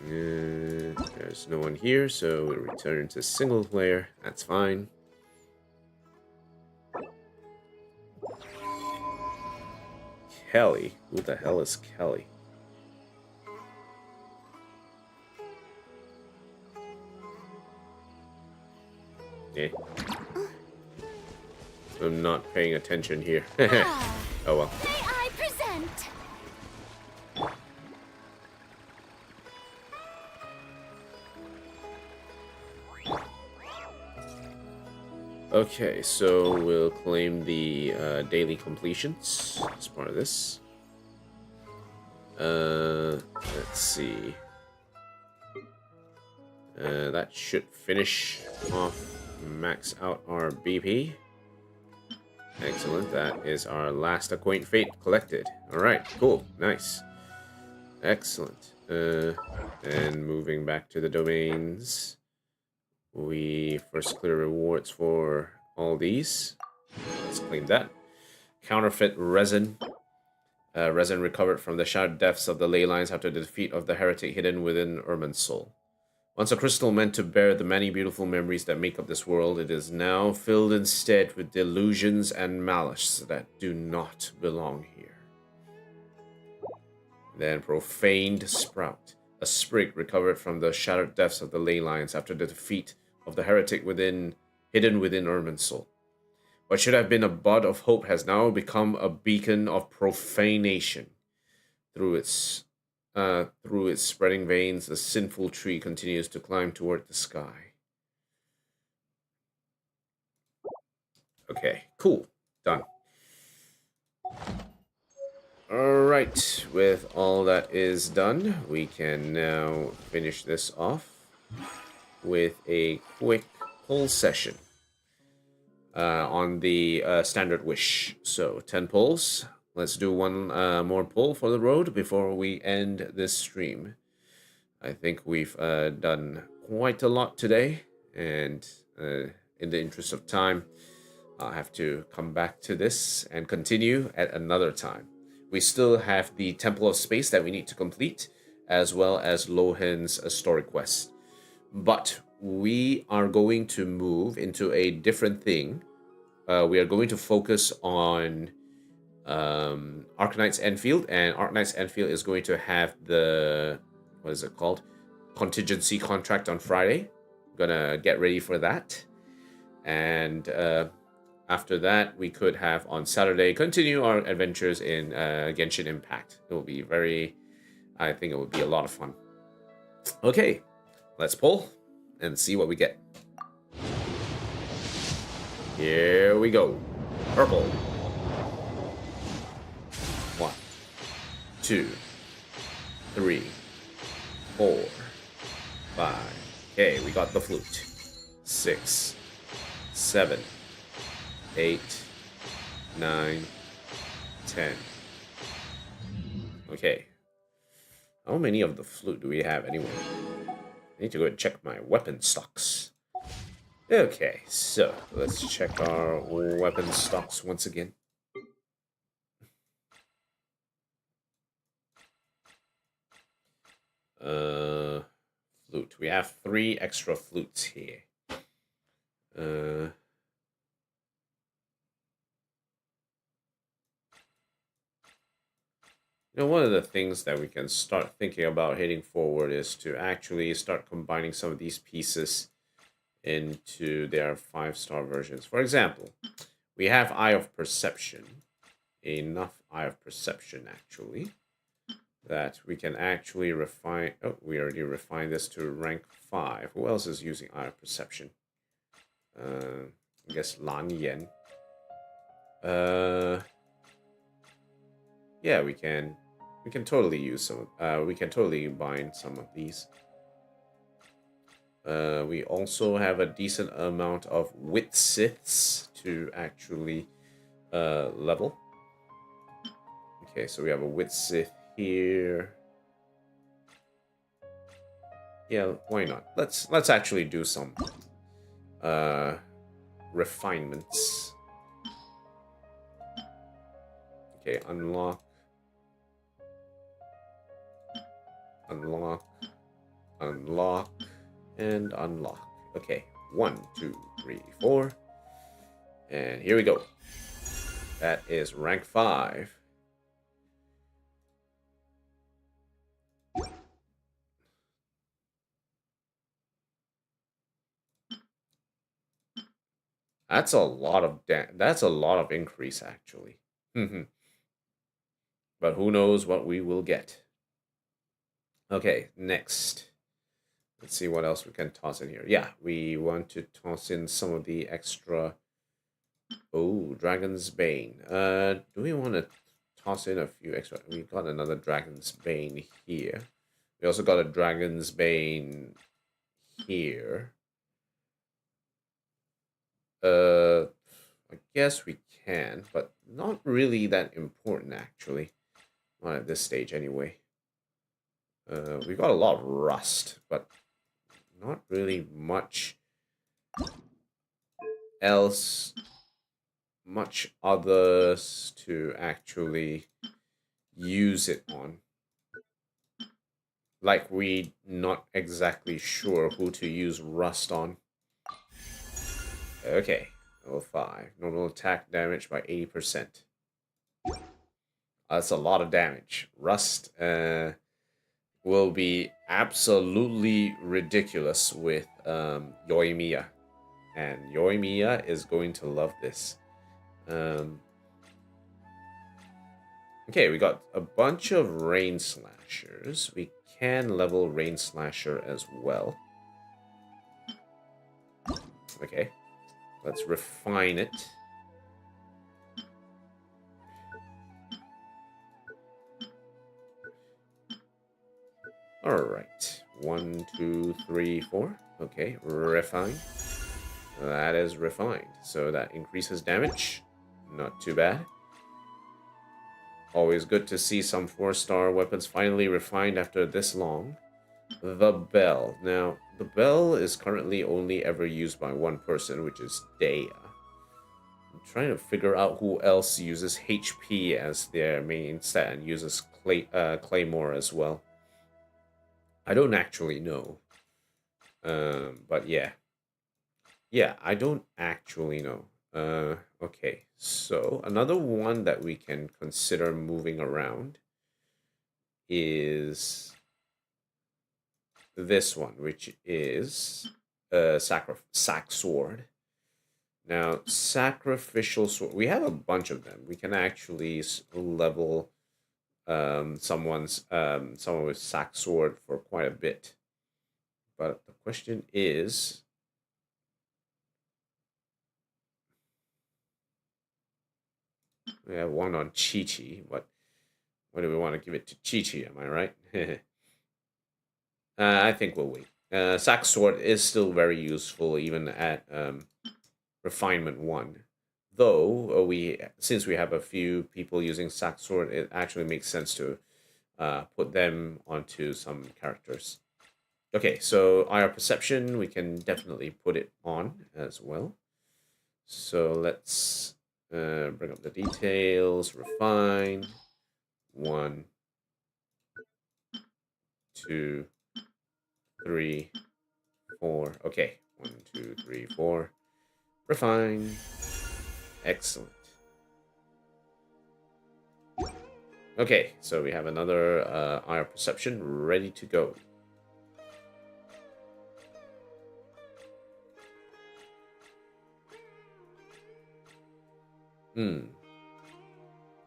There's no one here, so we'll return to single player. That's fine. Kelly? Who the hell is Kelly? Yeah. I'm not paying attention here. Oh well. May I present? Okay, so we'll claim the daily completions as part of this. Let's see. That should finish off, max out our BP. Excellent, that is our last Acquaint Fate collected. Alright, cool, nice. Excellent. And moving back to the domains. We first clear rewards for all these. Let's claim that. Counterfeit resin. Resin recovered from the shattered depths of the ley lines after the defeat of the heretic hidden within Irminsul. Once a crystal meant to bear the many beautiful memories that make up this world, it is now filled instead with delusions and malice that do not belong here. Then profaned sprout. A sprig recovered from the shattered depths of the ley lines after the defeat of the heretic hidden within Irminsul. What should have been a bud of hope has now become a beacon of profanation. Through its spreading veins, the sinful tree continues to climb toward the sky. Okay, cool. Done. Alright, with all that is done, we can now finish this off with a quick pull session on the standard wish. So 10 pulls. Let's do one more pull for the road before we end this stream. I think we've done quite a lot today, and in the interest of time, I'll have to come back to this and continue at another time. We still have the Temple of Space that we need to complete, as well as Lohan's story quest. But we are going to move into a different thing. We are going to focus on Arknight's Enfield, and Arknight's Enfield is going to have the, what is it called? Contingency contract on Friday. Gonna get ready for that. And after that, we could have on Saturday continue our adventures in Genshin Impact. It will be I think it will be a lot of fun. Okay, let's pull and see what we get. Here we go. Purple. 1, 2, 3, 4, 5. Okay, we got the flute. 6, 7, 8, 9, 10. Okay. How many of the flute do we have anyway? I need to go and check my weapon stocks. Okay, so let's check our weapon stocks once again. Flute. We have 3 extra flutes here. You know, one of the things that we can start thinking about heading forward is to actually start combining some of these pieces into their 5-star versions. For example, we have Eye of Perception. Enough Eye of Perception, actually, that we can actually refine. Oh, we already refined this to rank 5. Who else is using Eye of Perception? I guess Lan Yen. Yeah, we can totally use some. We can totally combine some of these. We also have a decent amount of wit siths to actually level. Okay, so we have a wit sith here. Yeah, why not? Let's actually do some refinements. Okay, unlock, and unlock. Okay, 1, 2, 3, 4, and here we go. That is rank 5. That's a lot of increase, actually. But who knows what we will get. Okay, next. Let's see what else we can toss in here. Yeah, we want to toss in some of the extra... Oh, Dragon's Bane. Do we want to toss in a few extra... We got another Dragon's Bane here. We also got a Dragon's Bane here. I guess we can, but not really that important, actually. Not at this stage, anyway. We got a lot of rust, but not really much else, much others to actually use it on. Like, we not exactly sure who to use rust on. Okay, level 5. Normal attack damage by 80%. That's a lot of damage. Rust will be absolutely ridiculous with Yoimiya. And Yoimiya is going to love this. Okay, we got a bunch of Rain Slashers. We can level Rain Slasher as well. Okay, let's refine it. Alright. 1, 2, 3, 4. Okay, refine. That is refined. So that increases damage. Not too bad. Always good to see some 4-star weapons finally refined after this long. The bell. Now, the bell is currently only ever used by one person, which is Dea. I'm trying to figure out who else uses HP as their main stat and uses Claymore as well. I don't actually know. But yeah. Yeah, I don't actually know. Okay, so another one that we can consider moving around is this one, which is sack sword. Now, sacrificial sword, we have a bunch of them. We can actually level someone with sack sword for quite a bit. But the question is, we have one on Chi-Chi. What do we want to give it to Chi-Chi? Am I right? I think we'll wait. Sack sword is still very useful even at refinement 1. Though since we have a few people using sack sword, it actually makes sense to put them onto some characters. Okay, so IR perception, we can definitely put it on as well. So let's bring up the details, refine. 1, 2, 3, 4. Okay, 1, 2, 3, 4. Refine. Excellent. Okay, so we have another IR perception ready to go.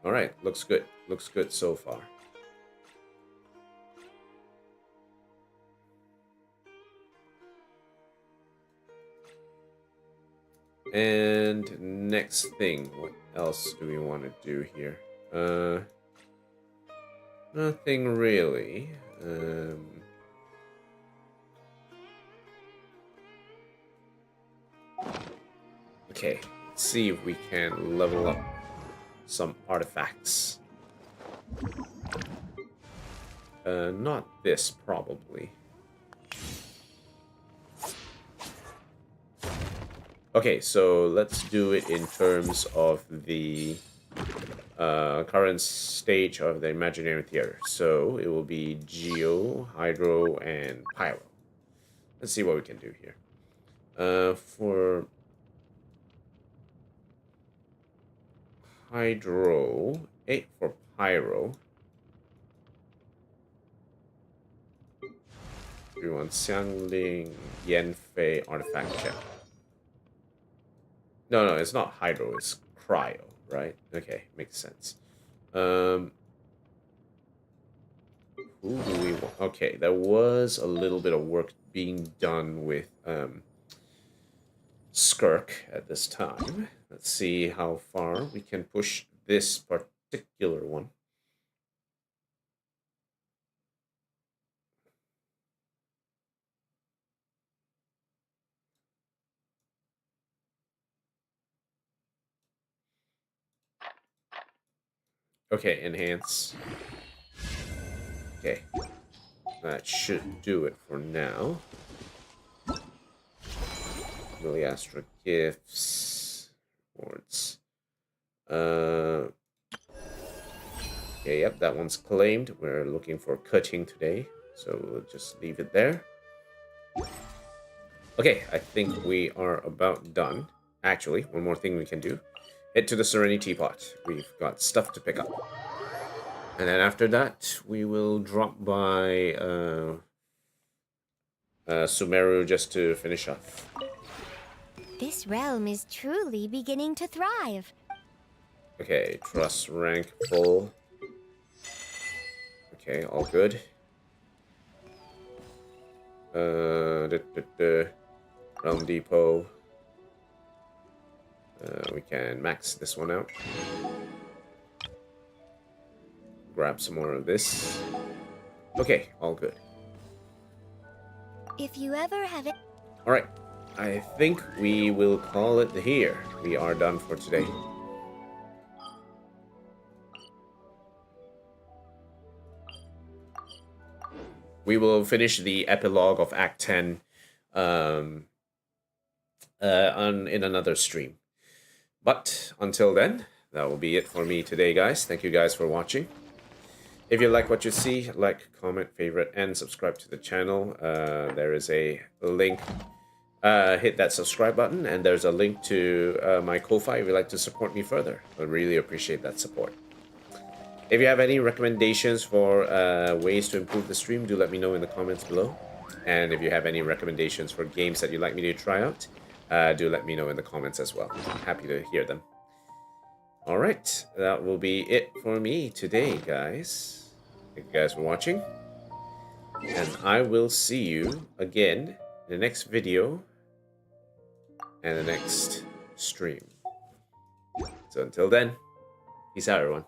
Alright, looks good. Looks good so far. And next thing, what else do we want to do here? Nothing really. Okay, let's see if we can level up some artifacts. Not this, probably. Okay, so let's do it in terms of the current stage of the imaginary theater. So it will be Geo, Hydro, and Pyro. Let's see what we can do here. For Hydro, 8 for Pyro. We want Xiangling, Yanfei, Artifact Check. No, it's not Hydro, it's Cryo, right? Okay, makes sense. Who do we want? Okay, there was a little bit of work being done with Skirk at this time. Let's see how far we can push this particular one. Okay, enhance. Okay. That should do it for now. Really Astra gifts. Rewards. Okay, yep, that one's claimed. We're looking for cutting today, so we'll just leave it there. Okay, I think we are about done. Actually, one more thing we can do. Head to the Serenity Teapot. We've got stuff to pick up. And then after that, we will drop by Sumeru just to finish off. This realm is truly beginning to thrive. Okay, trust rank full. Okay, all good. Realm Depot. We can max this one out. Grab some more of this. Okay, all good. If you ever have it. Alright, I think we will call it here. We are done for today. We will finish the epilogue of Act 10 in another stream. But until then, that will be it for me today, guys. Thank you guys for watching. If you like what you see, like, comment, favorite, and subscribe to the channel. There is a link. Hit that subscribe button, and there's a link to my Ko-Fi if you'd like to support me further. I really appreciate that support. If you have any recommendations for ways to improve the stream, do let me know in the comments below. And if you have any recommendations for games that you'd like me to try out, do let me know in the comments as well. I'm happy to hear them. Alright, that will be it for me today, guys. Thank you guys for watching. And I will see you again in the next video and the next stream. So until then, peace out, everyone.